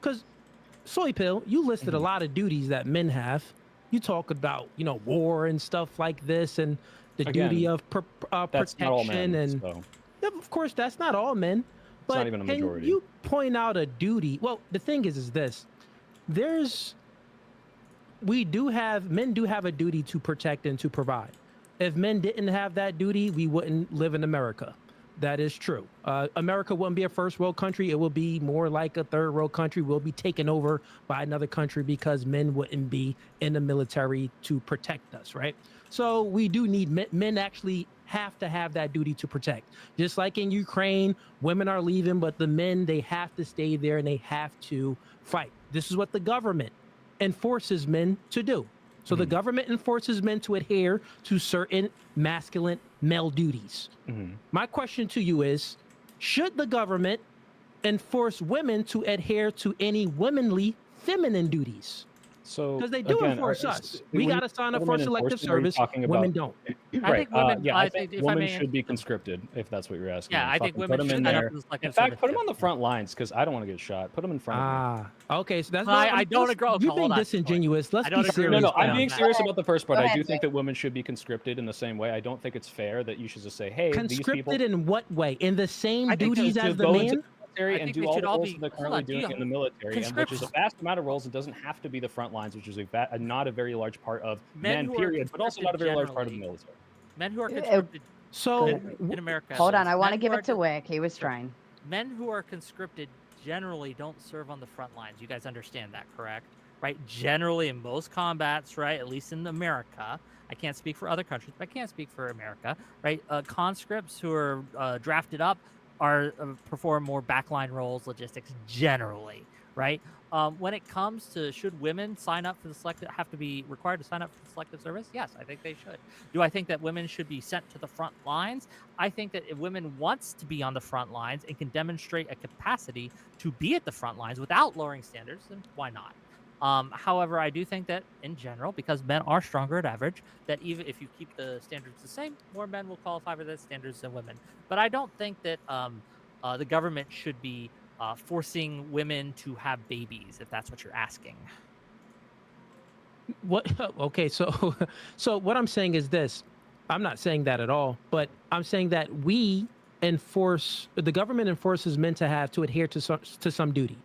Because Soy Pill, you listed a lot of duties that men have. You talk about, war and stuff like this, and the Again, duty of That's not all men. protection, and So yeah, of course, that's not all men. But not even a can majority. you point out a duty? Well, the thing is this: men do have a duty to protect and to provide. If men didn't have that duty, we wouldn't live in America. That is true. America wouldn't be a first world country. It will be more like a third world country. We'll be taken over by another country because men wouldn't be in the military to protect us, right? So we do need men actually have to have that duty to protect. Just like in Ukraine, women are leaving, but the men, they have to stay there and they have to fight. This is what the government enforces men to do. So the government enforces men to adhere to certain masculine male duties. My question to you is, should the government enforce women to adhere to any womanly feminine duties? So Because they do again, enforce are- us. when We you got to sign up for government selective enforcement, are you service. talking Women about- don't. I Right. think women. Yeah, I think if I women may should be answer- conscripted, if that's what you're asking. Yeah, I think Fucking women put 'em should in sign up there. for the selective In fact, put them service, on the yeah. front lines because I don't want to get shot. Put them in front of me. Okay, so that's No, I don't agree. Okay, You're hold being on. disingenuous. Let's I don't be agree with serious. No, you I'm on being that. serious about the first part. Go I ahead, do think Nick. that women should be conscripted in the same way. I don't think it's fair that you should just say, hey, these people Conscripted in what way? In the same I think duties to as the go into man? the military I and think do they all should the all roles be- that they're hold currently on, do doing you- in the military, and which is a conscripts- vast amount of roles. It doesn't have to be the front lines, which is not a very large part of men, who are period, but also not a very large part of the generally- military. Men who are Uh, conscripted So, in America. Hold on, I want to men give who it to are- Wick. He was trying. Men who are conscripted generally don't serve on the front lines. You guys understand that, correct? Right? Generally, in most combats, right? At least in America, I can't speak for other countries, but I can speak for America, right? Conscripts who are drafted up are perform more backline roles, logistics generally, right? When it comes to should women sign up for the selective, have to be required to sign up for the selective service? Yes, I think they should. Do I think that women should be sent to the front lines? I think that if women wants to be on the front lines and can demonstrate a capacity to be at the front lines without lowering standards, then why not? However, I do think that in general, because men are stronger at average, that even if you keep the standards the same, more men will qualify for those standards than women. But I don't think that the government should be forcing women to have babies, if that's what you're asking. what? Okay, so so what I'm saying is this. I'm not saying that at all, but I'm saying that the government enforces men to adhere to some duty.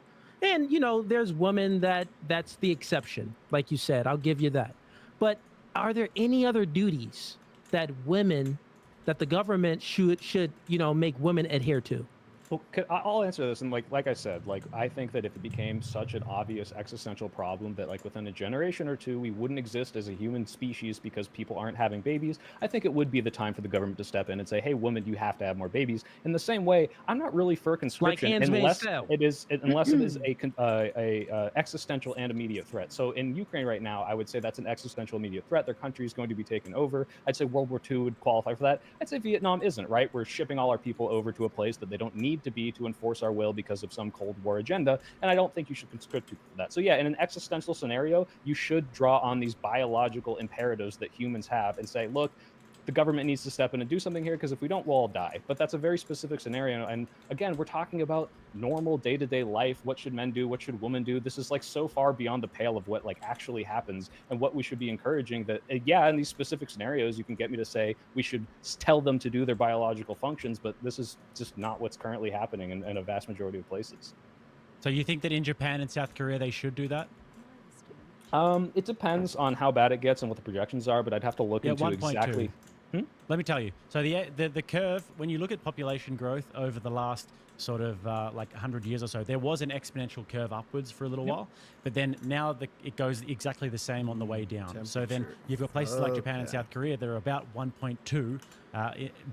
And there's women that's the exception, like you said. I'll give you that. But are there any other duties that the government should make women adhere to? Well, I'll answer this, and like I said, I think that if it became such an obvious existential problem that within a generation or two we wouldn't exist as a human species because people aren't having babies, I think it would be the time for the government to step in and say, hey, women, you have to have more babies. In the same way, I'm not really for conscription unless it is a existential and immediate threat. So in Ukraine right now, I would say that's an existential immediate threat. Their country is going to be taken over. I'd say World War II would qualify for that. I'd say Vietnam isn't, right? We're shipping all our people over to a place that they don't need need to be to enforce our will because of some Cold War agenda. And I don't think you should conscript people for that. So yeah, in an existential scenario, you should draw on these biological imperatives that humans have and say, look, the government needs to step in and do something here because if we don't, we'll all die. But that's a very specific scenario. And again, we're talking about normal day-to-day life. What should men do? What should women do? This is like so far beyond the pale of what like actually happens and what we should be encouraging that, yeah, in these specific scenarios, you can get me to say we should tell them to do their biological functions, but this is just not what's currently happening in a vast majority of places. So you think that in Japan and South Korea they should do that? It depends on how bad it gets and what the projections are, but I'd have to look into 1.2. exactly. Let me tell you. So the curve, when you look at population growth over the last sort of like 100 years or so, there was an exponential curve upwards for a little while, but then now it goes exactly the same on the way down. So then you've got places like Japan and South Korea that are about 1.2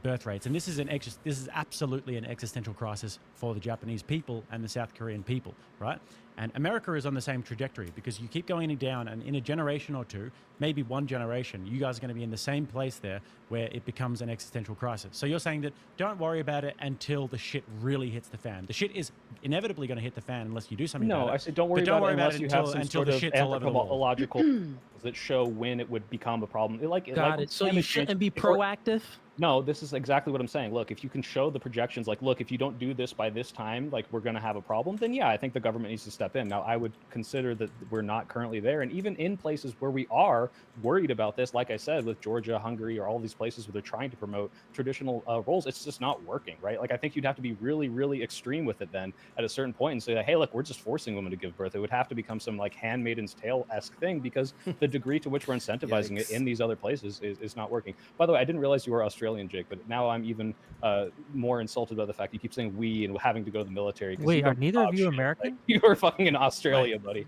birth rates, and this is absolutely an existential crisis for the Japanese people and the South Korean people, right? And America is on the same trajectory because you keep going down, and in a generation or two, maybe one generation, you guys are going to be in the same place there where it becomes an existential crisis. So you're saying that don't worry about it until the shit really hits the fan. The shit is inevitably going to hit the fan unless you do something about it. No, I said don't worry about it unless you have some sort of anthropological that show when it would become a problem. Got it. So you shouldn't be proactive? No, this is exactly what I'm saying. Look, if you can show the projections, like, look, if you don't do this by this time, like, we're going to have a problem, then yeah, I think the government needs to step in. Now, I would consider that we're not currently there. And even in places where we are worried about this, like I said, with Georgia, Hungary, or all these places where they're trying to promote traditional roles, it's just not working, right? Like, I think you'd have to be really, really extreme with it then at a certain point and say, that, hey, look, we're just forcing women to give birth. It would have to become some, like, Handmaid's Tale-esque thing because the degree to which we're incentivizing it in these other places is not working. By the way, I didn't realize you were Australian, Jake, but now I'm even more insulted by the fact you keep saying we and having to go to the military. Wait, are neither of you American? Like, you are fucking in Australia, buddy.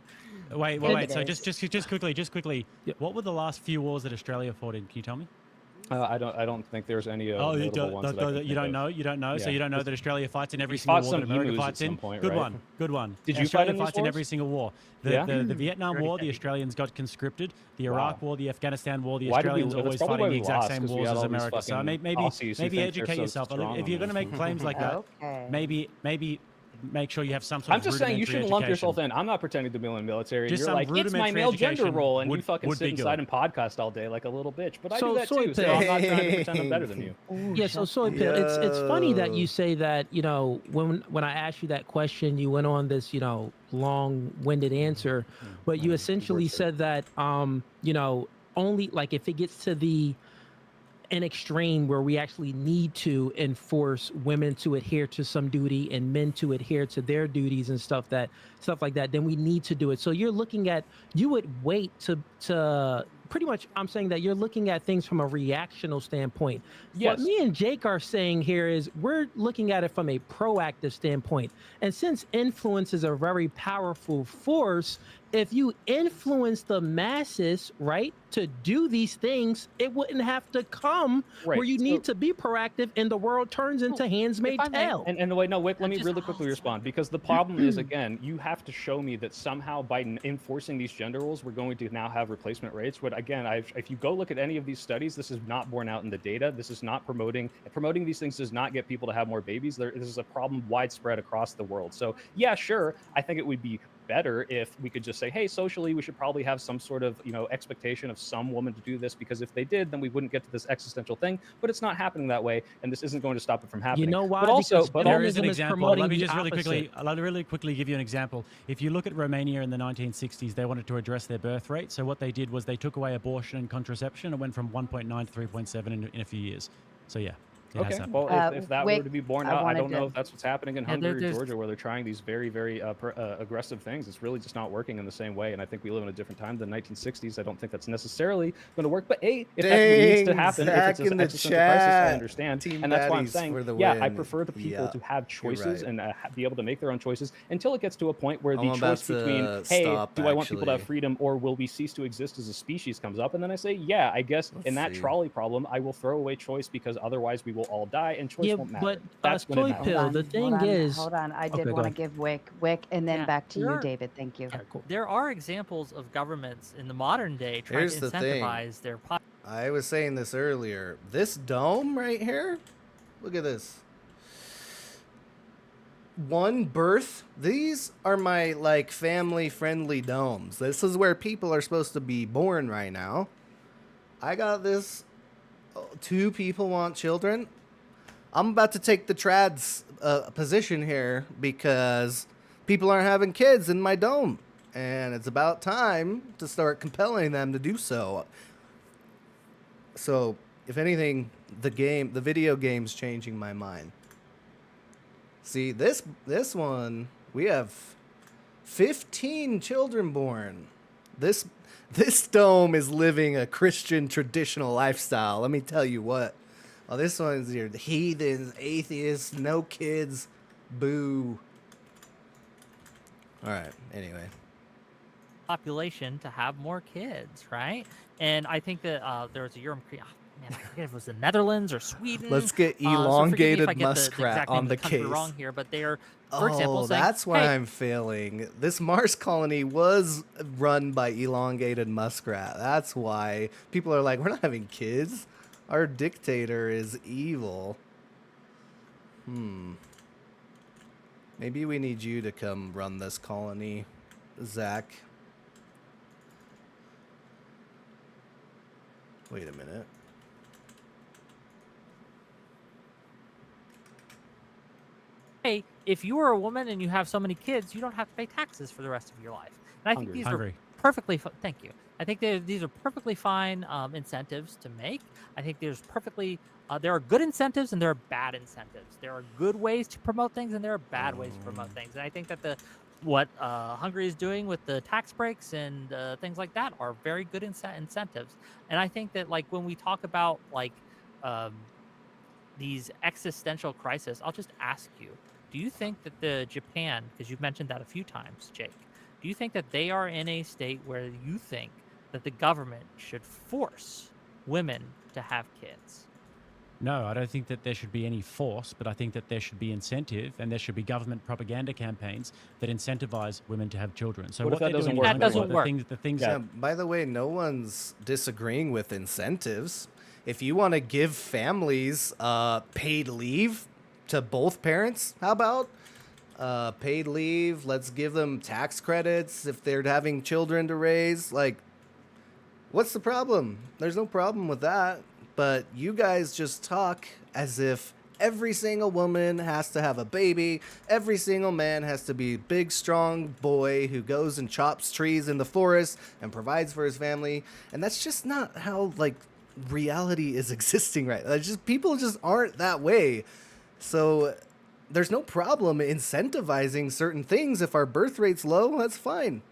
Wait. So just quickly, what were the last few wars that Australia fought in? Can you tell me? I don't think there's any. You don't know. Yeah. So you don't know that Australia fights in every We single fought war some that America emus fights at in. some point, Good right? one. Good one. Did you Australia fight in those fights in wars? every single war. Yeah? The Vietnam War, the Australians got conscripted. The Iraq War, the Afghanistan War, the Why did we Australians lose? always That's probably fighting why the we exact lost, same 'cause we wars had as all these America. So fucking maybe Aussies who think they're educate so yourself. strong If you're on going to make claims like that, Okay. maybe make sure you have some sort I'm of just saying you rudimentary shouldn't lump education. yourself in. I'm not pretending to be in the military. Just You're some like, it's my rudimentary male gender education role, and you would fucking be sit inside good. and podcast all day like a little bitch. But I So, do that soy too, so pill. I'm not trying to pretend I'm better than you. Yeah, so soy pill. It's funny that you say that. You know, when I asked you that question, you went on this long-winded answer, but you essentially said that only like if it gets to an extreme where we actually need to enforce women to adhere to some duty and men to adhere to their duties and stuff like that, then we need to do it. So you would wait to pretty much, I'm saying that you're looking at things from a reactional standpoint. Yes. What me and Jake are saying here is we're looking at it from a proactive standpoint. And since influence is a very powerful force, if you influence the masses, right, to do these things, it wouldn't have to come where you need to be proactive and the world turns into Handmaid's Tale. And wait, no, Wick, let me really quickly respond, because the problem is, again, you have to show me that somehow by enforcing these gender roles, we're going to now have replacement rates. But again, if you go look at any of these studies, this is not borne out in the data. This is not promoting these things does not get people to have more babies. This is a problem widespread across the world. So yeah, sure, I think it would be better if we could just say, hey, socially, we should probably have some sort of, expectation of some woman to do this, because if they did, then we wouldn't get to this existential thing. But it's not happening that way, and this isn't going to stop it from happening. You know why? But also, There is an feminism example. promoting Let me the just opposite. really quickly give you an example. If you look at Romania in the 1960s, they wanted to address their birth rate. So what they did was they took away abortion and contraception. It went from 1.9 to 3.7 in a a few years. So yeah. Okay, well, if that were to be borne out, I don't know if that's what's happening in Hungary or Georgia, where they're trying these very, very aggressive things. It's really just not working in the same way, and I think we live in a different time than the 1960s. I don't think that's necessarily going to work, but hey, if that's what needs to happen, if it's an existential crisis, I understand, and that's why I'm saying, yeah, I prefer the people to have choices and be able to make their own choices until it gets to a point where the choice between, hey, do I want people to have freedom, or will we cease to exist as a species comes up, and then I say, yeah, I guess in that trolley problem, I will throw away choice, because otherwise we will all die, and choice won't matter. But that's when it soy matters. pill. The thing is, hold on. I did Okay, want go to give Wick, and then back to you, David. Thank you. There are examples of governments in the modern day trying Here's to the thing. incentivize their I was saying this earlier. This dome right here, look at this. one birth. These are my like family friendly domes. This is where people are supposed to be born right now. I got this. Two people want children. I'm about to take the trad's position here because people aren't having kids in my dome, and it's about time to start compelling them to do so. So, if anything, the video game's changing my mind. See, this one, we have 15 children born. This dome is living a Christian traditional lifestyle. Let me tell you what. Oh, this one's your heathens, atheists, no kids, boo. All right. Anyway, population to have more kids, right? And I think that there was a European. Man, I forget if it was the Netherlands or Sweden. let's get So forgive me if elongated I get muskrat exact name on of the country case. wrong here, but they are, for example, saying, that's why hey, I'm failing. This Mars colony was run by elongated muskrat. That's why people are like, we're not having kids. Our dictator is evil. Maybe we need you to come run this colony, Zach. Wait a minute. hey, if you are a woman and you have so many kids, you don't have to pay taxes for the rest of your life. And I think these Hungry. are perfectly. Thank you. I think these are perfectly fine incentives to make. I think there's perfectly. There are good incentives and there are bad incentives. There are good ways to promote things and there are bad ways to promote things. And I think that what Hungary is doing with the tax breaks and things like that are very good incentives. And I think that like when we talk about like these existential crises, I'll just ask you: do you think that the Japan, because you've mentioned that a few times, Jake, do you think that they are in a state where you think that the government should force women to have kids? No, I don't think that there should be any force, but I think that there should be incentive and there should be government propaganda campaigns that incentivize women to have children. So What if what that they're doesn't doing work? in That Hungary, doesn't work. the things Yeah, by the way, no one's disagreeing with incentives. If you want to give families paid leave to both parents, how about paid leave? Let's give them tax credits if they're having children to raise. Like, what's the problem? There's no problem with that. But you guys just talk as if every single woman has to have a baby. Every single man has to be a big, strong boy who goes and chops trees in the forest and provides for his family. And that's just not how, like, reality is existing right now. People just aren't that way. So there's no problem incentivizing certain things. If our birth rate's low, that's fine.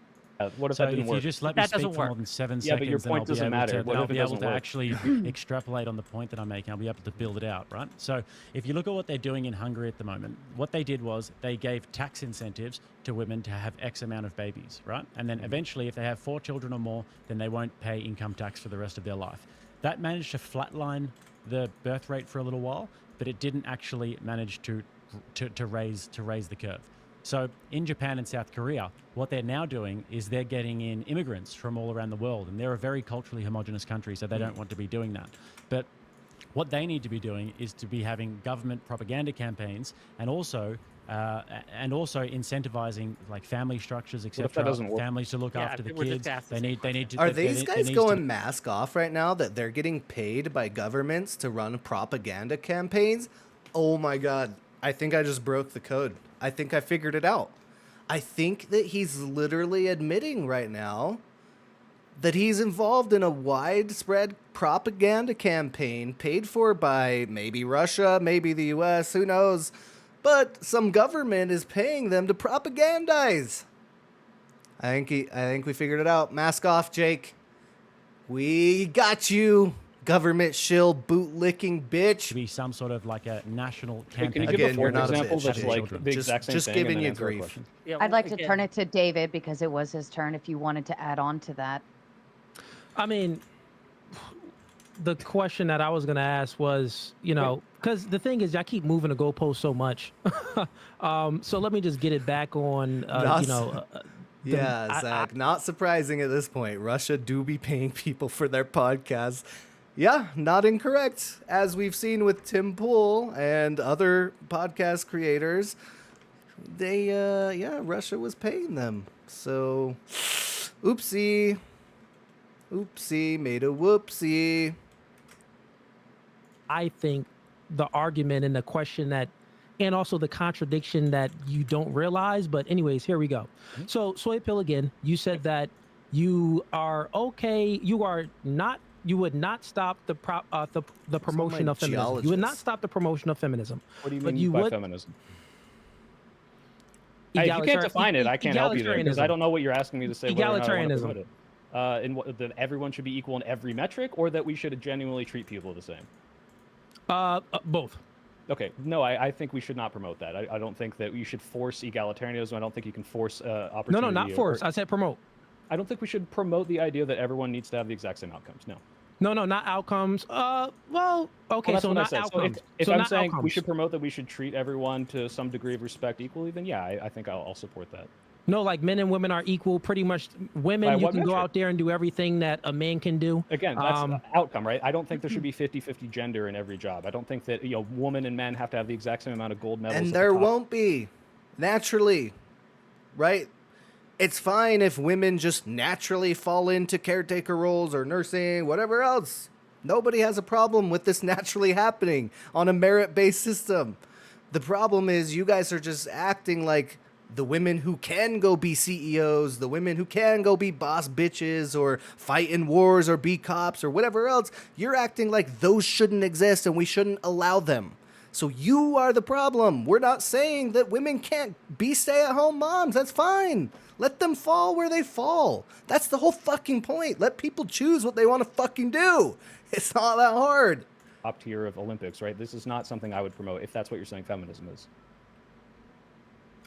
What if So that didn't if work? you just let That me speak doesn't for more work. than 7 Yeah, but your seconds, then point I'll be doesn't able matter. to, What then I'll if it be able doesn't to work? actually extrapolate on the point that I'm making. I'll be able to build it out, right? So if you look at what they're doing in Hungary at the moment, what they did was they gave tax incentives to women to have X amount of babies, right? And then eventually, if they have 4 children or more, then they won't pay income tax for the rest of their life. That managed to flatline the birth rate for a little while, but it didn't actually manage to raise the curve. So in Japan and South Korea, what they're now doing is they're getting in immigrants from all around the world, and they're a very culturally homogenous country, so they don't want to be doing that. But what they need to be doing is to be having government propaganda campaigns and also incentivizing like family structures, What if that etc. doesn't work? Families to look Yeah, after the we're just kids. gonna ask the They same need to. Are there these guys needs to going be- mask off right now that they're getting paid by governments to run propaganda campaigns? Oh my god. I think I just broke the code. I think I figured it out. I think that he's literally admitting right now that he's involved in a widespread propaganda campaign paid for by maybe Russia, maybe the US, who knows? But some government is paying them to propagandize. I think we figured it out. Mask off, Jake. We got you, government shill boot-licking bitch. to be some sort of like a national Hey, campaign. can you give Again, a you're fourth not a example bitch, that's Jake. like Children. the Just- exact same just thing giving and then you answer our grief. question? Yeah, I'd like to again, turn it to David because it was his turn if you wanted to add on to that. I mean, the question that I was going to ask was, because the thing is, I keep moving the goalpost so much. So let me just get it back on, Yeah, Zach, not surprising at this point. Russia do be paying people for their podcasts. Yeah, not incorrect. As we've seen with Tim Pool and other podcast creators Russia was paying them. So, oopsie, made a whoopsie. I think the argument and the question that, and also the contradiction that you don't realize. But anyways, here we go. So Soy Pill, again, you said that you are okay. You would not stop the promotion of feminism. You would not stop the promotion of feminism. What do you But mean you by would- feminism? Hey, if you can't define it, I can't help you there because I don't know what you're asking me to say. Whether or not I want to promote it. That everyone should be equal in every metric, or that we should genuinely treat people the same. Both. Okay, no, I think we should not promote that. I don't think that you should force egalitarianism. I don't think you can force opportunity. No, not force. I said promote. I don't think we should promote the idea that everyone needs to have the exact same outcomes. No. No, not outcomes. Well, okay, Well, so that's not what I said. outcomes. So if So I'm not saying we outcomes. should promote that we should treat everyone to some degree of respect equally, then yeah, I think I'll support that. No, like men and women are equal. Pretty much, women, By you what can go metric? out there and do everything that a man can do. Again, that's the outcome, right? I don't think there should be 50-50 gender in every job. I don't think that women and men have to have the exact same amount of gold medals. And at the there top. won't be, naturally, right? It's fine if women just naturally fall into caretaker roles or nursing, whatever else. Nobody has a problem with this naturally happening on a merit-based system. The problem is you guys are just acting like the women who can go be CEOs, the women who can go be boss bitches or fight in wars or be cops or whatever else. You're acting like those shouldn't exist and we shouldn't allow them. So you are the problem. We're not saying that women can't be stay-at-home moms. That's fine. Let them fall where they fall. That's the whole fucking point. Let people choose what they want to fucking do. It's not that hard. Top tier of Olympics, right? This is not something I would promote if that's what you're saying feminism is.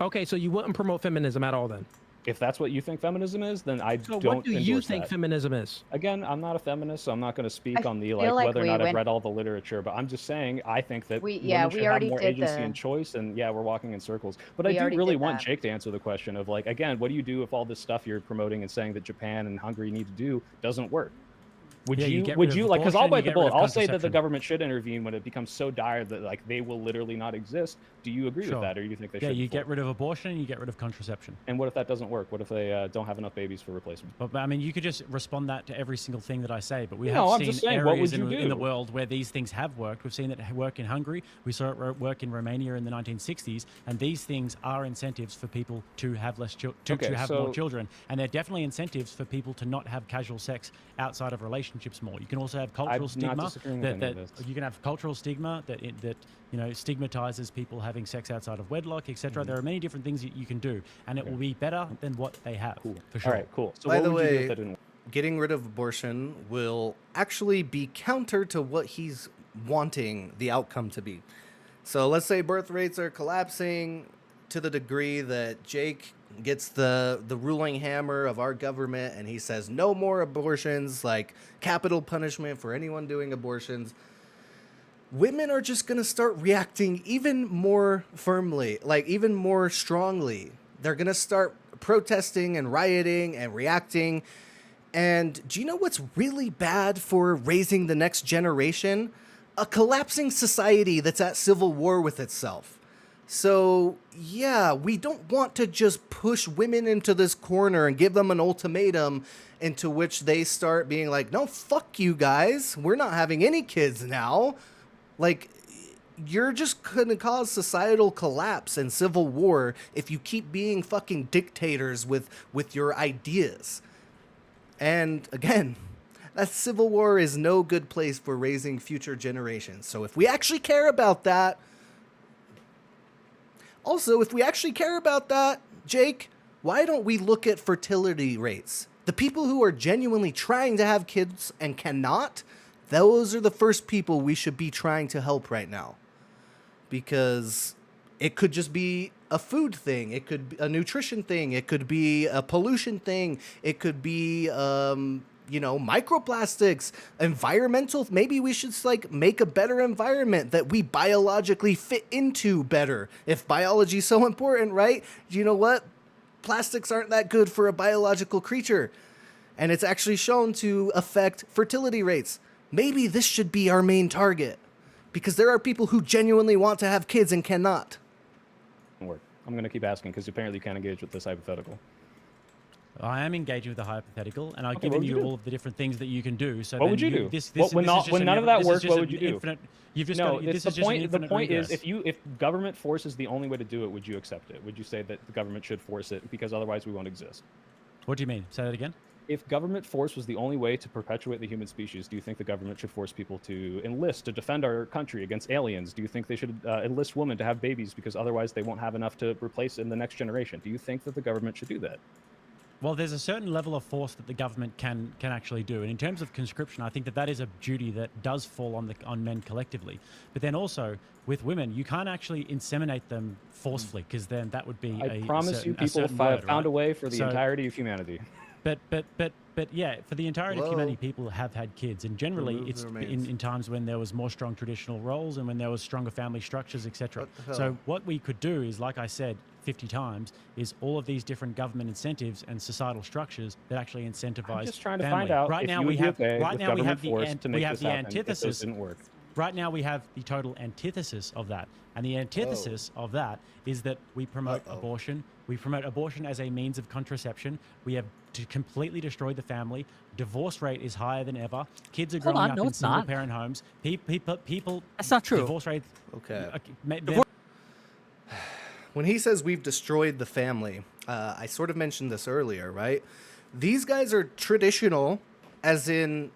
Okay, so you wouldn't promote feminism at all then? If that's what you think feminism is, then I So don't what do you endorse think that. feminism is? Again, I'm not a feminist, so I'm not going to speak I on the feel like like whether or we not I've went- read all the literature, but I'm just saying I think that We women should have already more did agency the- and choice, and yeah, we're walking in circles. But I We do already really did want that. Jake to answer the question of like, again, what do you do if all this stuff you're promoting and saying that Japan and Hungary need to do doesn't work? Would Yeah, you you get would rid you of like because I'll abortion, bite you the get rid bullet. of I'll say that the contraception. government should intervene when it becomes so dire that like they will literally not exist. Do you agree Sure. with that, or do you think they Yeah, should? you get rid of abortion and you get rid of contraception. And what if that doesn't work? What if they don't have enough babies for replacement? But I mean, you could just respond that to every single thing that I say. But we No, have I'm seen just saying, what areas would you in the do? world where these things have worked. We've seen it work in Hungary. We saw it work in Romania in the 1960s. And these things are incentives for people to have Okay, have so- more children. And they're definitely incentives for people to not have casual sex outside of relationships more. You can also have cultural not stigma disagreeing with any of this. you can have cultural stigma that stigmatizes people having sex outside of wedlock, etc. Mm-hmm. There are many different things that you can do, and it will be better than what they have. Cool. For sure. All right, cool. So By what the would you do way, if that didn't work? getting rid of abortion will actually be counter to what he's wanting the outcome to be. So let's say birth rates are collapsing to the degree that Jake gets the ruling hammer of our government and he says no more abortions, like capital punishment for anyone doing abortions. Women are just going to start reacting even more firmly, like even more strongly. They're going to start protesting and rioting and reacting. And do you know what's really bad for raising the next generation? A collapsing society that's at civil war with itself. So, yeah, we don't want to just push women into this corner and give them an ultimatum into which they start being like, no, fuck you guys. We're not having any kids now. Like, you're just going to cause societal collapse and civil war if you keep being fucking dictators with your ideas. And again, that civil war is no good place for raising future generations. So if we actually care about that, Jake, why don't we look at fertility rates? The people who are genuinely trying to have kids and cannot, those are the first people we should be trying to help right now. Because it could just be a food thing. It could be a nutrition thing. It could be a pollution thing. It could be, microplastics, environmental. Maybe we should make a better environment that we biologically fit into better. If biology is so important, right? You know what? Plastics aren't that good for a biological creature. And it's actually shown to affect fertility rates. Maybe this should be our main target. Because there are people who genuinely want to have kids and cannot. Work. I'm going to keep asking because apparently you can't engage with this hypothetical. I am engaging with the hypothetical, and I've Okay, what given would you you do? all of the different things that you can do. So What then would you do? This, When this is just none a of that this is worked, just what an would you do? infinite- You've just No, got, it's this is just an the infinite point is regress. if government force is the only way to do it, would you accept it? Would you say that the government should force it because otherwise we won't exist? What do you mean? Say that again. If government force was the only way to perpetuate the human species, do you think the government should force people to enlist to defend our country against aliens? Do you think they should enlist women to have babies because otherwise they won't have enough to replace in the next generation? Do you think that the government should do that? Well, there's a certain level of force that the government can actually do, and in terms of conscription, I think that is a duty that does fall on men collectively. But then also with women, you can't actually inseminate them forcefully because then that would be I promise you, people have found a way for the entirety of humanity. But yeah, for the entirety of Whoa. humanity, people have had kids, and generally Remove it's the remains. in times when there was more strong traditional roles and when there was stronger family structures, etc. What the hell? So what we could do is, like I said 50 times, is all of these different government incentives and societal structures that actually incentivize. I'm just trying to family. find out Right if now you we would be have okay right with now we government have the force an- to we make have this the happen if those antithesis. didn't work. Right now we have the total antithesis of that. And the antithesis of that is that we promote abortion. We promote abortion as a means of contraception. We have completely destroyed the family. Divorce rate is higher than ever. Kids are growing up in single parent homes. People That's not true. Divorce rate. Okay. They're- When he says we've destroyed the family, I sort of mentioned this earlier, right? These guys are traditional, as in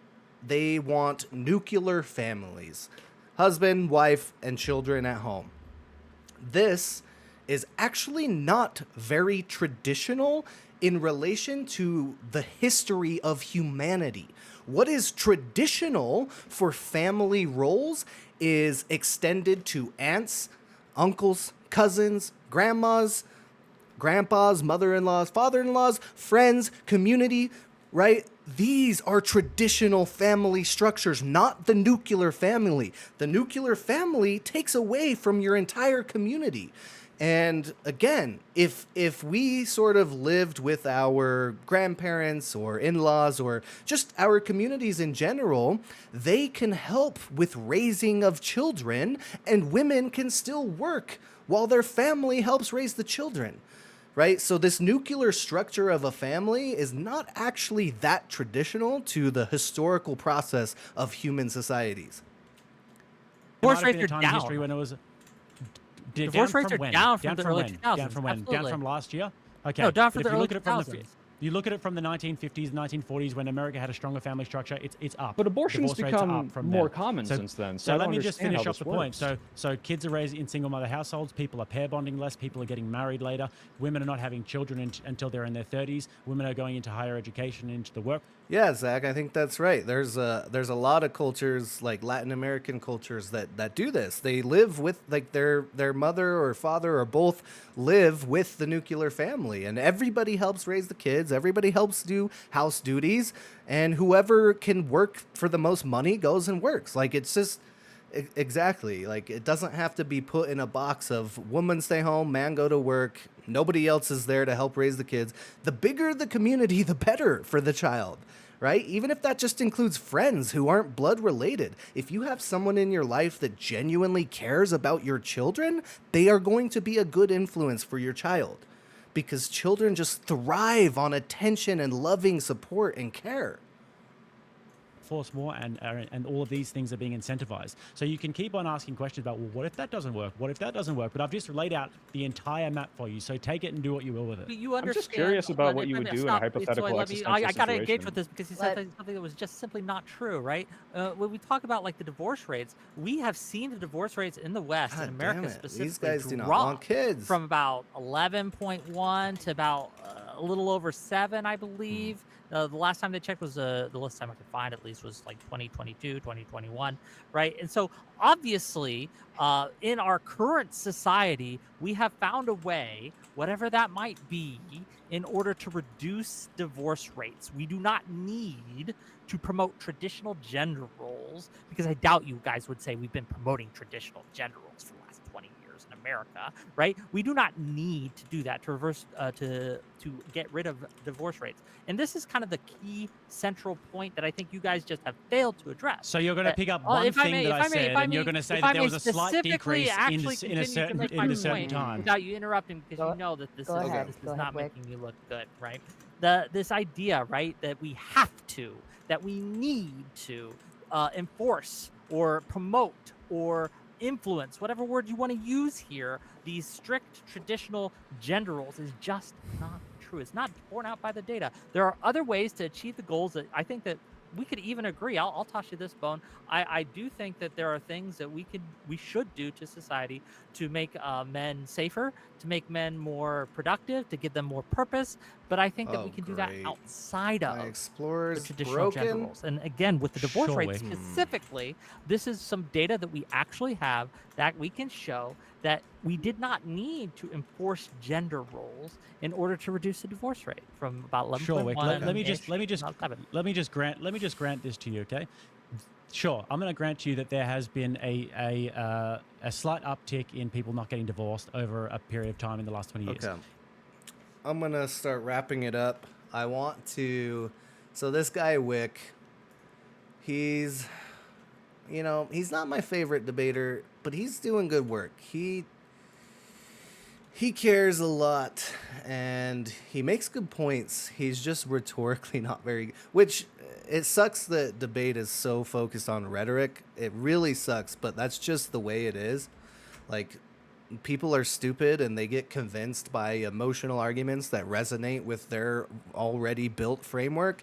they want nuclear families. Husband, wife, and children at home. This is actually not very traditional in relation to the history of humanity. What is traditional for family roles is extended to aunts, uncles, cousins, grandmas, grandpas, mother-in-laws, father-in-laws, friends, community, right? These are traditional family structures, not the nuclear family. The nuclear family takes away from your entire community. And again, if we sort of lived with our grandparents or in-laws or just our communities in general, they can help with raising of children, and women can still work while their family helps raise the children. Right? So this nuclear structure of a family is not actually that traditional to the historical process of human societies. Divorce There might have rates been are a time in down. history when it was Divorce rates are down from the early 2000s. Down from when? Down Absolutely. from last year? Okay. No, down but from if the you early look at it from 2000s. you look at it from the 1950s, 1940s, when America had a stronger family structure, it's up. But abortion's Divorce rates are become up from more then. common since then. So I let don't me just understand finish how off the this point. works. So kids are raised in single mother households. People are pair bonding less. People are getting married later. Women are not having children until they're in their 30s. Women are going into higher education, into the work. Yeah, Zach, I think that's right. There's a lot of cultures, like Latin American cultures, that do this. They live with, like, their mother or father or both live with the nuclear family, and everybody helps raise the kids. Everybody helps do house duties, and whoever can work for the most money goes and works. Like, it's just exactly like it doesn't have to be put in a box of woman stay home, man go to work. Nobody else is there to help raise the kids. The bigger the community, the better for the child. Right? Even if that just includes friends who aren't blood related. If you have someone in your life that genuinely cares about your children, they are going to be a good influence for your child. Because children just thrive on attention and loving support and care. Force more, and all of these things are being incentivized. So you can keep on asking questions about, well, what if that doesn't work? What if that doesn't work? But I've just laid out the entire map for you. So take it and do what you will with it. You understand, I'm just curious about what you would do in a hypothetical I existential got to engage situation. with this because he said something that was just simply not true, right? When we talk about like the divorce rates, we have seen the divorce rates in the West, God in America damn it. specifically, These guys do not drop want kids. from about 11.1 to about a little over 7, I believe. The last time they checked was the last time I could find at least was like 2022, 2021, right? And so obviously, in our current society, we have found a way, whatever that might be, in order to reduce divorce rates. We do not need to promote traditional gender roles, because I doubt you guys would say we've been promoting traditional gender roles for the last 20 years in America, right? We do not need to do that to reverse to get rid of divorce rates. And this is kind of the key central point that I think you guys just have failed to address. So you're going to That- pick up well, one if I thing may- that if I I may- said, if I and you're may- going to say if that I there may was a slight specifically decrease actually in a continue to certain make in my a certain point time. without you interrupting, because Go- you know that this go is ahead. this Go is ahead, not Wick. making you look good, right? This idea, right, that we have to, that we need to enforce or promote or influence, whatever word you want to use here, these strict traditional gender roles is just not true. It's not borne out by the data. There are other ways to achieve the goals that I think that we could even agree. I'll toss you this, Bone. I do think that there are things that we should do to society to make men safer, to make men more productive, to give them more purpose. But I think that we Oh, can do that great. outside My of Explorer's the traditional gender broken. roles. And again, with the divorce Sure, rate Wick. specifically, this is some data that we actually have that we can show that we did not need to enforce gender roles in order to reduce the divorce rate from about 11.1. Sure, Wick. Let me -ish just to 11. let me just grant this to you, okay? Sure, I'm going to grant you that there has been a slight uptick in people not getting divorced over a period of time in the last 20 years. Okay. I'm going to start wrapping it up. I want to. So, this guy, Wick, he's not my favorite debater, but he's doing good work. He cares a lot, and he makes good points. He's just rhetorically not very, which it sucks that debate is so focused on rhetoric. It really sucks, but that's just the way it is. Like, people are stupid and they get convinced by emotional arguments that resonate with their already built framework.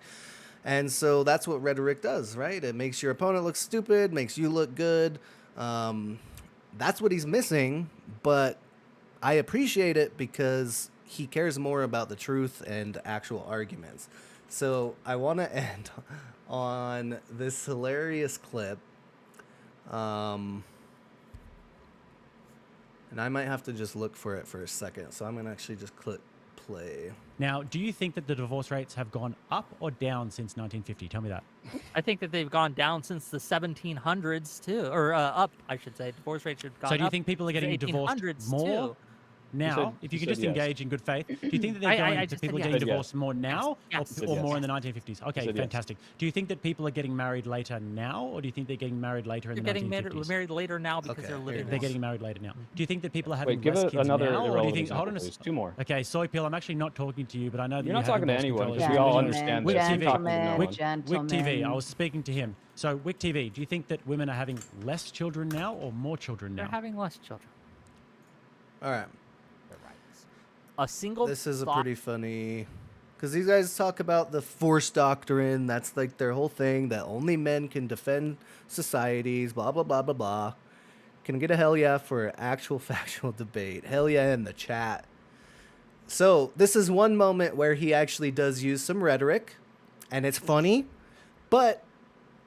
And so that's what rhetoric does, right? It makes your opponent look stupid, makes you look good. That's what he's missing, but I appreciate it because he cares more about the truth and actual arguments. So I want to end on this hilarious clip. And I might have to just look for it for a second. So I'm going to actually just click play. Now, do you think that the divorce rates have gone up or down since 1950? Tell me that. I think that they've gone down since the 1700s too, or up, I should say. Divorce rates have gone up. So do you think people are getting since the divorced 1800s more too. now? If you you could said just yes. engage in good faith, do you think that they're I going, just that said people are yes. getting Said yes. divorced more now Yes. Said or yes. more in the 1950s? Okay, Said yes. fantastic. Do you think that people are getting married later now, or do you think they're getting married later in They're the getting 1950s? married later now because Okay, they're here living it They're is. longer. getting married later now. Do you think that people are having Wait, give less it kids another now, or do you irrelevant think? example, Hold on a please. Two more. Okay, Soy Peel, I'm actually not talking to you, but I know that You're you not have talking to impulse anyone, control because we all issues. understand Wick this. TV. You're talking to no one. Wick TV, I was speaking to him. So, Wick TV, do you think that women are having less children now or more children They're now? having less children. All right. They're right. A single. This is a thought- pretty funny, because these guys talk about the force doctrine. That's like their whole thing, that only men can defend societies, blah, blah, blah, blah, blah. Can I get a hell yeah for actual factual debate? Hell yeah in the chat. So this is one moment where he actually does use some rhetoric, and it's funny, but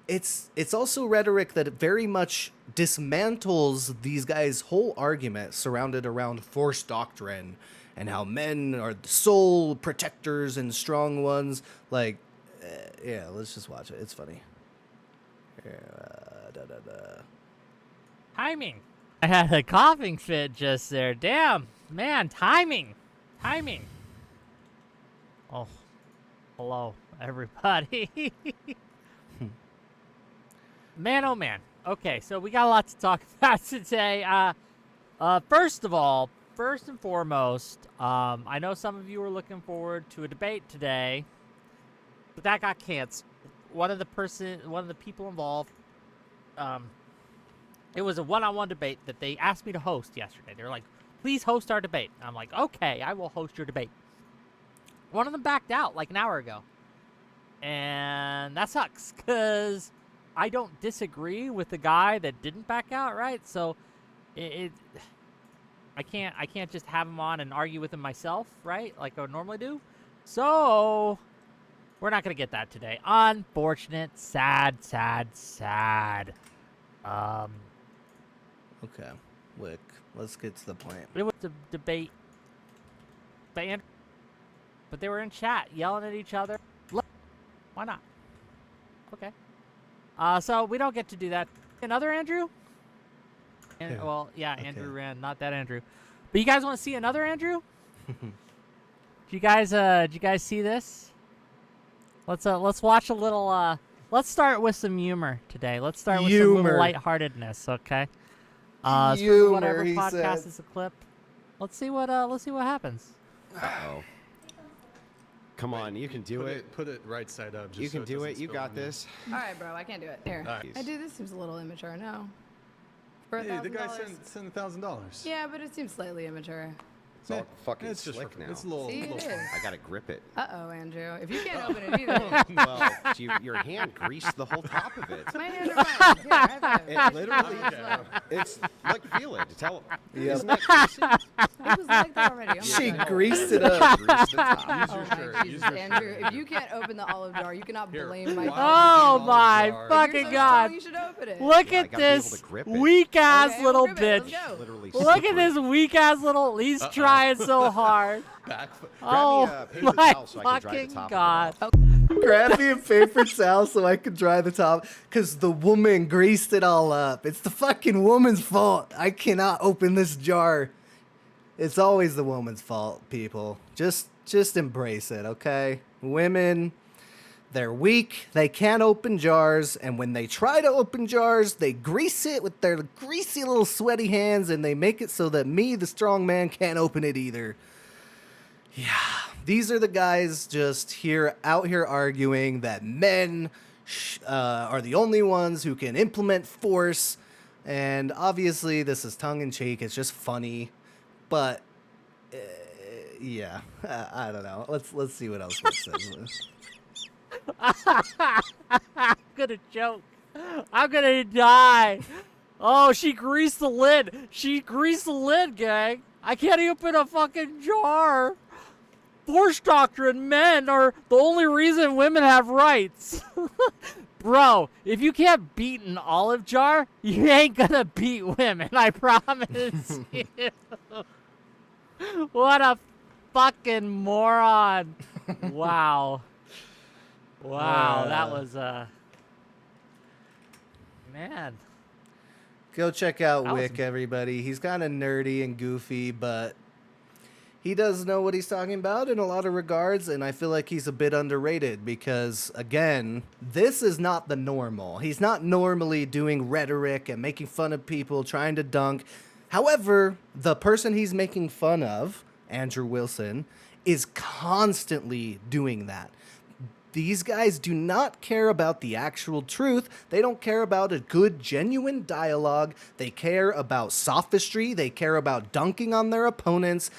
it's also rhetoric that very much dismantles these guys' whole argument surrounded around force doctrine and how men are the sole protectors and strong ones. Like, yeah, let's just watch it. It's funny. Timing. I had a coughing fit just there. Damn, man, timing. Oh, hello, everybody. Man, oh man. Okay, so we got a lot to talk about today. First and foremost, I know some of you were looking forward to a debate today, but that got canceled. One of the people involved, it was a one-on-one debate that they asked me to host yesterday. They were like, please host our debate. And I'm like, okay, I will host your debate. One of them backed out like an hour ago. And that sucks, because I don't disagree with the guy that didn't back out, right? So I can't just have him on and argue with him myself, right? Like I would normally do. So we're not going to get that today. Unfortunate, sad. Okay, Wick, let's get to the point. It was a debate, but they were in chat yelling at each other. Why not? Okay. So we don't get to do that. Another Andrew? Well, yeah, Andrew ran, not that Andrew. But you guys want to see another Andrew? Did you guys see this? Let's watch a little. Let's start with some humor today. Let's start with some little lightheartedness, okay? For whatever Humor, he podcast said. is a clip. Let's see what happens. Uh-oh. Come on, you can do it. Put it right side up. Just You so can it do doesn't it. You spill got on you. this. All right, bro, I can't do it. Here. Alright. I do. This seems a little immature. No. For Hey, the guy $1,000. sent $1,000. Yeah, but it seems slightly immature. It's all fucking It's just slick now. It's a little. See, it little is. I gotta grip it. Uh-oh, Andrew. If you can't open it either, Well, your hand greased the whole top of it. my hands are fine. Here, I have It literally, it's like, feel it. Tell. Isn't that greasy? It was like that already. Oh my She God. greased it up. Greased the top. Use Oh your my shirt. Use Jesus, your Andrew. shirt. If you can't open the olive jar, you cannot Here, blame my. why Oh would you my jar? fucking You're so God. strong, you should open it. Look Yeah, I at gotta be able this to grip it. weak ass Okay, little we'll grip it. bitch. Let's go. Literally Look at slippery. this weak ass little. He's trying so hard. Oh paper my towel so I can dry the fucking top of it God. off. Grab me a paper towel so I could dry the top, because the woman greased it all up. It's the fucking woman's fault. I cannot open this jar. It's always the woman's fault, people. Just embrace it, okay? Women, they're weak. They can't open jars, and when they try to open jars, they grease it with their greasy little sweaty hands, and they make it so that me, the strong man, can't open it either. Yeah, these are the guys just out here arguing that men are the only ones who can implement force, and obviously this is tongue-in-cheek. It's just funny, but yeah, I don't know. Let's see what else Rick says. I'm gonna choke. I'm gonna die. Oh, she greased the lid. She greased the lid, gang. I can't open a fucking jar. Force doctrine, men are the only reason women have rights. Bro, if you can't beat an olive jar, you ain't gonna beat women, I promise you. What a fucking moron. Wow. Wow, that was, man. Go check out That was Wick, everybody. He's kind of nerdy and goofy, but he does know what he's talking about in a lot of regards, and I feel like he's a bit underrated because, again, this is not the normal. He's not normally doing rhetoric and making fun of people, trying to dunk. However, the person he's making fun of, Andrew Wilson, is constantly doing that. These guys do not care about the actual truth. They don't care about a good, genuine dialogue. They care about sophistry. They care about dunking on their opponents,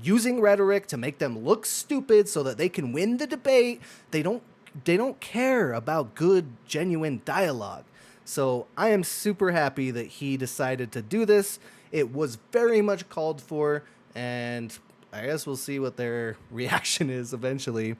using rhetoric to make them look stupid so that they can win the debate. They don't care about good, genuine dialogue. So I am super happy that he decided to do this. It was very much called for, and I guess we'll see what their reaction is eventually.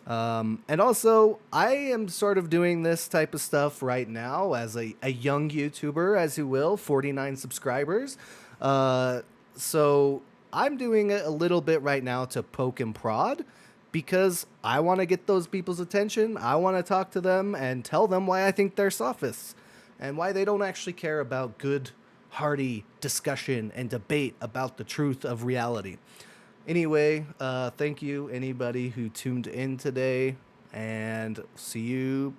And also, I am sort of doing this type of stuff right now as a young YouTuber, as you will, 49 subscribers. So I'm doing it a little bit right now to poke and prod because I want to get those people's attention. I want to talk to them and tell them why I think they're sophists and why they don't actually care about good, hearty discussion and debate about the truth of reality. Anyway, thank you, anybody who tuned in today, and see you